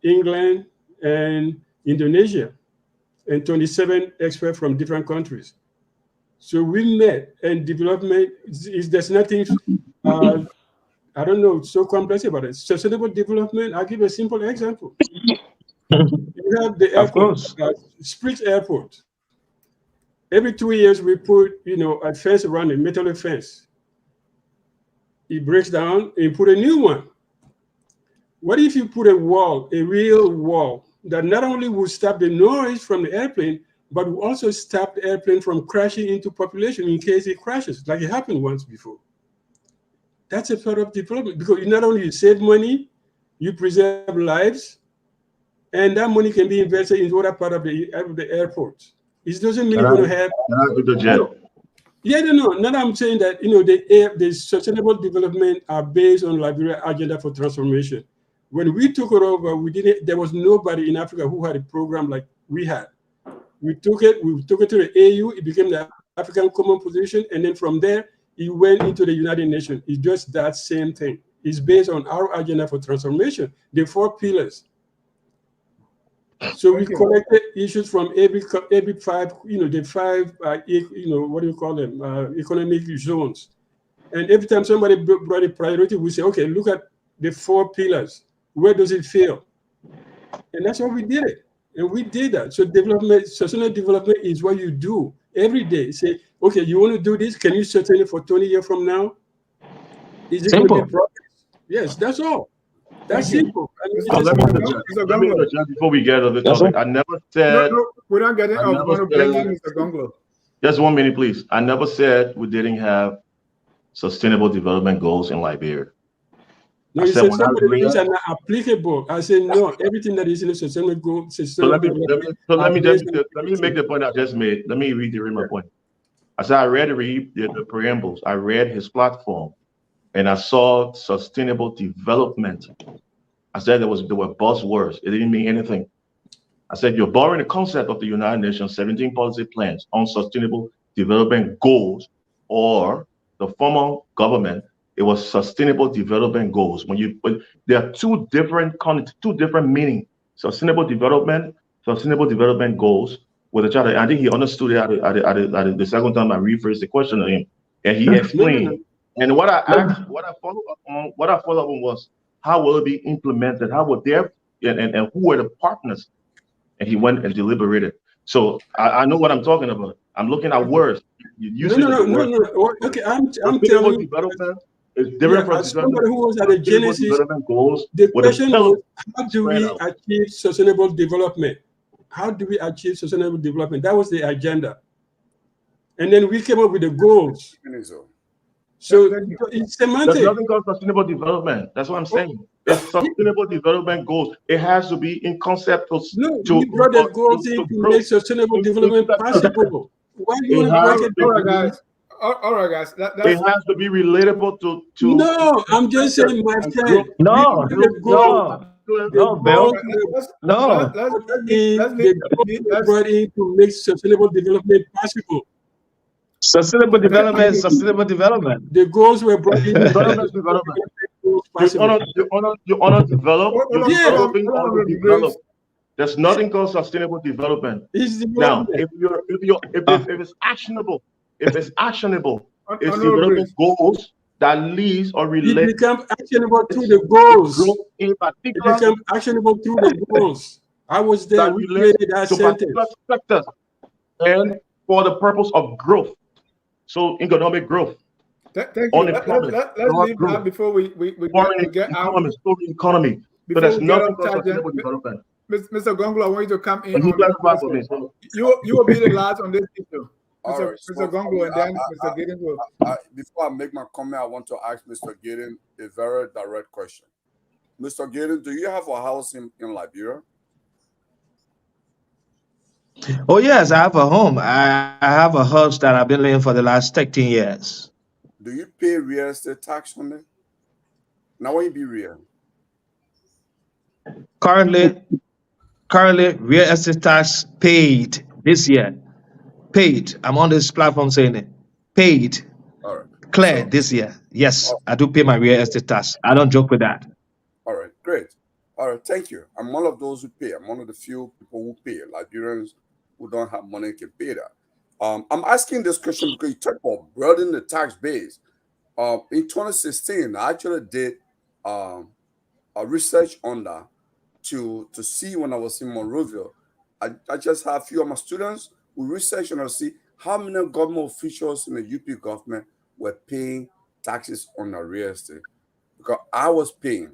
England, and Indonesia, and 27 experts from different countries. So we met, and development is there's nothing, I don't know, so complex about it. Sustainable development. I'll give a simple example. You have the Of airport, course. Split Airport. Every 2 years, we put a fence around it, metal fence. It breaks down, and you put a new one. What if you put a wall, a real wall, that not only will stop the noise from the airplane, but will also stop the airplane from crashing into population in case it crashes, like it happened once before? That's a part of development, because not only you save money, you preserve lives, and that money can be invested in other part of the airport. It doesn't mean you're going to have. With the jet. Yeah, no. Not I'm saying that the sustainable development are based on Liberia agenda for transformation. When we took it over, there was nobody in Africa who had a program like we had. We took it to the AU, it became the African Common Position, and then from there, it went into the United Nations. It's just that same thing. It's based on our agenda for transformation, the 4 pillars. So we collected issues from every 5, the 5, what do you call them, economic zones. And every time somebody brought a priority, we say, okay, look at the 4 pillars. Where does it fail? And that's how we did it. And we did that. So sustainable development is what you do every day. Say, okay, you want to do this? Can you sustain it for 20 years from now? Is it going to be progress? Yes, that's all. That's simple. Let me interject before we get to the topic. I never said. No, we're not getting. I'm going to bring in Mr. Gonglo. Just 1 minute, please. I never said we didn't have sustainable development goals in Liberia. No, you said some of the things are not applicable. I said no. Everything that is in the sustainable goal. So let me make the point I just made. Let me reiterate my point. I said I read the preambles. I read his platform, and I saw sustainable development. I said there were buzzwords. It didn't mean anything. I said you're borrowing the concept of the United Nations 17 policy plans on sustainable development goals, or the former government. It was sustainable development goals. When there are two different meanings. Sustainable development goals. With a child, I think he understood it at the second time I rephrased the question to him, and he explained. And what I followed up on was, how will it be implemented? How will and who are the partners? And he went and deliberated. So I know what I'm talking about. I'm looking at words. No. Okay, I'm telling you. Development is different from somebody who was at the genesis. Development goals. The question was, how do we achieve sustainable development? How do we achieve sustainable development? That was the agenda. And then we came up with the goals. So it's semantic. There's nothing called sustainable development. That's what I'm saying. It's sustainable development goals. It has to be in concept. No, we brought the goals in to make sustainable development possible. Why do you want to break it? All right, guys. It has to be relatable to. No, I'm just saying my time. No, Bill. No. Let's brought in to make sustainable development possible. Sustainable development. The goals were brought in. You honor develop. There's nothing called sustainable development. Now, if it's actionable, it's development goals that leads or relate. It becomes actionable through the goals. It becomes actionable through the goals. I was there. We created that sentence. Sectors and for the purpose of growth. So economic growth. Thank you. Let's leave that before we get out. Economy. So there's nothing called sustainable development. Mr. Gonglo, I want you to come in. You will be the last on this issue. Mr. Gonglo, and then Mr. Giddings will. Before I make my comment, I want to ask Mr. Giddings a very direct question. Mr. Giddings, do you have a house in Liberia? Oh, yes, I have a home. I have a house that I've been living for the last 13 years. Do you pay real estate tax on it? Now, what you be real? Currently, real estate tax paid this year. Paid. I'm on this platform saying it. Paid. All right. Clear this year. Yes, I do pay my real estate tax. I don't joke with that. All right, great. All right, thank you. I'm one of those who pay. I'm one of the few people who pay. Liberians who don't have money can pay that. I'm asking this question because you talk about broadening the tax base. In 2016, I actually did um, a research on that to see when I was in Monrovia. I just had a few of my students who research and to see how many government officials in the UP government were paying taxes on the real estate because I was paying.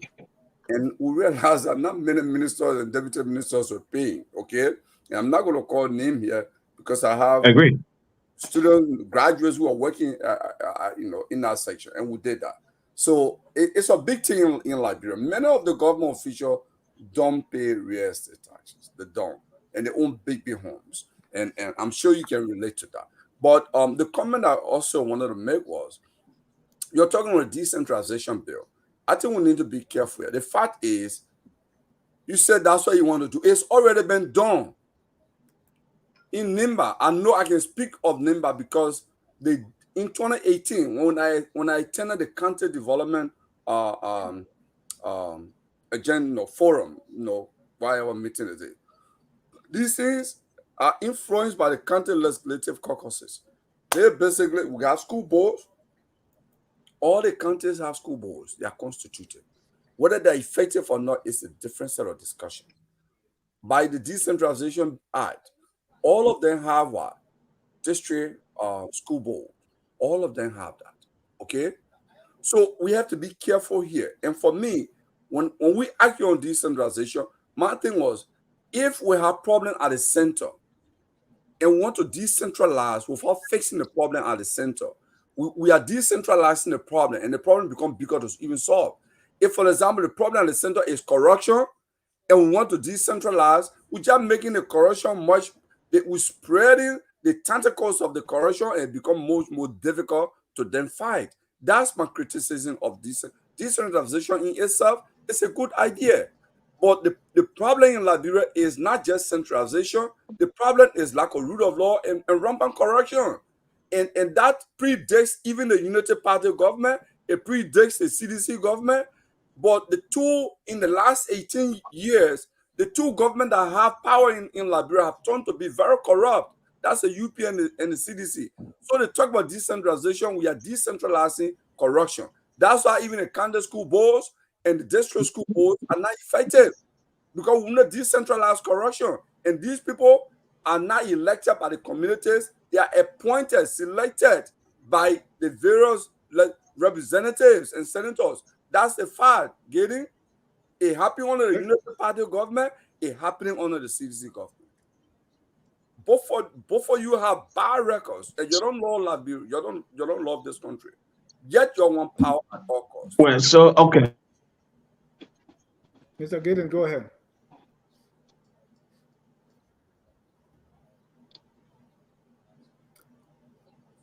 And we realized that not many ministers and deputy ministers were paying. Okay. And I'm not going to call name here because I have Agree. students, graduates who are working, in that section, and we did that. So it's a big thing in Liberia. Many of the government officials don't pay real estate taxes. They don't, and they own big homes. And I'm sure you can relate to that. But the comment I also wanted to make was, you're talking about a decentralization bill. I think we need to be careful here. The fact is, you said that's what you want to do. It's already been done. In NIMBA, I know I can speak of NIMBA because in 2018, when I attended the county development agenda forum, why our meeting is it? These things are influenced by the county legislative caucuses. We got school boards. All the counties have school boards. They are constituted. Whether they're effective or not is a different set of discussion. By the Decentralization Act, all of them have what? District school board. All of them have that. Okay? So we have to be careful here. And for me, when we argue on decentralization, my thing was, if we have problem at the center and we want to decentralize without fixing the problem at the center, we are decentralizing the problem and the problem becomes bigger to even solve. If, for example, the problem at the center is corruption and we want to decentralize, we're just making the corruption we're spreading the tentacles of the corruption and it become much more difficult to then fight. That's my criticism of decentralization in itself. It's a good idea. But the problem in Liberia is not just centralization. The problem is lack of rule of law and rampant corruption. And that predates even the Unity Party government. It predates the CDC government. But the two, in the last 18 years, the two governments that have power in Liberia have turned to be very corrupt. That's the UP and the CDC. So they talk about decentralization. We are decentralizing corruption. That's why even the county school boards and the district school boards are not effective because we not decentralize corruption. And these people are not elected by the communities. They are appointed, selected by the various representatives and senators. That's the fact. Getting it happening under the Unity Party government, it happening under the CDC government. Both of you have bad records, and you don't love Liberia. You don't love this country. Yet you want power at all costs. Well, so okay. Mr. Giddings, go ahead.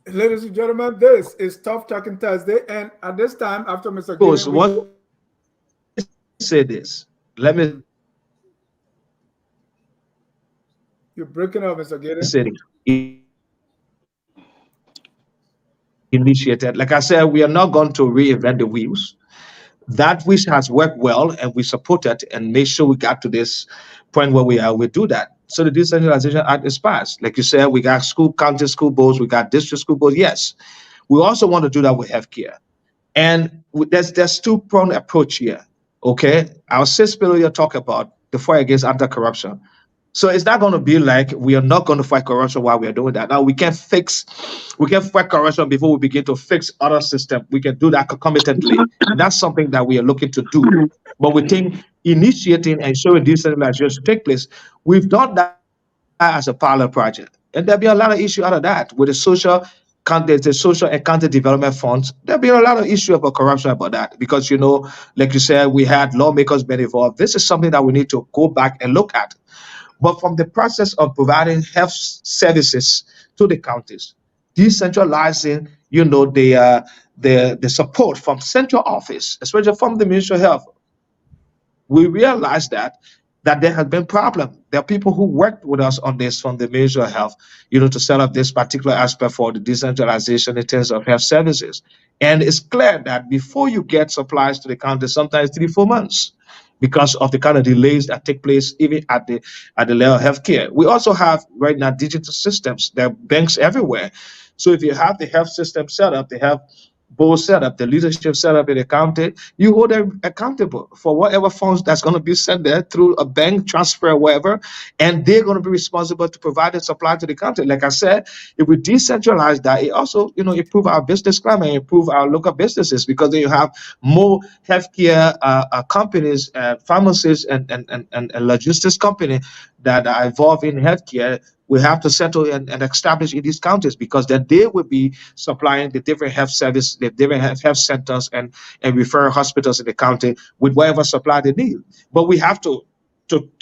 Ladies and gentlemen, this is Tough Talking Thursday, and at this time, after Mr. Giddings, What say this? Let me you're breaking up, Mr. Giddings. say initiated. Like I said, we are not going to reinvent the wheels. That which has worked well and we support it and make sure we got to this point where we are, we do that. So the Decentralization Act is passed. Like you said, we got county school boards, we got district school boards. Yes. We also want to do that with healthcare. And there's two-pronged approach here. Okay. Our sixth pillar you talk about the fight against anti-corruption. So it's not going to be like we are not going to fight corruption while we are doing that. Now we can fight corruption before we begin to fix other systems. We can do that concomitantly. And that's something that we are looking to do. But we think initiating and showing decentralization take place, we've done that as a pilot project. And there'll be a lot of issue out of that with the social and county development funds. There'll be a lot of issue about corruption about that because, like you said, we had lawmakers been involved. This is something that we need to go back and look at. But from the process of providing health services to the counties, decentralizing, the support from central office, especially from the Ministry of Health, we realized that there has been problem. There are people who worked with us on this from the Ministry of Health, to set up this particular aspect for the decentralization in terms of health services. And it's clear that before you get supplies to the county, sometimes 3-4 months. because of the kind of delays that take place even at the level of healthcare. We also have right now digital systems. There are banks everywhere. So if you have the health system set up, they have board set up, the leadership set up in the county, you hold them accountable for whatever funds that's going to be sent there through a bank transfer or whatever, and they're going to be responsible to provide the supply to the county. Like I said, if we decentralize that, it also, improve our business climate, improve our local businesses, because then you have more healthcare companies, pharmacists, and logistics company that are involved in healthcare. We have to settle and establish in these counties, because then they will be supplying the different health service, the different health centers and referral hospitals in the county with whatever supply they need. But we have to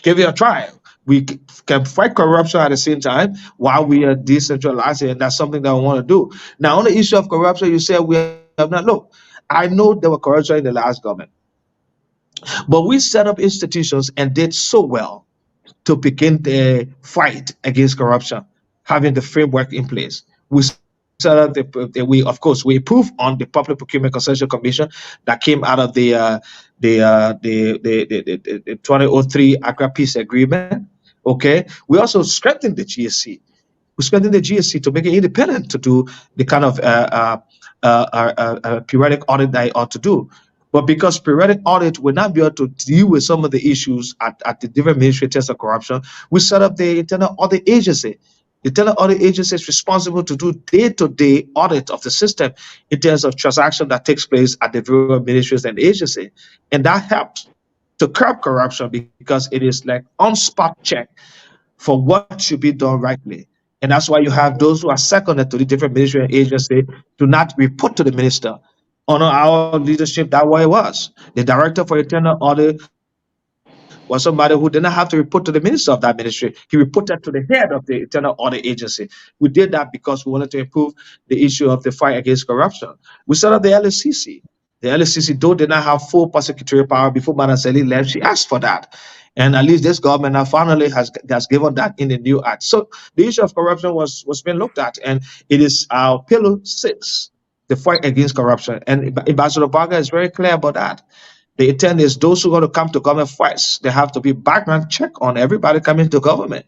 give it a try. We can fight corruption at the same time while we are decentralizing, and that's something that we want to do. Now, on the issue of corruption, you said we have not. Look, I know there were corruption in the last government, but we set up institutions and did so well to begin the fight against corruption, having the framework in place. We set up we of course we approved on the Public Procurement Concession Commission that came out of the 2003 Accra Peace Agreement. Okay, we also strengthened the GSC. We strengthened the GSC to make it independent to do the kind of periodic audit that it ought to do. But because periodic audit will not be able to deal with some of the issues at the different ministries of corruption, we set up the Internal Audit Agency. The Internal Audit Agency is responsible to do day-to-day audit of the system in terms of transaction that takes place at the various ministries and agency. And that helps to curb corruption, because it is like on-spot check for what should be done rightly. And that's why you have those who are seconded to the different ministry and agency to not report to the minister. Under our leadership, that's what it was. The director for internal audit was somebody who did not have to report to the minister of that ministry. He reported to the head of the internal audit agency. We did that because we wanted to improve the issue of the fight against corruption. We set up the LSCC. The LSCC, though, did not have full prosecutorial power before Madam Sally left. She asked for that. And at least this government now finally has given that in the new act. So the issue of corruption was being looked at, and it is our pillar 6, the fight against corruption. And Ambassador Barker is very clear about that. The intent is those who are going to come to government first, they have to be background check on everybody coming to government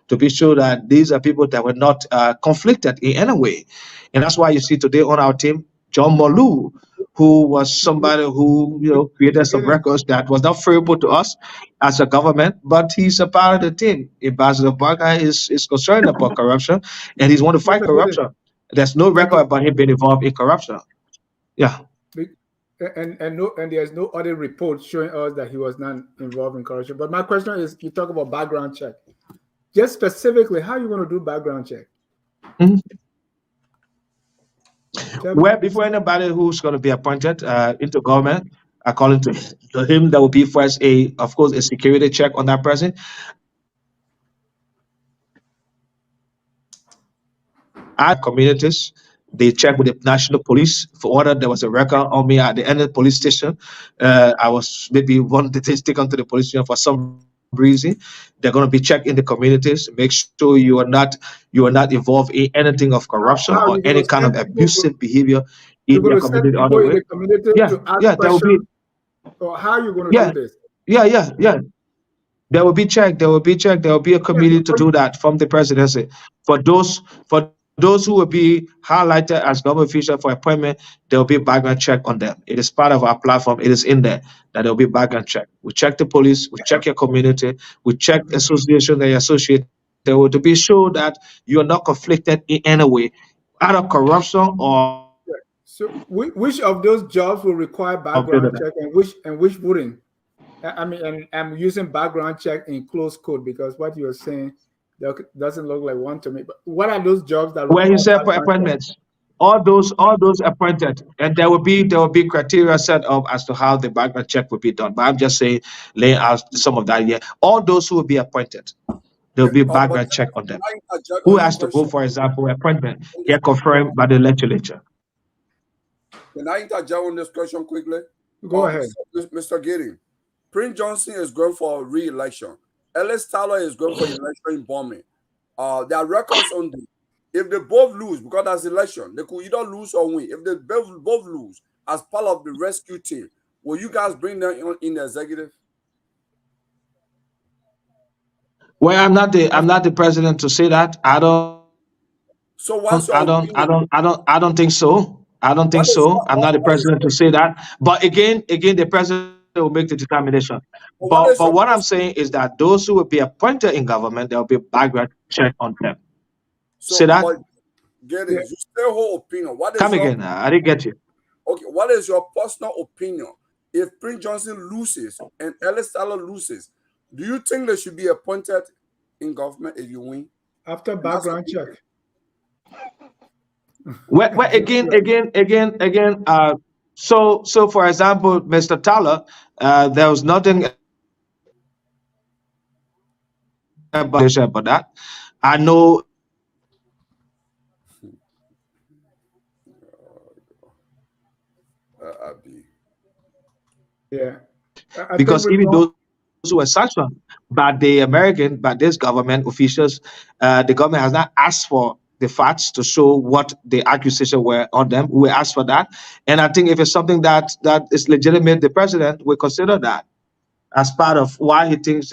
to be sure that these are people that were not conflicted in any way. And that's why you see today on our team, John Molu, who was somebody who created some records that was not favorable to us as a government, but he's a part of the team. Ambassador Barker is concerned about corruption, and he's want to fight corruption. There's no record about him being involved in corruption. Yeah. And there's no other report showing us that he was not involved in corruption. But my question is, you talk about background check. Just specifically, how are you going to do background check? Mm-hmm. Well, before anybody who's going to be appointed into government, according to him, there will be first of course, a security check on that person. At communities, they check with the national police for whether there was a record on me at the end of the police station. I was maybe one that is taken to the police station for some reason. They're going to be checked in the communities. Make sure you are not involved in anything of corruption or any kind of abusive behavior in your community. There will be. Or how are you going to do this? Yeah. There will be checked. There will be a committee to do that from the presidency. For those who will be highlighted as government officials for appointment, there will be a background check on them. It is part of our platform. It is in there that there will be a background check. We check the police, we check your community, we check the association that you're associated with to be sure that you are not conflicted in any way, out of corruption or. So which of those jobs will require background check and which wouldn't? I mean, and I'm using background check in close quote because what you're saying doesn't look like one to me. But what are those jobs that? Where he said for appointments, all those appointed, and there will be criteria set up as to how the background check will be done. But I'm just saying, laying out some of that here. All those who will be appointed, there will be background check on them. Who has to go, for example, appointment get confirmed by the legislature. Can I interject on this question quickly? Go ahead, Mr. Giddings. Prince Johnson is going for re-election. Ellis Tyler is going for election in Bombay. There are records on this. If they both lose, because that's election, they could either lose or win. If they both lose as part of the rescue team, will you guys bring them in the executive? Well, I'm not the president to say that. So what's your opinion? I don't think so. I don't think What is so. I'm not the what is president to say that. But again, the president will make the determination. what is But your what I'm saying is that those who will be appointed in government, there will be a background check on them. Say so that? but getting Yeah. you still whole opinion. What is Come your again. I didn't get you. okay? What is your personal opinion? If Prince Johnson loses and Ellis Tyler loses, do you think they should be appointed in government if you win? After And that's background check. Well, again. So for example, Mr. Tyler, there was nothing about that. I know Abi. Yeah. I think because we've even gone. those who were sanctioned by this government officials, the government has not asked for the facts to show what the accusations were on them. We asked for that, and I think if it's something that is legitimate, the president will consider that as part of why he thinks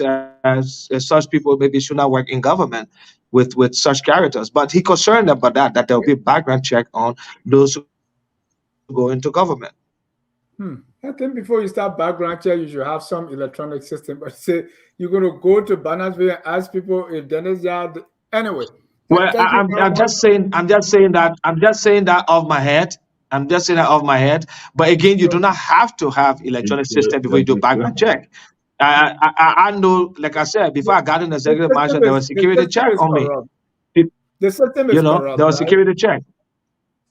such people maybe should not work in government with such characters. But he concerned about that there will be a background check on those who go into government. I think before you start background check, you should have some electronic system. But say you're going to go to Bannersville and ask people if Dennis Yard. Anyway, Well, thank you very I'm much. just saying that off my head. I'm just saying that off my head. But again, you do not have to have electronic system before you do background check. I know, like I said, before I got in the executive mansion, there was The security system check is on me. corrupt. The system is corrupt, There was right? security check.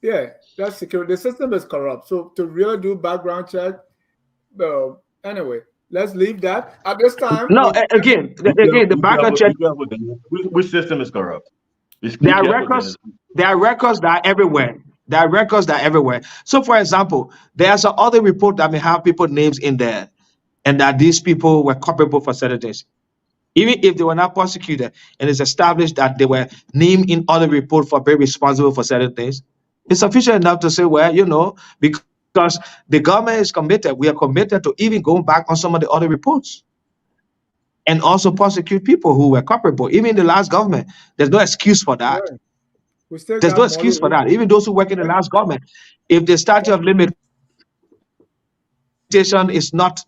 Yeah, that's security. The system is corrupt. So to really do background check, anyway, let's leave that. At this time, No, again, the background check. Which system is corrupt? There are records. There are records that are everywhere. There are records that are everywhere. So, for example, there's a other report that may have people names in there, and that these people were culpable for certain things. Even if they were not prosecuted, and it's established that they were named in other report for being responsible for certain things, it's sufficient enough to say, well, because the government is committed, we are committed to even going back on some of the other reports and also prosecute people who were culpable. Even in the last government, there's no excuse for that. right, we still There's got no excuse for that. Even those who work in the last government, if the statute of limitation is not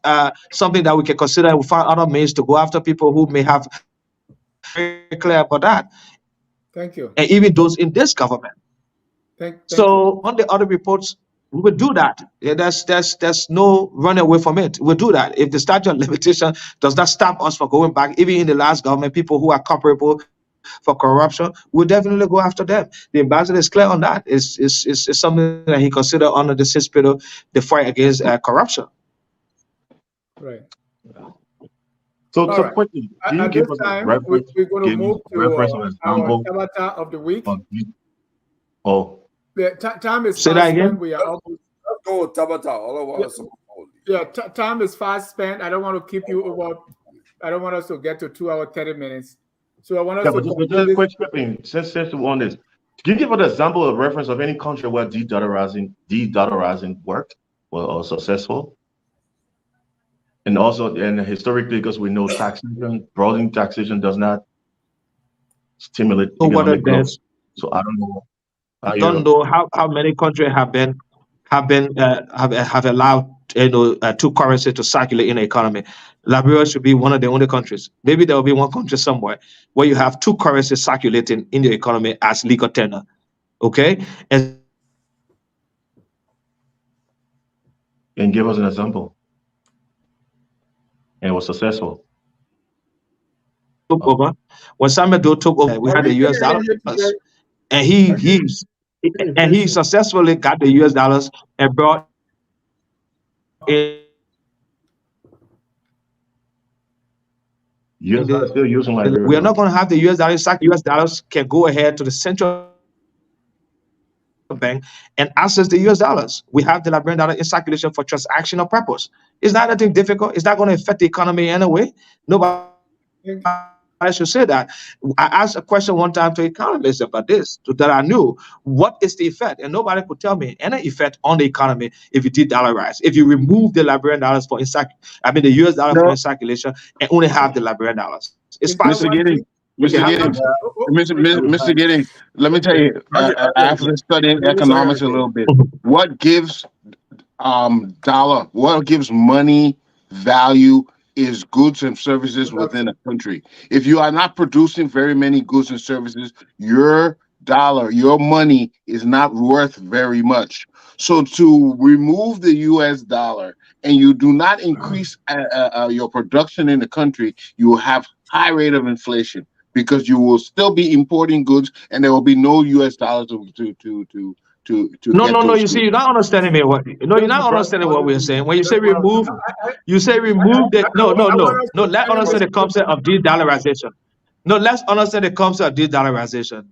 something that we can consider, we find other means to go after people who may have very clear about that. Thank you. And even those in this government. Thank you. So on the other reports, we would do that. Yeah, there's no running away from it. We'll do that. If the statute of limitation does not stop us from going back, even in the last government, people who are culpable for corruption, we'll definitely go after them. The ambassador is clear on that. It's something that he considered under the CISPIDO, the fight against corruption. Right. So All right. quickly, can you At give this us a time, reference? we're going to Give move to reference or our example Tabata of the week. of oh, The time is Say that fast again? spent. We are almost. Let's go with Tabata. All of us. Yeah, time is fast spent. I don't want to keep you over. I don't want us to get to 2 hours 30 minutes. So I want us yeah, to but complete just this. quick skipping. Since we on this, can you give us an example of reference of any country where de-dollarizing worked or successful? And also, and historically, because we know taxation, broadening taxation does not stimulate So what economic growth. there's So I don't know. I don't know how many countries have allowed two currencies to circulate in the economy. Liberia should be one of the only countries. Maybe there will be one country somewhere where you have two currencies circulating in the economy as legal tender. Okay, And give us an example. And it was successful. took over when Samuel Doe took over. We had the US dollars, and he successfully got the US dollars and brought in. US are still using Liberia. We are not going to have the US dollars. US dollars can go ahead to the central bank and access the US dollars. We have the Liberian dollar in circulation for transactional purpose. It's not anything difficult. It's not going to affect the economy in any way. Nobody I should say that. I asked a question one time to economists about this, that I knew. What is the effect? And nobody could tell me any effect on the economy if you de-dollarize. If you remove the Liberian dollars for the US dollar for No, in circulation and only have the Liberian dollars. It's Is that Mr. one possible. Giddings, thing? It can Mr. happen. Giddings, Mr. Right. Giddings, let me tell you, after studying economics a little bit, what gives what gives money value is goods and services within a country. If you are not producing very many goods and services, your dollar, your money is not worth very much. So to remove the US dollar and you do not increase your production in the country, you will have high rate of inflation because you will still be importing goods and there will be no US dollars to No, get no, no. those You see, goods. you're not understanding me. You're not understanding what we're saying. When you say remove, you say remove the. No, no, I no, want us no. to Let's understand the concept of de-dollarization. No, let's understand the concept of de-dollarization.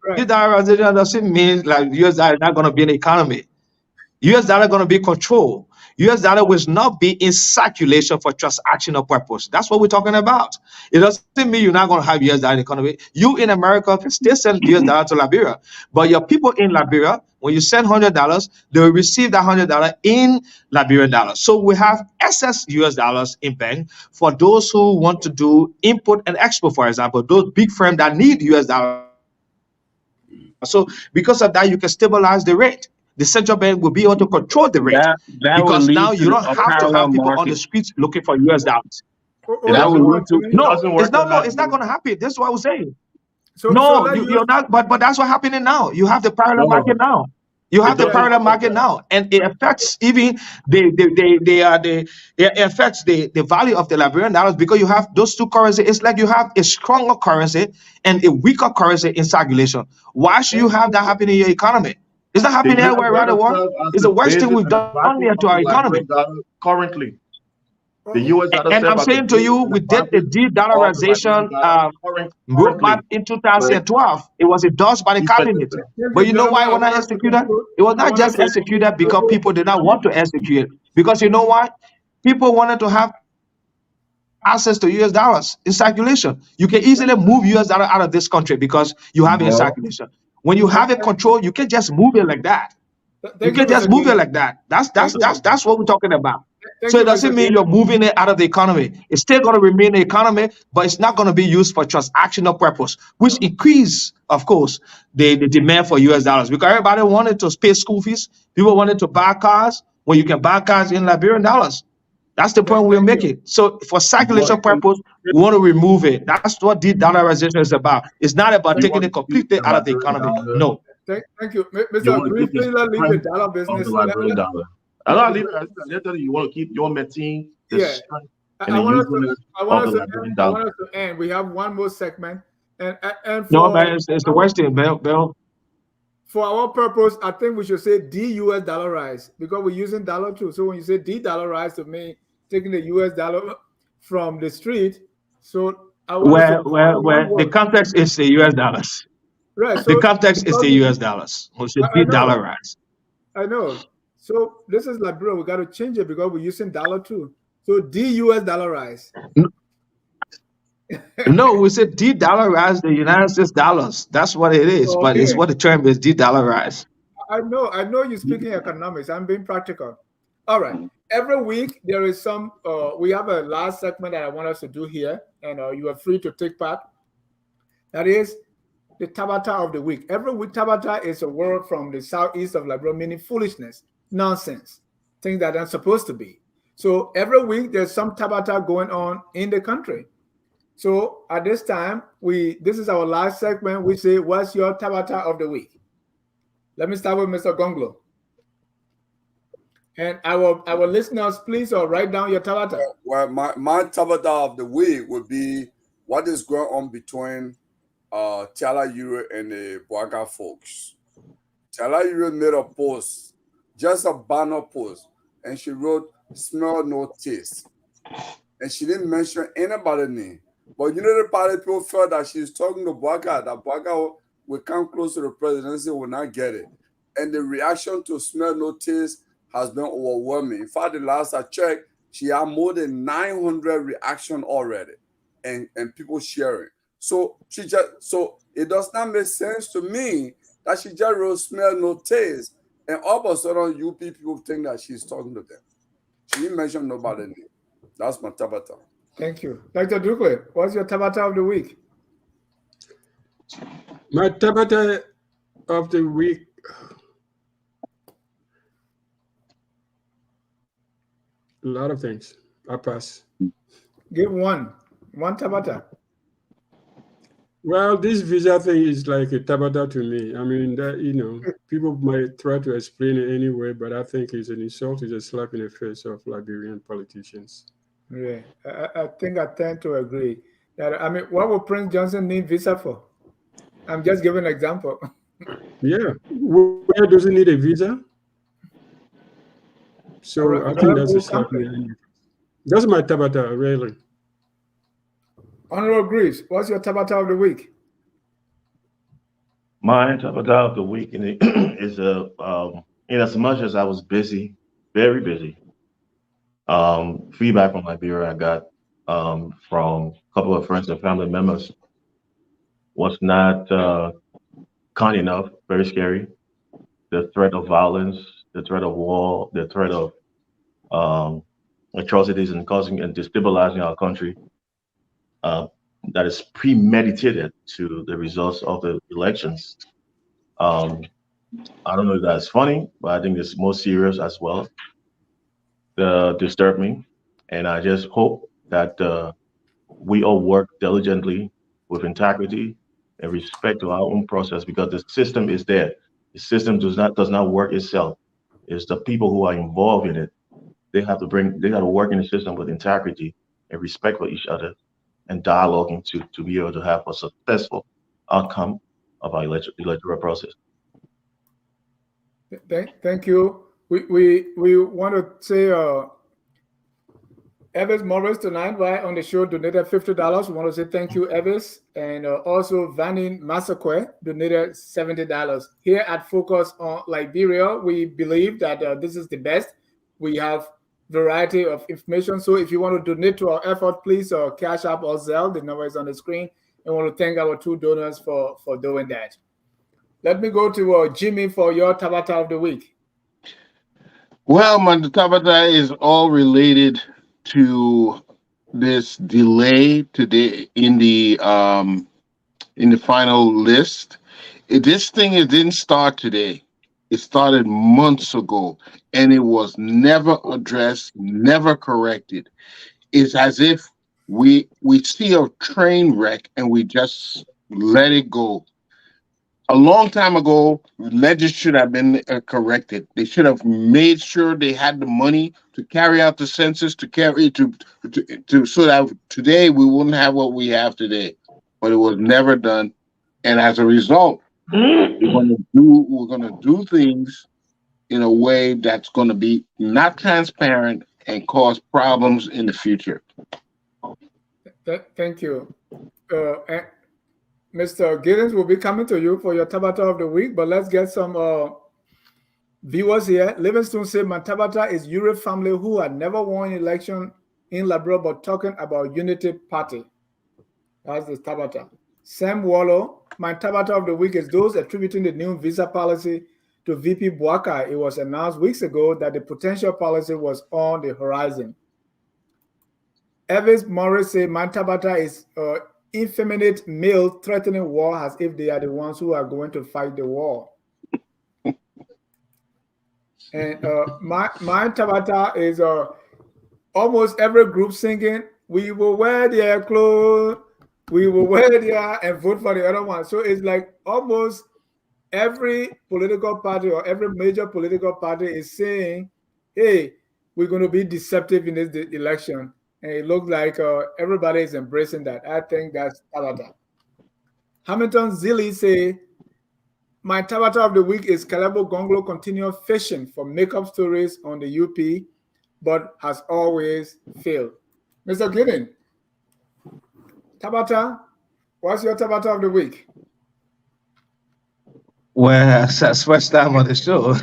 right. De-dollarization doesn't mean like US dollar is not going to be an economy. US dollar going to be controlled. US dollar will not be in circulation for transactional purpose. That's what we're talking about. It doesn't mean you're not going to have US dollar in the economy. You in America can still send US dollar to Liberia, but your people in Liberia, when you send $100, they will receive that $100 in Liberian dollars. So we have excess US dollars in bank for those who want to do import and export, for example, those big firms that need US dollars. So because of that, you can stabilize the rate. The central bank will be able to control the rate That will because now lead you to don't a have to parallel have people on the market. streets looking for US dollars. It Hold That on, will doesn't work. lead to It No, doesn't it's work not. on No, that. it's not going to happen. That's what I was saying. so No, let's use you're not. But that's what's happening now. You have the parallel market No, now. You have it the doesn't parallel work like market that. now, and it affects even it affects the value of the Liberian dollars because you have those two currencies. It's like you have a stronger currency and a weaker currency in circulation. Why should you have that happen in your economy? It's not The happening US everywhere around the dollar world. serves as It's the the worst thing basis we've and the done backing here of to the our economy. Liberian dollar currently. The Oh, US dollar And I'm serves as the saying to basis you, and we the did a backing of the Liberian de-dollarization dollar roadmap currently. in 2012. It was endorsed by the But cabinet. listen, thank But you, you know gentlemen. why it I was not want us to executed? conclude. It was I not want us just to executed because conclude. people did not want to execute it. Because you know why? People wanted to have access to US dollars in circulation. You can easily move US dollar out of this country because you have it in no, circulation. When you have it controlled, you can just move it like that. You Thank you, can just Mr. move it Giddings. like that. Thank you. That's what we're talking about. Thank So you, it doesn't Mr. mean Giddings. you're moving it out of the economy. It's still going to remain the economy, but it's not going to be used for transactional purpose, which increase, of course, the demand for US dollars because everybody wanted to pay school fees. People wanted to buy cars when you can buy cars in Liberian dollars. That's the point we're Thank you. making. So for you want, circulation purpose, we want to remove it. That's what de-dollarization is about. It's not about you taking want it to keep completely the out of the Liberian economy. dollar. No. Thank you. You Mr. want to keep the Briefly, let's leave the strength dollar of the business. Liberian dollar. I'm not leaving. I tell you, you want to keep, you want to maintain the Yeah. strength I and I the want us to usefulness I want of us the to end. Liberian I dollar. want us to end. We have one more segment. And No, but it's the worst thing, Bill. for our purpose, I think we should say de-US dollarize because we're using dollar too. So when you say de-dollarize, to me, taking the US dollar from the street. So I want us to one The word. context is the US dollars. Right. The So context is because the US dollars. We should I know, de-dollarize. I know. So this is Liberia. We got to change it because we're using dollar too. So de-US dollarize. No, we said de-dollarize the United States dollars. That's what it is, but it's Okay. what the term is de-dollarize. I know you're speaking economics. I'm being practical. All right. Every week there is some. We have a last segment that I want us to do here, and you are free to take part. That is the Tabata of the week. Every week, Tabata is a word from the southeast of Liberia, meaning foolishness, nonsense, things that aren't supposed to be. So every week there's some Tabata going on in the country. So at this time, this is our last segment. We say, "What's your Tabata of the week?" Let me start with Mr. Gonglo. And our listeners, please write down your Tabata. Well, my Tabata of the week would be what is going on between Tiala Euro and the Boaga folks. Tiala Euro made a post, just a banner post, and she wrote "smell no taste," and she didn't mention anybody's name. But you know, the party people felt that she's talking to Boaga, that Boaga will come close to the presidency, will not get it, and the reaction to "smell no taste" has been overwhelming. In fact, the last I checked, she had more than 900 reactions already, and people sharing. So it does not make sense to me that she just wrote smell no taste, and all of a sudden you people think that she's talking to them. She didn't mention nobody's name. That's my Tabata. Thank you. Dr. Dukle, what's your Tabata of the week? My Tabata of the week. A lot of things. I pass. Give one Tabata. Well, this visa thing is like a Tabata to me. I mean, that, people might try to explain it anyway, but I think it's an insult. It's a slap in the face of Liberian politicians. Yeah, I think I tend to agree. That what would Prince Johnson need visa for? I'm just giving an example. Yeah, where does he need a visa? So I think that's a slap in the face. That's my Tabata, really. Honorable Greaves, what's your Tabata of the week? My Tabata of the week is in as much as I was busy, very busy. Feedback from Liberia I got from a couple of friends and family members was not kind enough, very scary. The threat of violence, the threat of war, the threat of atrocities and causing and destabilizing our country that is premeditated to the results of the elections. I don't know if that's funny, but I think it's more serious as well. Disturb me, and I just hope that we all work diligently with integrity and respect to our own process, because the system is there. The system does not work itself. It's the people who are involved in it. They got to work in the system with integrity and respect for each other and dialoguing to be able to have a successful outcome of our electoral process. Thank you. We want to say Evis Morris tonight, right, on the show, donated $50. We want to say thank you, Evis. And also Vanin Masakwe donated $70. Here at Focus on Liberia, we believe that this is the best. We have variety of information. So if you want to donate to our effort, please Cash App or Zelle. The number is on the screen. And we want to thank our two donors for doing that. Let me go to Jimmy for your Tabata of the week. Well, my Tabata is all related to this delay today in the final list. This thing didn't start today. It started months ago, and it was never addressed, never corrected. It's as if we see a train wreck and we just let it go. A long time ago, ledgers should have been corrected. They should have made sure they had the money to carry out the census, to so that today we wouldn't have what we have today. But it was never done, and as a result, we're gonna do things in a way that's gonna be not transparent and cause problems in the future. Thank you. Mr. Giddings will be coming to you for your Tabata of the week, but let's get some viewers here. Livingstone said, my Tabata is Europe family who had never won election in Liberia, but talking about unity party. That's the Tabata. Sam Wallow, my Tabata of the week is those attributing the new visa policy to VP Bwaka. It was announced weeks ago that the potential policy was on the horizon. Evis Morris said, my Tabata is effeminate male threatening war as if they are the ones who are going to fight the war. And my Tabata is almost every group singing, we will wear their clothes, we will wear their, and vote for the other one. So it's like almost every political party or every major political party is saying, hey, we're going to be deceptive in this election. And it looks like everybody is embracing that. I think that's Tabata. Hamilton Zilli say, my Tabata of the week is Kalebo Gonglo continue fishing for makeup stories on the UP, but has always failed. Mr. Giddings, Tabata, what's your Tabata of the week? Well, that's first time on the show.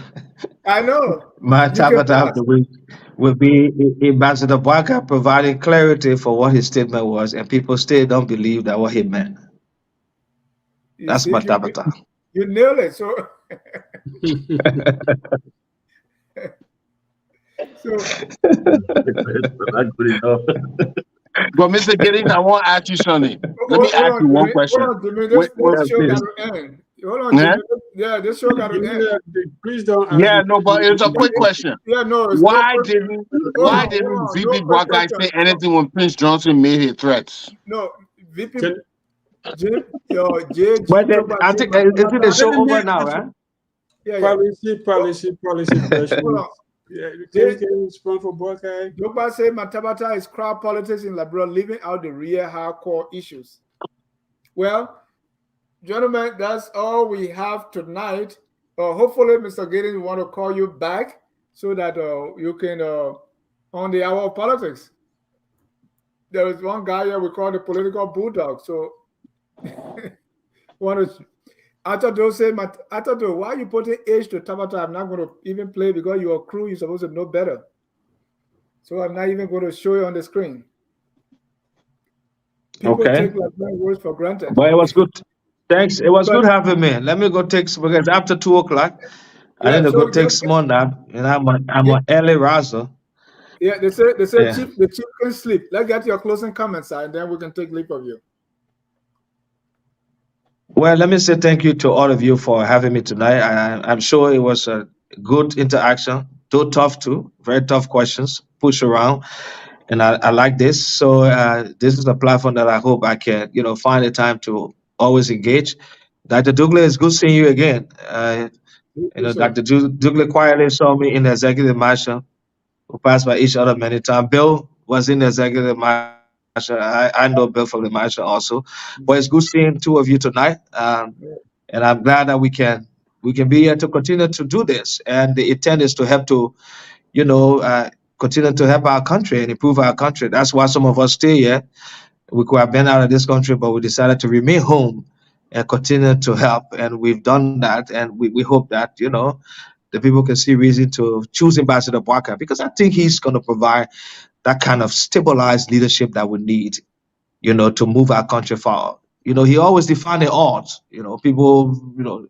I know. My Tabata of the week will be Ambassador Bwaka providing clarity for what his statement was, and people still don't believe that what he meant. That's see, my Tabata. you nailed it. So, so Not good enough. But Mr. Giddings, I want to ask you something. Let me hold ask on, you one Jimmy. question. Hold on, Jimmy. Wait, This show got Please. to end. Hold on, yeah? Jimmy. Yeah, this show got to Give me end. please don't ask Yeah, me. no, but it's a quick question. Yeah, no, it's no Why question. didn't Hold why on, didn't no VP quick Buckeye question. say anything when Prince Johnson made his threats? No, VP Can, Jim, JG But talk about I Jim think isn't the show let me over now, answer right? Yeah, policy Hold questions. on. Yeah, J- can you respond for Buckeye? Jokba say Tabata is crowd politics in Liberia, leaving out the real hardcore issues. Well, gentlemen, that's all we have tonight. Hopefully, Mr. Giddings want to call you back so that you can on the hour of politics. There is one guy here we call the political bulldog. So, want to? I thought, why are you putting age to Tabata? I'm not going to even play because you're a crew. You're supposed to know better. So I'm not even going to show you on the screen. People take like my words for granted. But it was good. Thanks. It was good having me. Let me go take because after 2 o'clock, I need to go so take small nap, and I'm an early riser. Yeah, they say Yeah. the chief can sleep. Let's get your closing comments, and then we can take leave of you. Well, let me say thank you to all of you for having me tonight. I'm sure it was a good interaction, though tough too, very tough questions, push around, and I like this. So this is a platform that I hope I can, find the time to always engage. Dr. Douglas, it's good seeing you again. Dr. Douglas quietly saw me in the executive mansion. We passed by each other many times. Bill was in the executive mansion. I know Bill from the mansion also. But it's good seeing two of you tonight. And I'm glad that we can be here to continue to do this. And the intent is to help to, continue to help our country and improve our country. That's why some of us stay here. We could have been out of this country, but we decided to remain home and continue to help. And we've done that. And we hope that, the people can see reason to choose Ambassador Barker because I think he's going to provide that kind of stabilized leadership that we need, to move our country forward. He always defined the odds. People,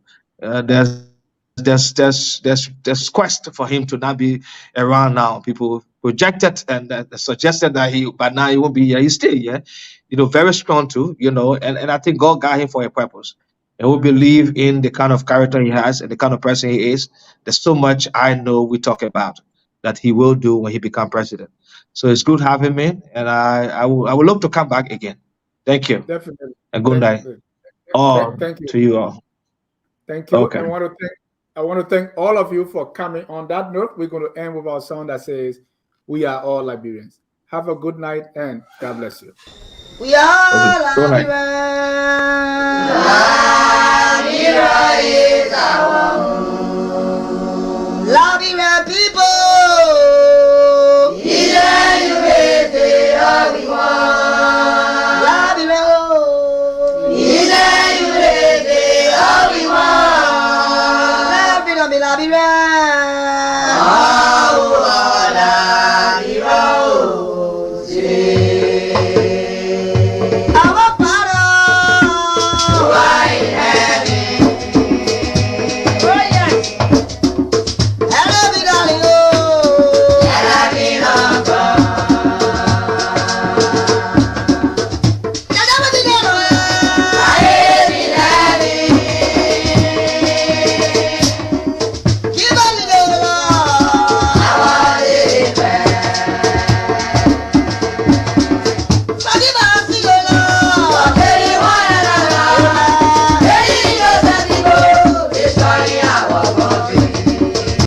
there's quest for him to not be around now. People projected and suggested that but now he won't be here. He's still here, very strong too, and I think God got him for a purpose. And we believe in the kind of character he has and the kind of person he is. There's so much I know we talk about that he will do when he become president. So it's good having him, and I would love to come back again. Thank you. Definitely. And good night. Thank you. To you all. Thank you. Okay. I want to thank all of you for coming. On that note, we're going to end with our song that says, "We are all Liberians." Have a good night and God bless you. We are Liberians. Liberia is our home. Liberian people. Liberia.